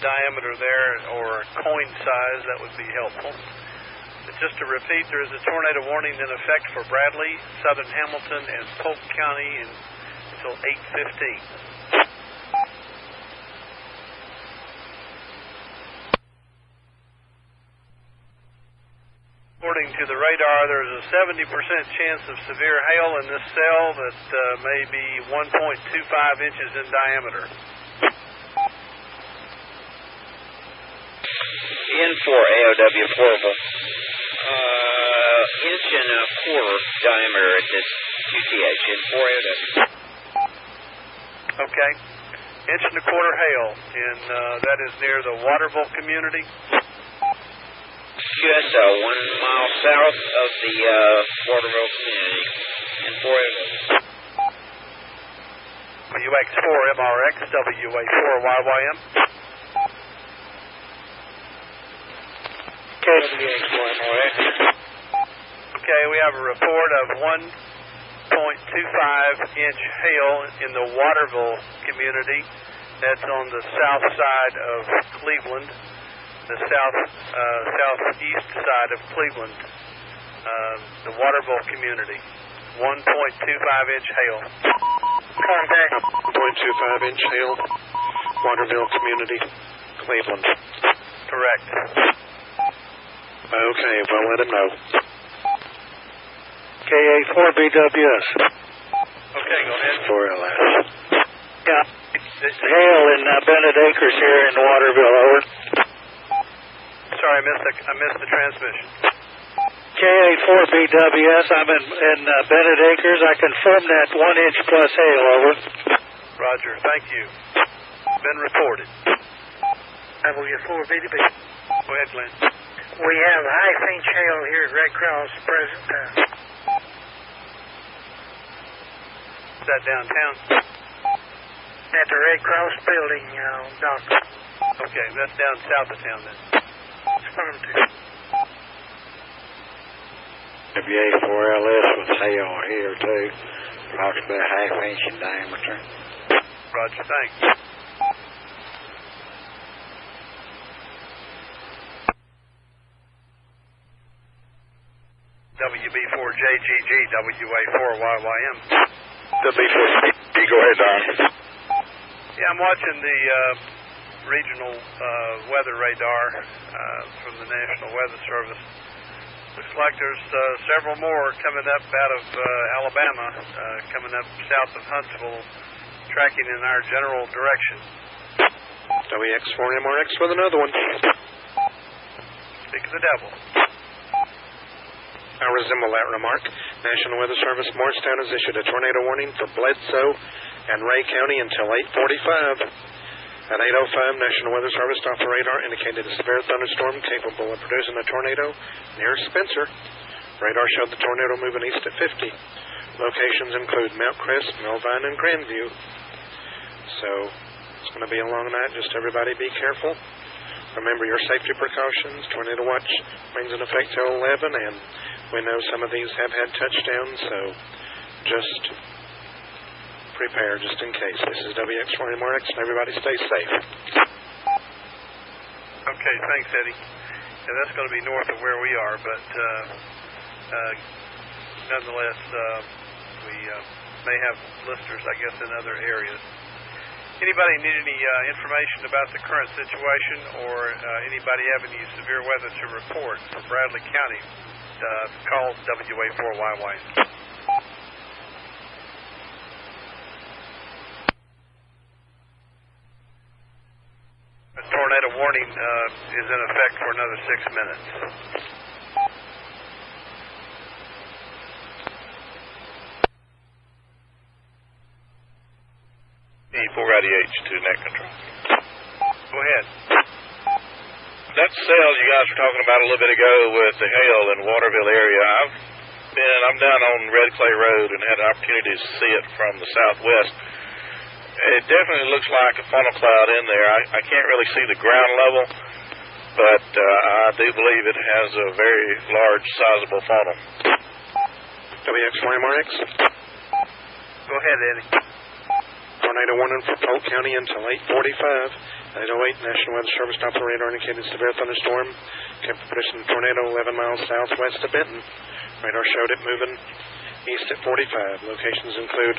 diameter there or a coin size, that would be helpful. But just to repeat, there is a tornado warning in effect for Bradley, southern Hamilton, and Polk County until 8:15. According to the radar, there's a 70% chance of severe hail in this cell that may be 1.25 inches in diameter. N4AOW portable. Inch and a quarter diameter at this QTH. N4AOW. Okay. Inch and a quarter hail, and that is near the Waterville community. QSO, 1 mile south of the Waterville community. N4AOW. UX4 MRX, WA4 YYM. KWX4 MRX. Okay, we have a report of 1.25-inch hail in the Waterville community That's on the south side of Cleveland, the southeast side of Cleveland, the Waterville community. 1.25-inch hail. Contact. 1.25-inch hail, Waterville community, Cleveland. Correct. Okay, well, let him know. KA4BWS. Okay, go ahead. 4LS. Yeah. Hail in Bennett Acres here in Waterville, over. Sorry, I missed the transmission. KA4BWS, I'm in Bennett Acres. I confirm that 1-inch plus hail, over. Roger, thank you. Been reported. W4BWS. Go ahead, Glenn. We have half-inch hail here at Red Cross present time. Is that downtown? At the Red Cross building, doctor. Okay, that's down south of town then. WA4LS with hail here too, approximately a half-inch in diameter. Roger, thanks. WB4JGG, WA4YYM. WB4JGG, go ahead, Don. Yeah, I'm watching the regional weather radar from the National Weather Service. Looks like there's several more coming up out of Alabama, coming up south of Huntsville, tracking in our general direction. WX4MRX with another one. Speak of the devil. I resemble that remark. National Weather Service Morristown has issued a tornado warning for Bledsoe and Ray County until 8:45. At 8:05, National Weather Service off the radar indicated a severe thunderstorm capable of producing a tornado near Spencer. Radar showed the tornado moving east at 50. Locations include Mount Crest, Melvine, and Grandview. So it's going to be a long night. Just everybody be careful. Remember your safety precautions. Tornado watch remains in effect till 11, and we know some of these have had touchdowns, so just prepare just in case. This is WX4MRX, and everybody stay safe. Okay, thanks, Eddie. Yeah, that's going to be north of where we are, but nonetheless, we may have listeners, I guess, in other areas. Anybody need any information about the current situation, or anybody have any severe weather to report for Bradley County? Call WA4YY. A tornado warning is in effect for another 6 minutes. E4IDH to net control. Go ahead. That cell you guys were talking about a little bit ago with the hail in the Waterville area, I'm down on Red Clay Road and had an opportunity to see it from the southwest. It definitely looks like a funnel cloud in there. I can't really see the ground level, but I do believe it has a very large, sizable funnel. WX4MRX. Go ahead, Eddie. Tornado warning for Polk County until 8:45. 8:08, National Weather Service off the radar indicated severe thunderstorm. Kept producing a tornado 11 miles southwest of Benton. Radar showed it moving east at 45. Locations include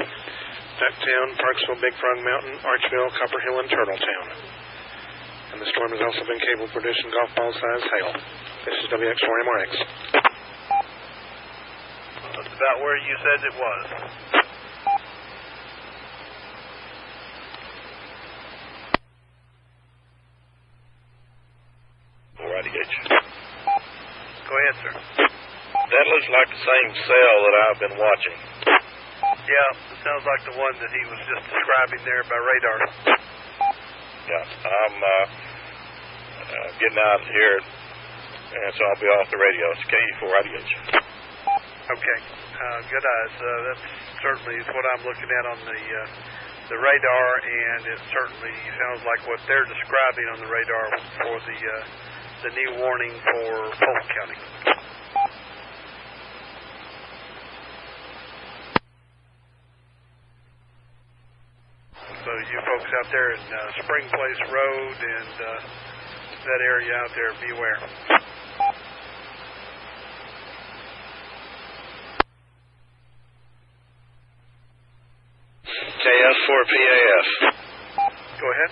Ducktown, Parksville, Big Frog Mountain, Archville, Copper Hill, and Turtletown. And the storm has also been capable of producing golf ball-sized hail. This is WX4MRX. That's about where you said it was. Go ahead, sir. That looks like the same cell that I've been watching. Yeah, it sounds like the one that he was just describing there by radar. Yeah, I'm getting out of here, and so I'll be off the radio. It's KE4IDH. Okay, good eyes. That certainly is what I'm looking at on the radar, and it certainly sounds like what they're describing on the radar for the new warning for Polk County. So you folks out there in Spring Place Road and that area out there, beware. KS4PAF. Go ahead.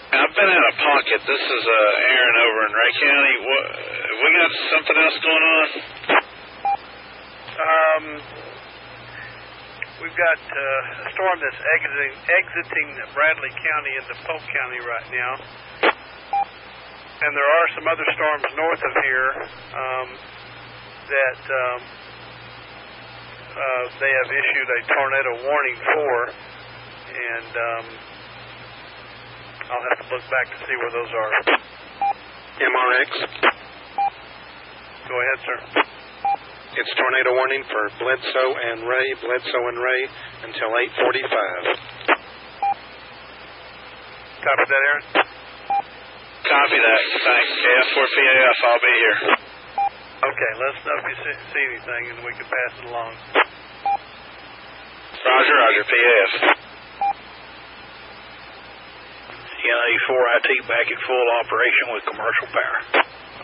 I've been in a pocket. This is Aaron over in Ray County. We got something else going on? We've got a storm that's exiting Bradley County into Polk County right now. And there are some other storms north of here that they have issued a tornado warning for. And I'll have to look back to see where those are. MRX. Go ahead, sir. It's tornado warning for Bledsoe and Ray until 8:45. Copy that, Aaron? Copy that. Thanks. KS4PAF, I'll be here. Okay, let us know if you see anything and we can pass it along. Roger, PAF. NA4IT back in full operation with commercial power.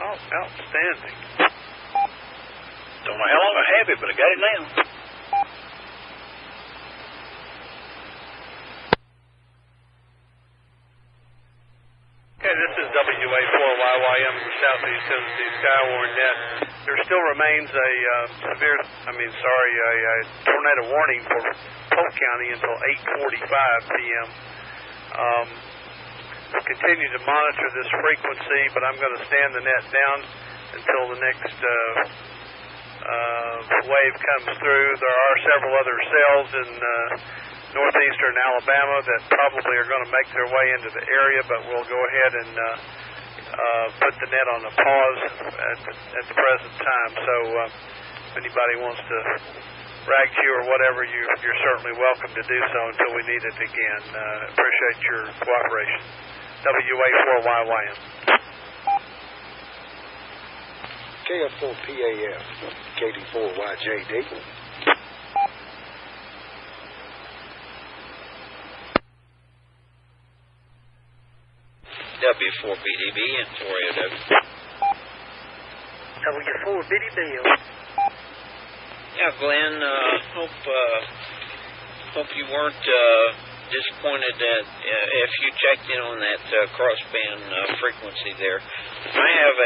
Oh, outstanding. Don't know how long I have it, but I got it now. Okay, this is WA4YYM from Southeast Tennessee SKYWARN net. There still remains a tornado warning for Polk County until 8:45 p.m. We'll continue to monitor this frequency, but I'm going to stand the net down until the next wave comes through. There are several other cells in northeastern Alabama that probably are going to make their way into the area, but we'll go ahead and put the net on a pause at the present time. So if anybody wants to rag to you or whatever, you're certainly welcome to do so until we need it again. Appreciate your cooperation. WA4YYM. KF4PAF, KD4YJD. W4BDB and 4AW. W4BDB. Yeah, Glenn, hope you weren't disappointed that if you checked in on that crossband frequency there. I have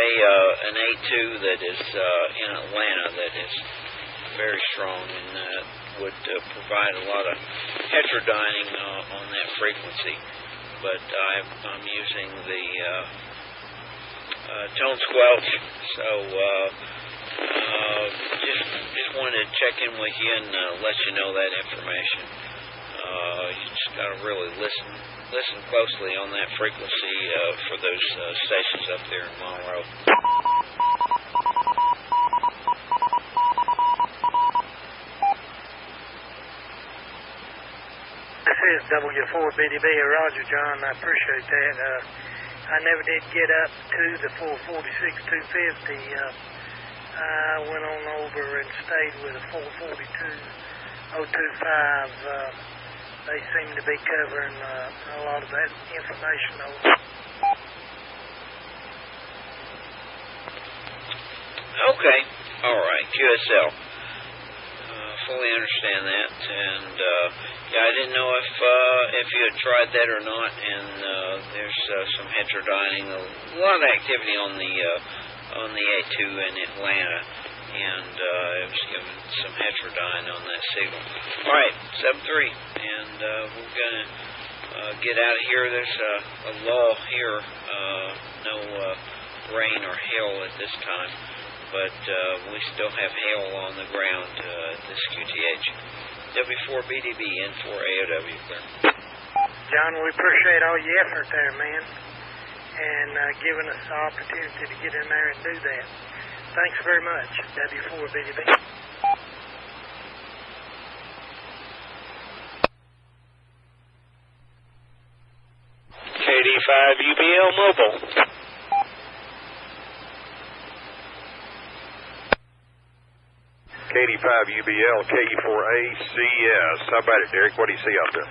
an A2 that is in Atlanta that is very strong and would provide a lot of heterodyning on that frequency. But I'm using the tone squelch, so just wanted to check in with you and let you know that information. You just got to really listen closely on that frequency for those stations up there in Monroe. This is W4BDB, Roger, John. I appreciate that. I never did get up to the 446-250. I went on over and stayed with a 442-025. They seem to be covering a lot of that information over. Okay. All right. QSL. Fully understand that, and yeah, I didn't know if you had tried that or not. And there's some heterodyning, a lot of activity on the A2 in Atlanta, and it was giving some heterodyne on that signal. All right, 7-3, and we're gonna get out of here. There's a lull here, no rain or hail at this time. But we still have hail on the ground at this QTH. W4BDB and 4AOW, clear. John, we appreciate all your effort there, man, and giving us the opportunity to get in there and do that. Thanks very much, W4BDB. KD5UBL Mobile. KD5UBL, KE4ACS. How about it, Derek? What do you see out there?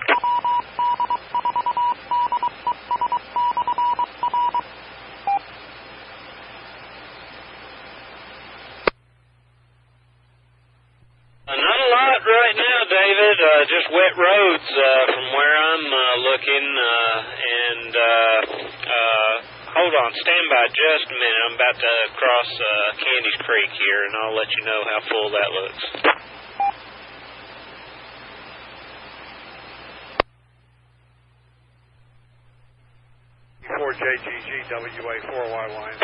Not a lot right now, David. Just wet roads from where I'm looking. Hold on, stand by just a minute. I'm about to cross Candy's Creek here, and I'll let you know how full that looks. WA4YYM.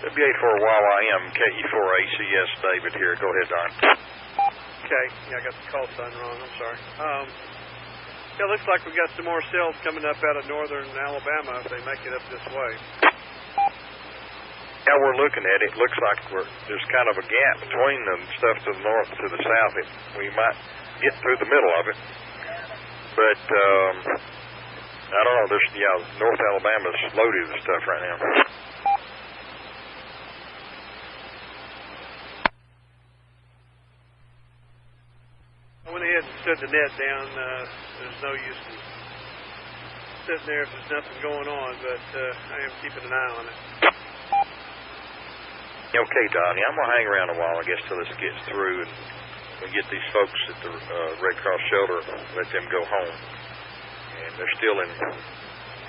WA4YYM, KE4ACS, David here. Go ahead, Don. Okay, yeah, I got the call sign wrong. I'm sorry. Yeah, it looks like we've got some more cells coming up out of northern Alabama if they make it up this way. Yeah, we're looking at it. Looks like there's kind of a gap between the stuff to the north and to the south. We might get through the middle of it. But, I don't know. North Alabama's loaded with stuff right now. I went ahead and stood the net down. There's no use in sitting there if there's nothing going on, but I am keeping an eye on it. Okay, Donnie, I'm going to hang around a while, I guess, till this gets through and we get these folks at the Red Cross shelter, let them go home. And they're still in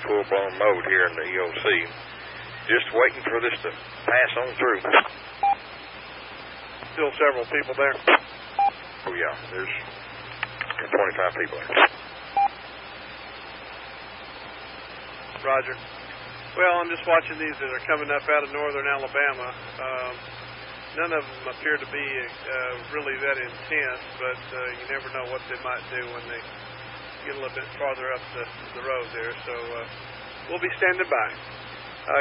full-blown mode here in the EOC. Just waiting for this to pass on through. Still several people there. Oh, yeah, there's 25 people there. Roger. Well, I'm just watching these that are coming up out of northern Alabama. None of them appear to be really that intense, but you never know what they might do when they get a little bit farther up the road there. So we'll be standing by.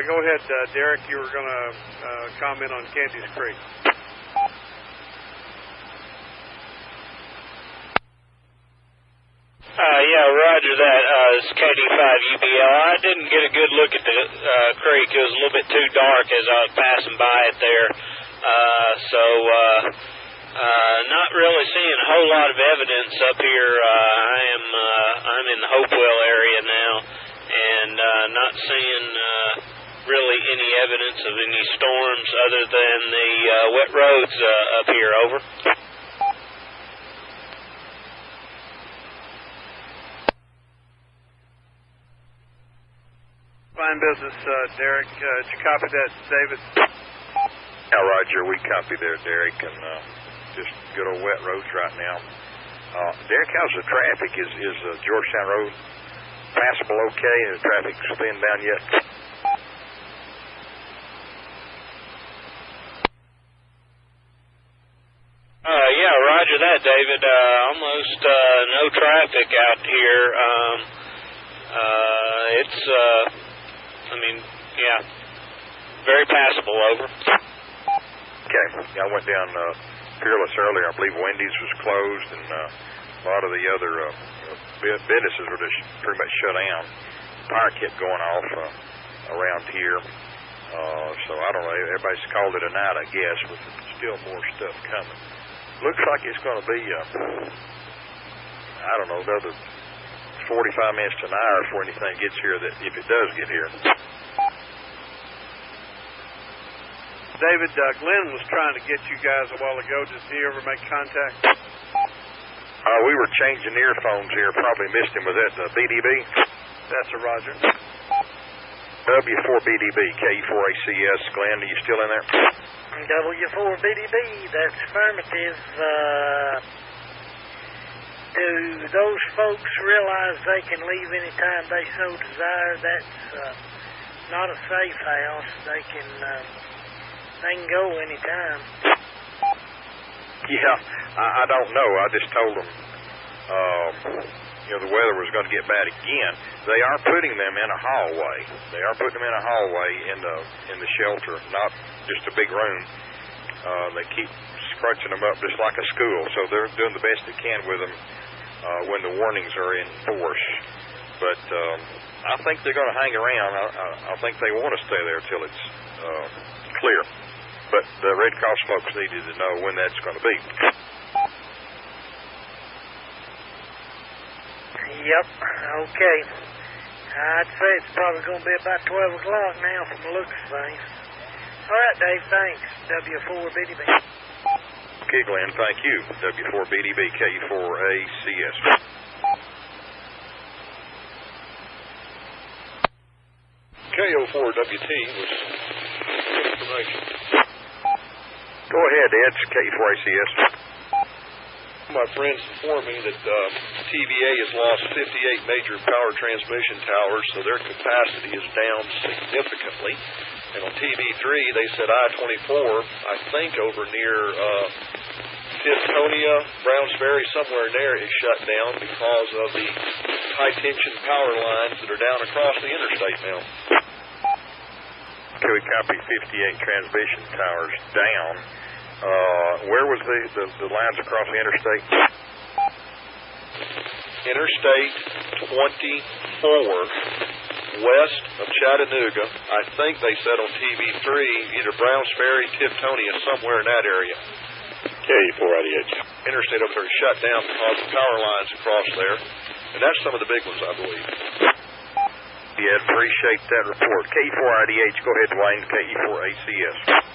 Go ahead, Derek. You were going to comment on Candy's Creek. Yeah, roger that. It's KD5UBL. I didn't get a good look at the creek. It was a little bit too dark as I was passing by it there. Not really seeing a whole lot of evidence up here. I'm in the Hopewell area now, and not seeing really any evidence of any storms other than the wet roads up here. Over. Fine business, Derek. Did you copy that, David? Yeah, Roger. We copy there, Derek, and just good old wet roads right now. Derek, how's the traffic? Is Georgetown Road passable okay? Is the traffic thinned down yet? Yeah, roger that, David. Almost no traffic out here. It's very passable. Over. Okay. Yeah, I went down Fearless earlier. I believe Wendy's was closed, and a lot of the other businesses were just pretty much shut down. Fire kept going off around here. So I don't know. Everybody's called it a night, I guess, with still more stuff coming. Looks like it's going to be, another 45 minutes to an hour before anything gets here, that if it does get here. David, Glenn was trying to get you guys a while ago. Did he ever make contact? We were changing earphones here. Probably missed him. Was that BDB? That's a roger. W4BDB, KE4ACS. Glenn, are you still in there? W4BDB, that's affirmative. Do those folks realize they can leave anytime they so desire? That's not a safe house. They can go anytime. Yeah, I don't know. I just told them, the weather was going to get bad again. They are putting them in a hallway. They are putting them in a hallway in the shelter, not just a big room. They keep scrunching them up just like a school, so they're doing the best they can with them when the warnings are in force. But I think they're going to hang around. I think they want to stay there till it's clear. but the Red Cross folks needed to know when that's going to be. Yep, okay. I'd say it's probably going to be about 12 o'clock now from the looks of things. All right, Dave, thanks. W4BDB. Okay, Glenn, thank you. W4BDB, K4ACS. KO4WT was information. Go ahead, Ed. It's K4ACS. My friends informed me that TVA has lost 58 major power transmission towers, so their capacity is down significantly. And on TV3, they said I-24, I think over near Tiftonia, Browns Ferry, somewhere in there, is shut down because of the high-tension power lines that are down across the interstate now. Okay, we copy 58 transmission towers down. Where was the lines across the interstate? Interstate 24, west of Chattanooga. I think they said on TV3, either Browns Ferry, Tiftonia, somewhere in that area. K488. Interstate over there is shut down because of power lines across there. And that's some of the big ones, I believe. Yeah, appreciate that report. K4IDH, go ahead, Dwayne. KE4ACS.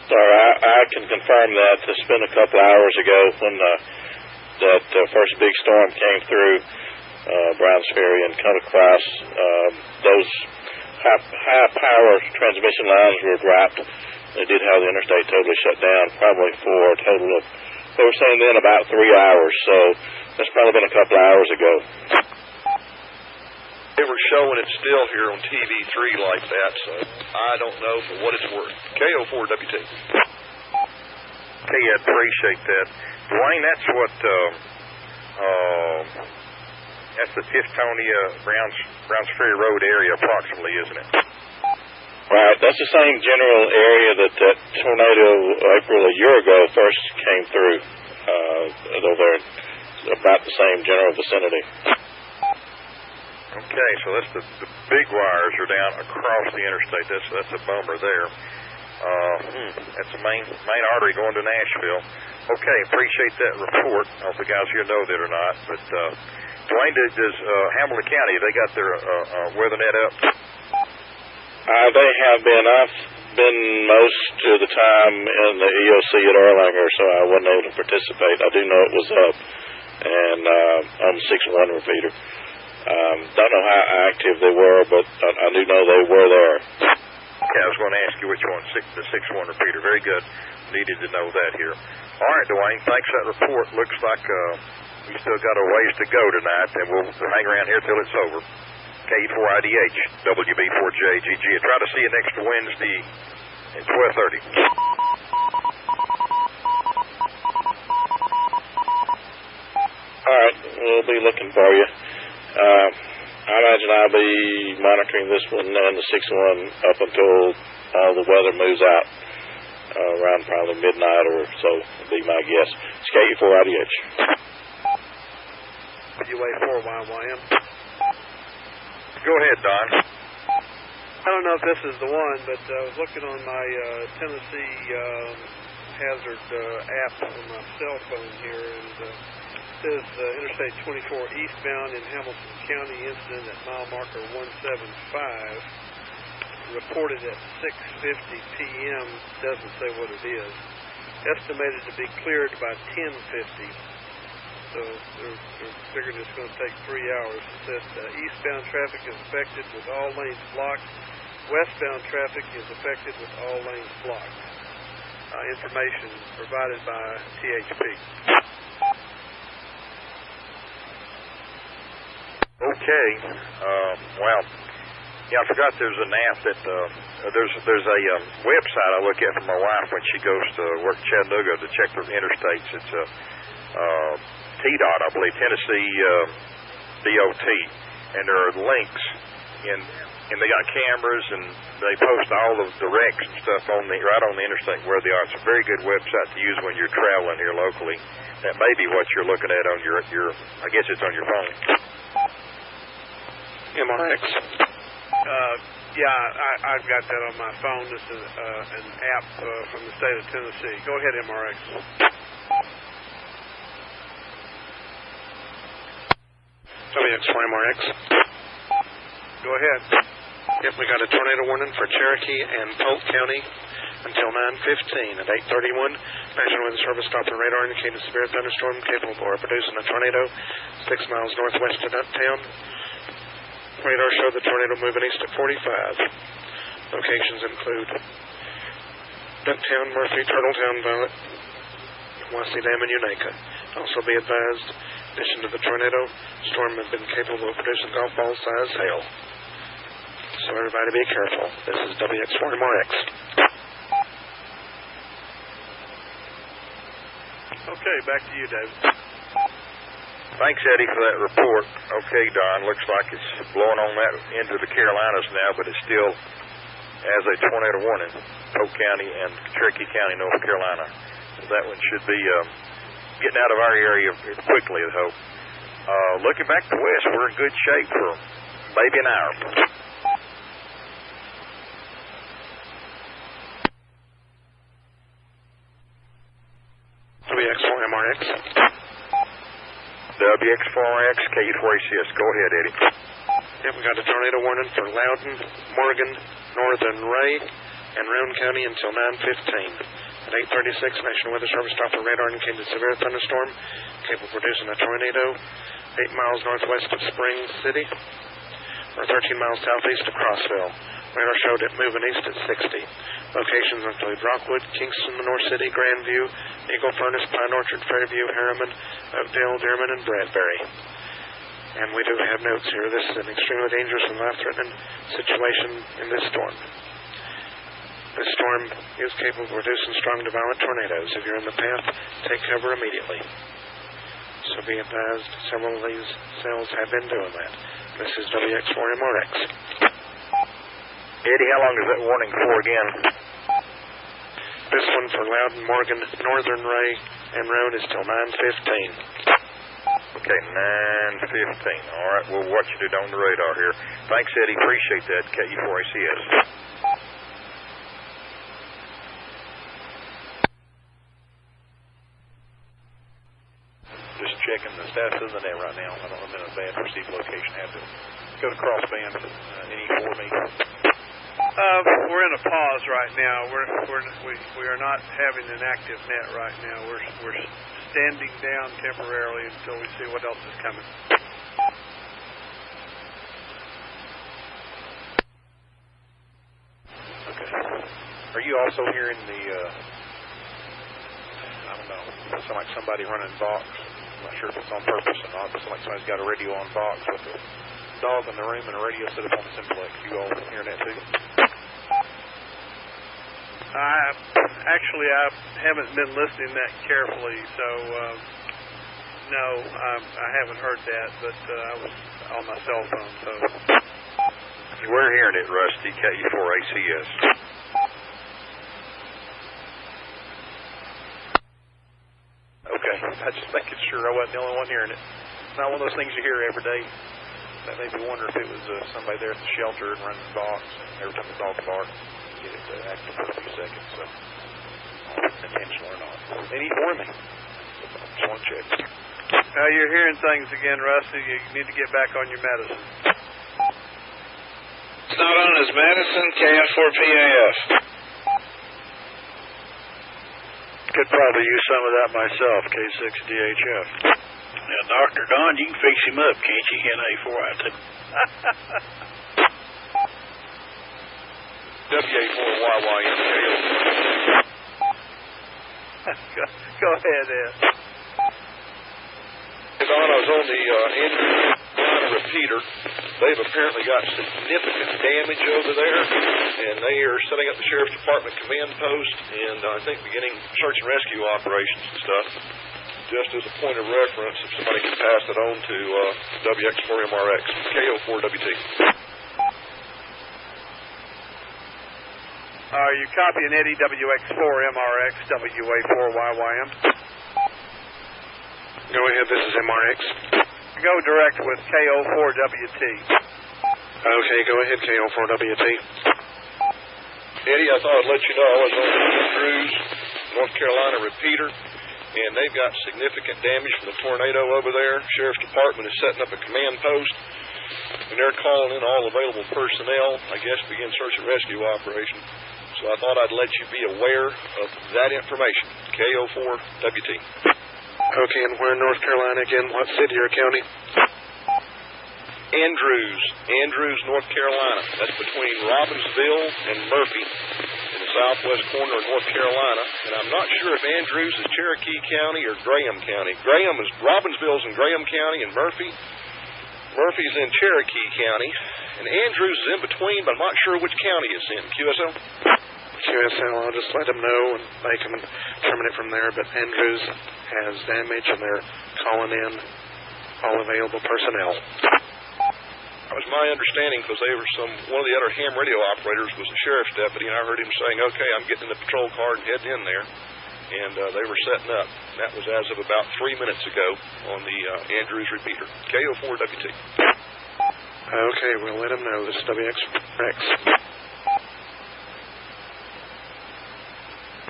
Sorry, I can confirm that. It's been a couple hours ago when that first big storm came through Browns Ferry and come across. Those high power transmission lines were dropped. They did have the interstate totally shut down, probably for a total of, they were saying then about 3 hours. So that's probably been a couple hours ago. They were showing it still here on TV3 like that, so I don't know for what it's worth. KO4WT. Hey, I appreciate that. Dwayne, that's what, that's the Tiftonia, Browns Ferry Road area approximately, isn't it? Right, that's the same general area that tornado April a year ago first came through, though they're about the same general vicinity. Okay, so that's the big wires are down across the interstate. That's a bummer there. That's the main artery going to Nashville. Okay, appreciate that report. I don't know if the guys here know that or not, but Dwayne, does Hamilton County, they got their weather net up? They have been. I've been most of the time in the EOC at Erlanger, so I wasn't able to participate. I do know it was up, and on the 6-1 repeater. Don't know how active they were, but I do know they were there. Okay, I was going to ask you which one, the 6-1 repeater. Very good. Needed to know that here. All right, Dwayne, thanks for that report. Looks like we still got a ways to go tonight, and we'll hang around here till it's over. K4IDH, WB4JGG. I'll try to see you next Wednesday at 12:30. All right, we'll be looking for you. I imagine I'll be monitoring this one and the 6-1 up until all the weather moves out around probably midnight or so, would be my guess. It's KE4IDH. UA4YYM. Go ahead, Don. I don't know if this is the one, but I was looking on my Tennessee hazard app on my cell phone here, and it says Interstate 24 eastbound in Hamilton County incident at mile marker 175, reported at 6:50 p.m. Doesn't say what it is. Estimated to be cleared by 10:50. So they're figuring it's going to take 3 hours. It says eastbound traffic is affected with all lanes blocked. Westbound traffic is affected with all lanes blocked. Information provided by THP. Okay. Well, yeah, I forgot there's an app that there's a website I look at for my wife when she goes to work in Chattanooga to check the interstates. It's TDOT, I believe, Tennessee DOT, and there are links and they got cameras and they post all of the wrecks and stuff right on the interstate where they are. It's a very good website to use when you're traveling here locally. That may be what you're looking at on your I guess it's on your phone. MRX. Yeah, I've got that on my phone. This is an app from the state of Tennessee. Go ahead, MRX. WX4MRX. Go ahead. Yep, we got a tornado warning for Cherokee and Polk County until 9:15 at 8:31. National Weather Service stopped the radar indicating severe thunderstorm capable of producing a tornado 6 miles northwest of Ducktown. Radar showed the tornado moving east at 45. Locations include Ducktown, Murphy, Turtletown, Violet, Wassee Dam, and Unaka. Also be advised, in addition to the tornado, storm has been capable of producing golf ball size hail. So everybody be careful. This is WX4MRX. Okay, back to you, David. Thanks, Eddie, for that report. Okay, Don, looks like it's blowing on that into the Carolinas now, but it still has a tornado warning, Polk County and Cherokee County, North Carolina. So that one should be getting out of our area quickly, I hope. Looking back to west, we're in good shape for maybe an hour. WX4MRX. WX4MRX, KU4ACS. Go ahead, Eddie. Yep, we got a tornado warning for Loudon, Morgan, Northern Ray, and Roane County until 9:15. At 8:36, National Weather Service stopped the radar indicating severe thunderstorm capable of producing a tornado 8 miles northwest of Spring City, or 13 miles southeast of Crossville. Radar showed it moving east at 60. Locations include Rockwood, Kingston, North City, Grandview, Eagle Furnace, Pine Orchard, Fairview, Harriman, Oakdale, Dearman, and Bradbury. And we do have notes here. This is an extremely dangerous and life-threatening situation in this storm. This storm is capable of producing strong to violent tornadoes. If you're in the path, take cover immediately. So be advised, several of these cells have been doing that. This is WX4MRX. Eddie, how long is that warning for again? This one for Loudon, Morgan, Northern Ray, and Roane is till 9:15. Okay, 9:15. All right, we'll watch it on the radar here. Thanks, Eddie. Appreciate that. KU4ACS. Just checking the status of the net right now. I don't know if I'm in a bad perceived location. Have to go to crossband. Any for me? We're in a pause right now. We are not having an active net right now. We're standing down temporarily until we see what else is coming. Okay. Are you also hearing the? I don't know. It sounds like somebody running box. I'm not sure if it's on purpose or not, but it sounds like somebody's got a radio on box with a dog in the room and a radio set up on the simplex. You all hearing that too? I haven't been listening that carefully, so no, I haven't heard that, but I was on my cell phone, so. We're hearing it, Rusty, KU4ACS. Okay, I just making sure I wasn't the only one hearing it. It's not one of those things you hear every day. That made me wonder if it was somebody there at the shelter and running the box, and every time the dog barks, get it active for a few seconds, so intentional or not. They need more me. Just want to check. You're hearing things again, Rusty. You need to get back on your medicine. It's not on his medicine, KF4PAF. Could probably use some of that myself, K6DHF. Now, Dr. Don, you can fix him up, can't you? NA4I2. WA4YYN. Go ahead, Ed. Don, I was on the Indiana repeater. They've apparently got significant damage over there, and they are setting up the Sheriff's Department command post and I think beginning search and rescue operations and stuff. Just as a point of reference, if somebody can pass it on to WX4MRX, KO4WT. Are you copying Eddie, WX4MRX, WA4YYM? Go ahead, this is MRX. Go direct with KO4WT. Okay, go ahead, KO4WT. Eddie, I thought I'd let you know I was on Andrews, North Carolina repeater, and they've got significant damage from the tornado over there. Sheriff's Department is setting up a command post, and they're calling in all available personnel, I guess, to begin search and rescue operation. So I thought I'd let you be aware of that information. KO4WT. Okay, and where in North Carolina again? What city or county? Andrews, North Carolina. That's between Robbinsville and Murphy in the southwest corner of North Carolina. And I'm not sure if Andrews is Cherokee County or Graham County. Robbinsville's in Graham County, and Murphy's in Cherokee County. And Andrews is in between, but I'm not sure which county it's in. QSL? QSL, I'll just let them know, and they can determine it from there. But Andrews has damage, and they're calling in all available personnel. That was my understanding, because one of the other ham radio operators was a sheriff's deputy, and I heard him saying, okay, I'm getting in the patrol car and heading in there. And they were setting up. That was as of about 3 minutes ago on the Andrews repeater. KO4WT. Okay, we'll let them know. This is WXX.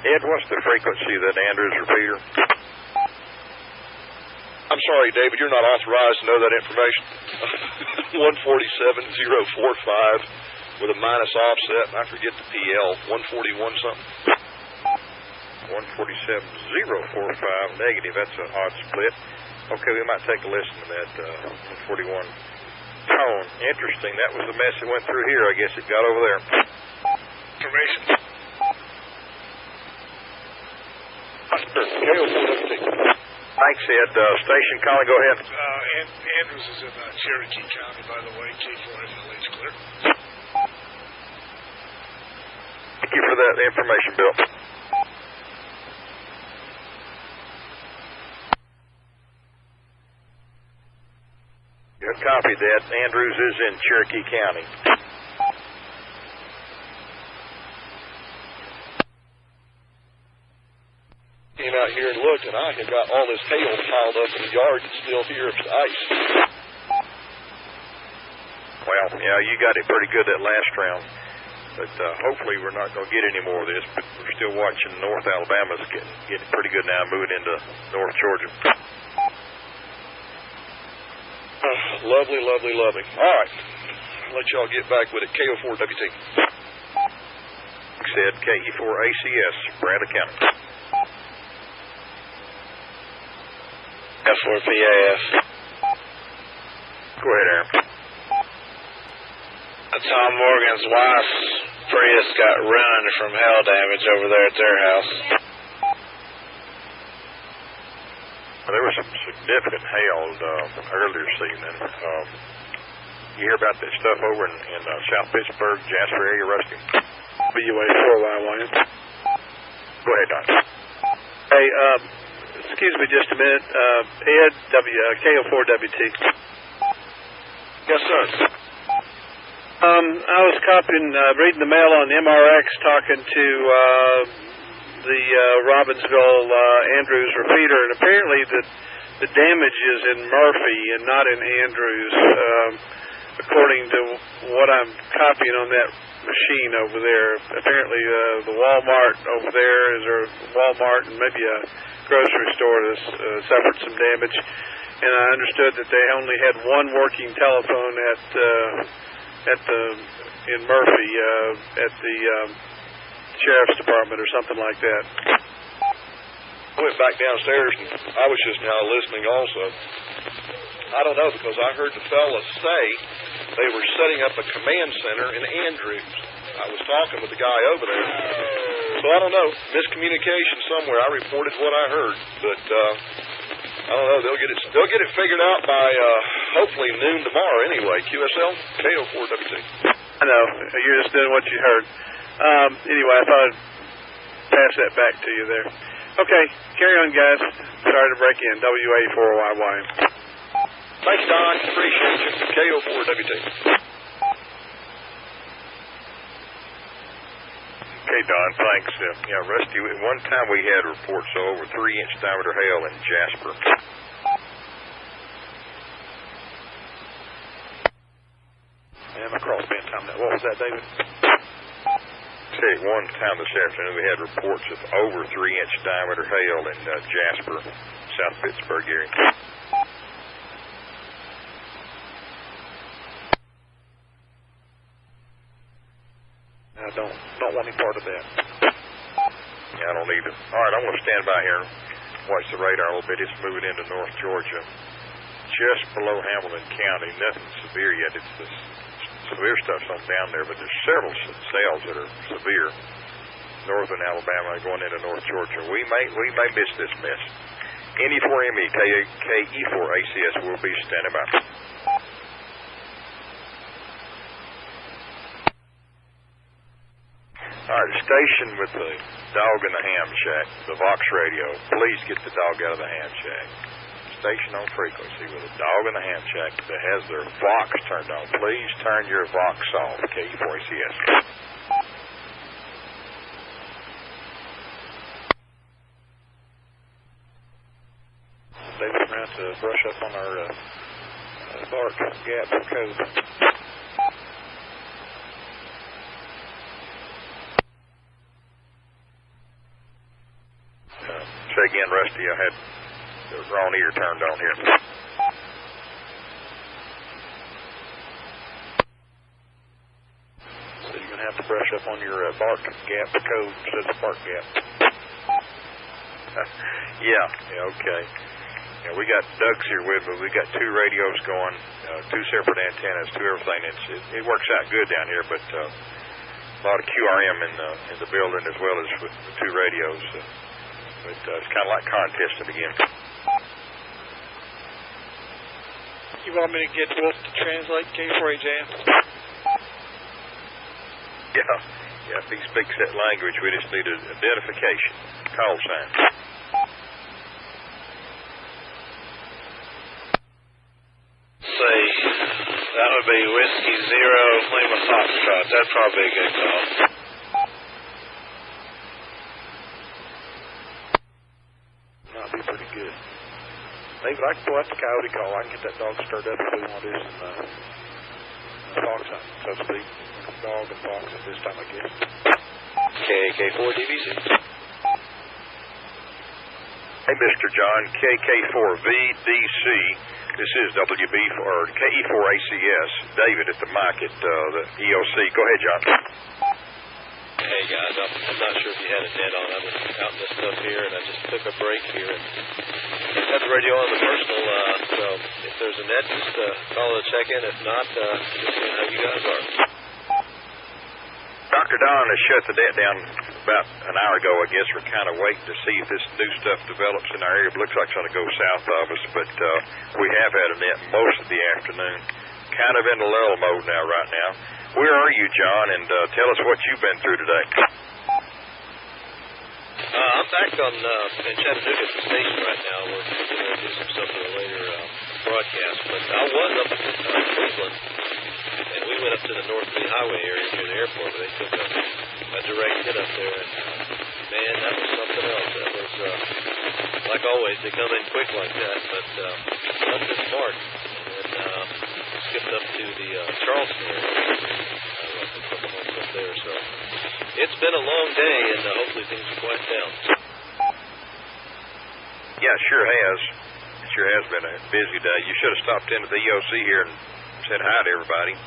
Ed, what's the frequency of that Andrews repeater? I'm sorry, David, you're not authorized to know that information. 147.045 with a minus offset, and I forget the PL, 141 something. 147.045 negative, that's an odd split. Okay, we might take a listen to that 141 tone. Interesting, that was the mess that went through here. I guess it got over there. Information. KO4WT. Thanks, Ed. Station calling, go ahead. Andrews is in Cherokee County, by the way. K4FLH clear. Thank you for that information, Bill. Good copy, Dad. Andrews is in Cherokee County. Came out here and looked, and I had got all this hail piled up in the yard that's still here. It's ice. Well, yeah, you got it pretty good that last round. But hopefully we're not going to get any more of this. But we're still watching North Alabama's getting pretty good now, moving into North Georgia. Lovely, lovely, lovely. All right. I'll let y'all get back with it. KO4WT. Said KE4ACS, Bradley County. F4PAF. Go ahead, Aaron. Tom Morgan's wife's Prius got ruined from hail damage over there at their house. There was some significant hail earlier this evening. You hear about that stuff over in South Pittsburgh, Jasper area, Rusty? BUA4YY. Go ahead, Don. Hey, excuse me just a minute. Ed, KO4WT. Yes, sir. I was reading the mail on MRX, talking to the Robbinsville Andrews repeater, and apparently the damage is in Murphy and not in Andrews, according to what I'm copying on that machine over there. Apparently the Walmart over there is a Walmart and maybe a grocery store that suffered some damage, and I understood that they only had one working telephone in Murphy at the Sheriff's Department or something like that. I went back downstairs and I was just now listening also. I don't know, because I heard the fella say they were setting up a command center in Andrews. I was talking with the guy over there. So I don't know, miscommunication somewhere. I reported what I heard, but I don't know. They'll get it figured out by hopefully noon tomorrow anyway. QSL KO4WT. I know, you're just doing what you heard. Anyway, I thought I'd pass that back to you there. Okay, carry on, guys. Sorry to break in. WA4YY. Thanks, Don. Appreciate you. KO4WT. Okay, Don, thanks. Yeah, Rusty, one time we had reports of over 3-inch diameter hail in Jasper. And, of cross band time. What was that, David? Say, one time this afternoon we had reports of over 3-inch diameter hail in Jasper, South Pittsburgh area. I don't want any part of that. Yeah, I don't either. All right, I'm going to stand by here and watch the radar a little bit. It's moving into North Georgia, just below Hamilton County. Nothing severe yet. It's the severe stuff's on down there, but there's several cells that are severe. Northern Alabama going into North Georgia. We may miss this mess. NE4ME, KE4ACS will be standing by. All right, station with the dog in the ham shack, the Vox radio. Please get the dog out of the ham shack. Station on frequency with a dog in the ham shack that has their Vox turned on. Please turn your Vox off, KE4ACS. David, we're going to have to brush up on our bark gap code. Say again, Rusty, I had the wrong ear turned on here. So you're going to have to brush up on your bark gap code instead of bark gap. Yeah, okay. Yeah, we got Doug's here with me. We got 2 radios going, 2 separate antennas, 2 everything. It works out good down here, but a lot of QRM in the building as well as with the 2 radios. But it's kind of like contesting again. You want me to get Wolf to translate K4AJM? Yeah, if he speaks that language, we just need an identification, call sign. Say, that would be Whiskey Zero Lima Foxtrot. That'd probably be a good call. That'd be pretty good. David, I can pull out the coyote call. I can get that dog stirred up if we want to do some fox hunting, so to speak. Dog and fox at this time, I guess. KK4DVC. Hey, Mr. John, KK4VDC. This is WB or KE4ACS. David at the mic at the EOC. Go ahead, John. Hey guys, I'm not sure if you had a net on. I was out in this stuff here, and I just took a break here and had the radio on the personal. So if there's a net, just call it a check-in. If not, just seeing how you guys are. Dr. Don has shut the net down about an hour ago. I guess we're kind of waiting to see if this new stuff develops in our area. It looks like it's going to go south of us, but we have had a net most of the afternoon. Kind of in the lull mode now, right now. Where are you, John? And tell us what you've been through today. I'm back on in Chattanooga at the station right now. We're going to do some stuff for a later broadcast. But I was up in Cleveland, and we went up to the North Lee Highway area near the airport. They took a direct hit up there, and man, that was something else. That was like always, they come in quick like that, but nothing smart. And skipped up to the Charleston area. Up there, so it's been a long day, and hopefully things will quiet down. Yeah, it sure has. It sure has been a busy day. You should have stopped into the EOC here and said hi to everybody.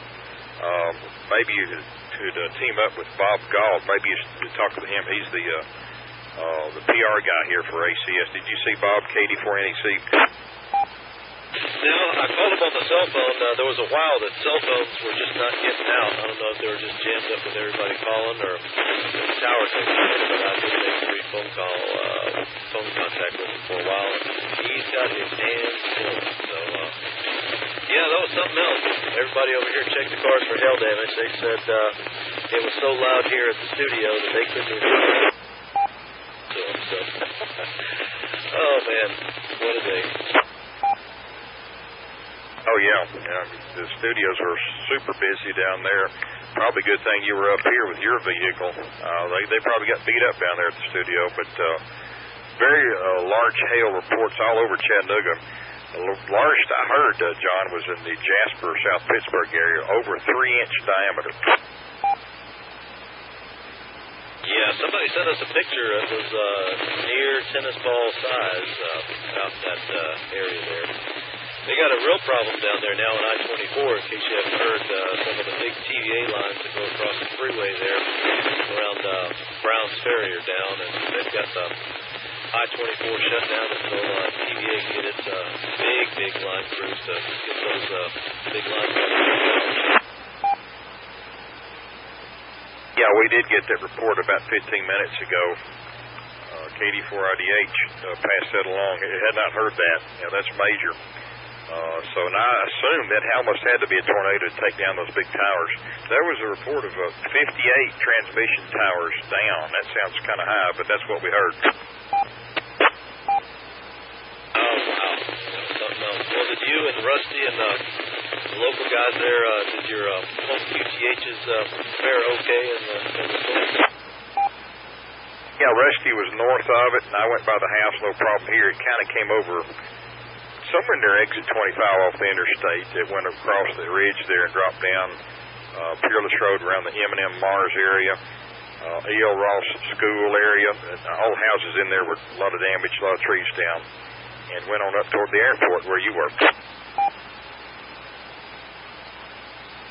Maybe you could team up with Bob Gall. Maybe you should talk to him. He's the PR guy here for ACS. Did you see Bob, KD4NEC? No, I called him on the cell phone. There was a while that cell phones were just not getting out. I don't know if they were just jammed up with everybody calling or the tower taking it, but I did make a brief phone contact with him for a while. He's got his hands full. So, yeah, that was something else. Everybody over here checked the cars for hail damage. They said it was so loud here at the studio that they couldn't even hear it. So, oh, man, what a day. Oh, yeah. The studios were super busy down there. Probably a good thing you were up here with your vehicle. They probably got beat up down there at the studio, but very large hail reports all over Chattanooga. The largest I heard, John, was in the Jasper, South Pittsburgh area, over 3-inch diameter. Yeah, somebody sent us a picture. It was near tennis ball size out in that area there. They got a real problem down there now on I-24, in case you haven't heard. Some of the big TVA lines that go across the freeway there around Browns Ferry are down, and they've got the I-24 shut down until TVA can get its big line crews to get those big lines down. Yeah, we did get that report about 15 minutes ago. KD4IDH passed that along. It had not heard that. Yeah, that's major. So now I assume that almost had to be a tornado to take down those big towers. There was a report of 58 transmission towers down. That sounds kind of high, but that's what we heard. Oh, wow. Something else. Well, did you and Rusty and the local guys there, did your home QTHs fare okay in the storm? Yeah, Rusty was north of it, and I went by the house, no problem here. It kind of came over somewhere near exit 25 off the interstate. It went across the ridge there and dropped down Peerless Road around the M&M Mars area, E.L. Ross School area. All houses in there were a lot of damage, a lot of trees down, and went on up toward the airport where you were.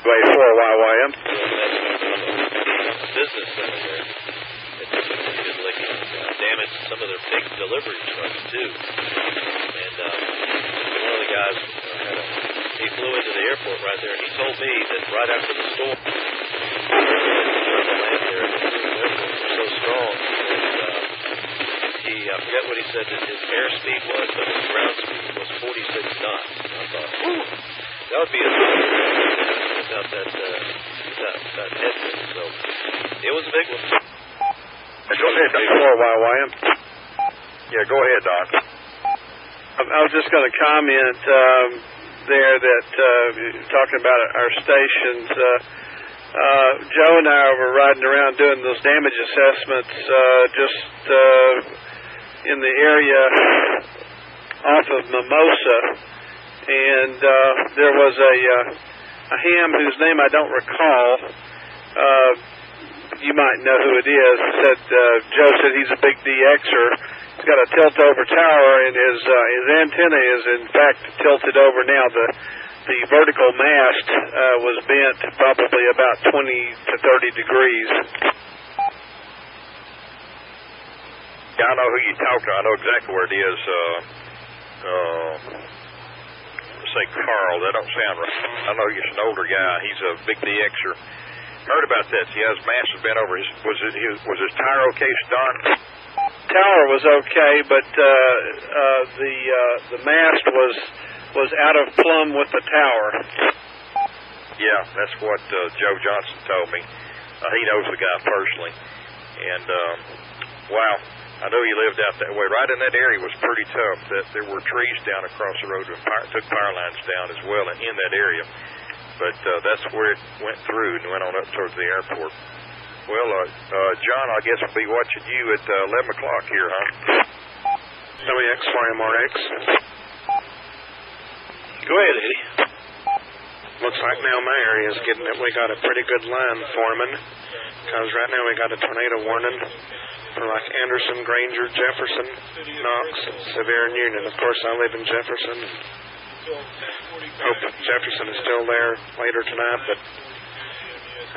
Way 4YYM. Business center there. It damaged some of their big delivery trucks too. And one of the guys he flew into the airport right there, and he told me that right after the storm, the land there, the winds were so strong that I forget what he said that his airspeed was, but his ground speed was 46 knots. And I thought, whew, that would be a without that headwind. So it was a big one. Go ahead, Don. Yeah, go ahead, Don. I was just going to comment there that talking about our stations. Joe and I were riding around doing those damage assessments just in the area off of Mimosa, and there was a ham whose name I don't recall. You might know who it is. Joe said he's a big DXer. He's got a tilt-over tower, and his antenna is in fact tilted over now. The vertical mast was bent probably about 20 to 30 degrees. Yeah, I know who you talked to. I know exactly where it is. Say Carl. That don't sound right. I know he's an older guy. He's a big DXer. Heard about that. Yeah, his mast was bent over. Was his tire okay, Don? Tower was okay, but the mast was out of plumb with the tower. Yeah, that's what Joe Johnson told me. He knows the guy personally, and wow, I know he lived out that way. Right in that area was pretty tough. That there were trees down across the road and took power lines down as well in that area. But that's where it went through and went on up towards the airport. Well, John, I guess we'll be watching you at 11 o'clock here, huh? WX4MRX. Go ahead, Eddie. Looks like now my area is getting it. We got a pretty good line forming, because right now we got a tornado warning for like Anderson, Granger, Jefferson, Knox, Sevier, and Union. Of course, I live in Jefferson. Hope Jefferson is still there later tonight, but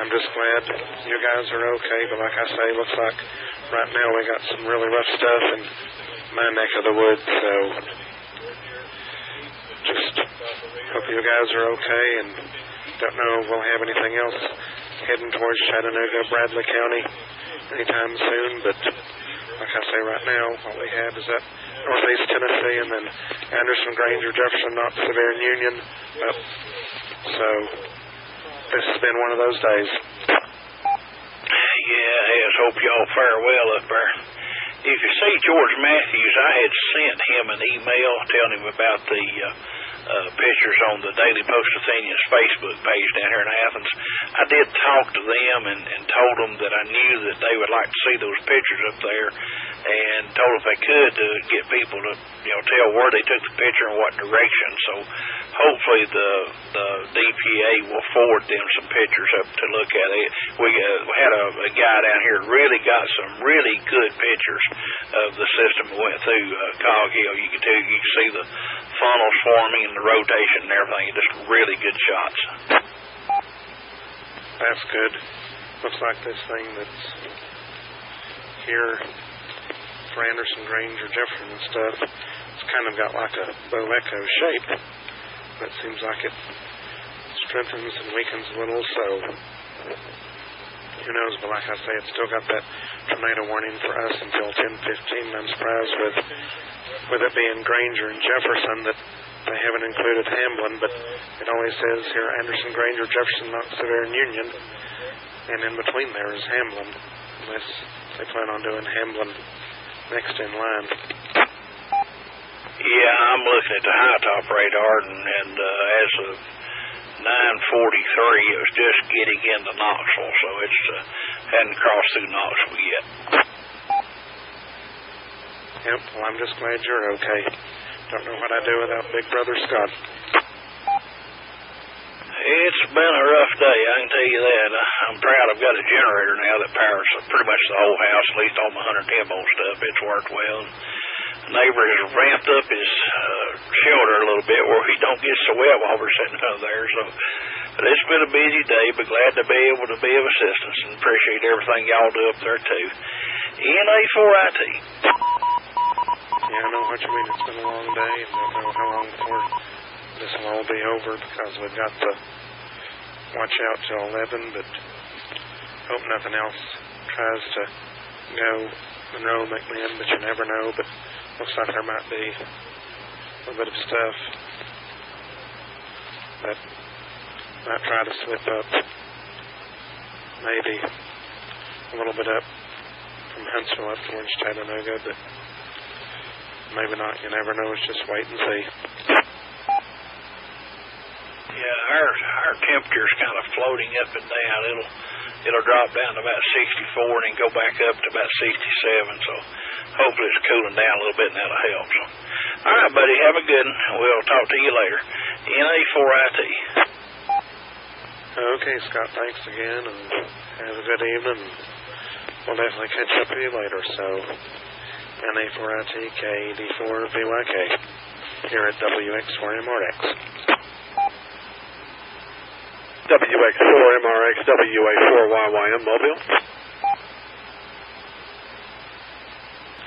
I'm just glad you guys are okay. But like I say, looks like right now we got some really rough stuff in my neck of the woods, so just hope you guys are okay, and don't know if we'll have anything else heading towards Chattanooga, Bradley County anytime soon, but like I say, right now what we have is that Northeast Tennessee, and then Anderson, Granger, Jefferson, Knox, Sevier, and Union. So this has been one of those days. Yeah, I hope y'all fare well up there. If you see George Matthews, I had sent him an email telling him about the pictures on the Daily Post-Athenian's Facebook page down here in Athens. I did talk to them and told them that I knew that they would like to see those pictures up there. and told if they could to get people to tell where they took the picture and what direction. So hopefully the DPA will forward them some pictures up to look at. We had a guy down here really got some really good pictures of the system that went through Cog Hill. You can see the funnels forming and the rotation and everything. Just really good shots. That's good. Looks like this thing that's here for Anderson, Granger, Jefferson and stuff, it's kind of got like a bow echo shape. But it seems like it strengthens and weakens a little, so who knows. But like I say, it's still got that tornado warning for us until 10:15. I'm surprised with it being Granger and Jefferson that they haven't included Hamblin, but it always says here Anderson, Granger, Jefferson, Knoxville, and Union, and in between there is Hamblin, unless they plan on doing Hamblin next in line. Yeah, I'm looking at the high top radar, and as of 9:43, it was just getting into Knoxville, so it's hadn't crossed through Knoxville yet. Yep, well, I'm just glad you're okay. Don't know what I'd do without Big Brother Scott. It's been a rough day, I can tell you that. I'm proud I've got a generator now that powers pretty much the whole house, at least all my 110 volt stuff. It's worked well. The neighbor has ramped up his shelter a little bit where he don't get so wet while we're sitting out there. So, but it's been a busy day, but glad to be able to be of assistance and appreciate everything y'all do up there too. NA4IT. Yeah, I know what you mean. It's been a long day, and don't know how long before this will all be over because we've got to watch out till 11, but hope nothing else tries to go Monroe, McMinn, but you never know. But looks like there might be a little bit of stuff that might try to slip up, maybe a little bit up from Huntsville up towards Chattanooga, but maybe not. You never know. It's just wait and see. Yeah, our temperature's kind of floating up and down. It'll drop down to about 64 and then go back up to about 67. So hopefully it's cooling down a little bit and that'll help. So, all right, buddy, have a good one. We'll talk to you later. NA4IT. Okay, Scott, thanks again, and have a good evening. We'll definitely catch up with you later. So NA4IT, KD4BYK here at WX4MRX. WX4MRX, WA4YYM Mobile.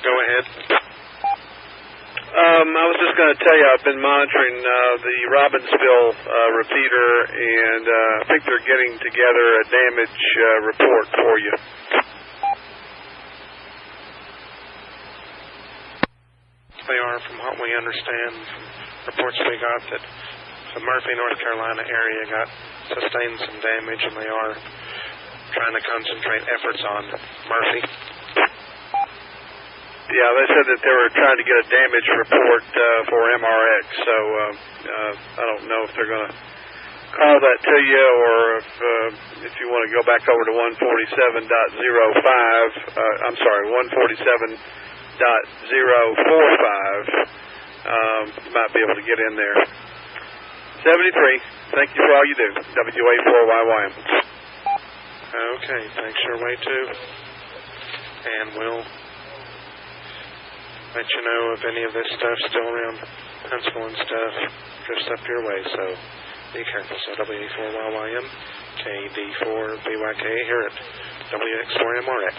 Go ahead. I was just going to tell you, I've been monitoring the Robbinsville repeater, and I think they're getting together a damage report for you. They are, from what we understand, from reports we got, that the Murphy, North Carolina area sustained some damage, and they are trying to concentrate efforts on Murphy. Yeah, they said that they were trying to get a damage report for MRX, so I don't know if they're going to call that to you, or if you want to go back over to 147.05, I'm sorry, 147.045, you might be able to get in there. 73, thank you for all you do. WA4YYM. Okay, thanks your way too. And we'll let you know if any of this stuff still around Huntsville and stuff drifts up your way, so be careful. So WA4YYM, KD4BYK here at WX4MRX.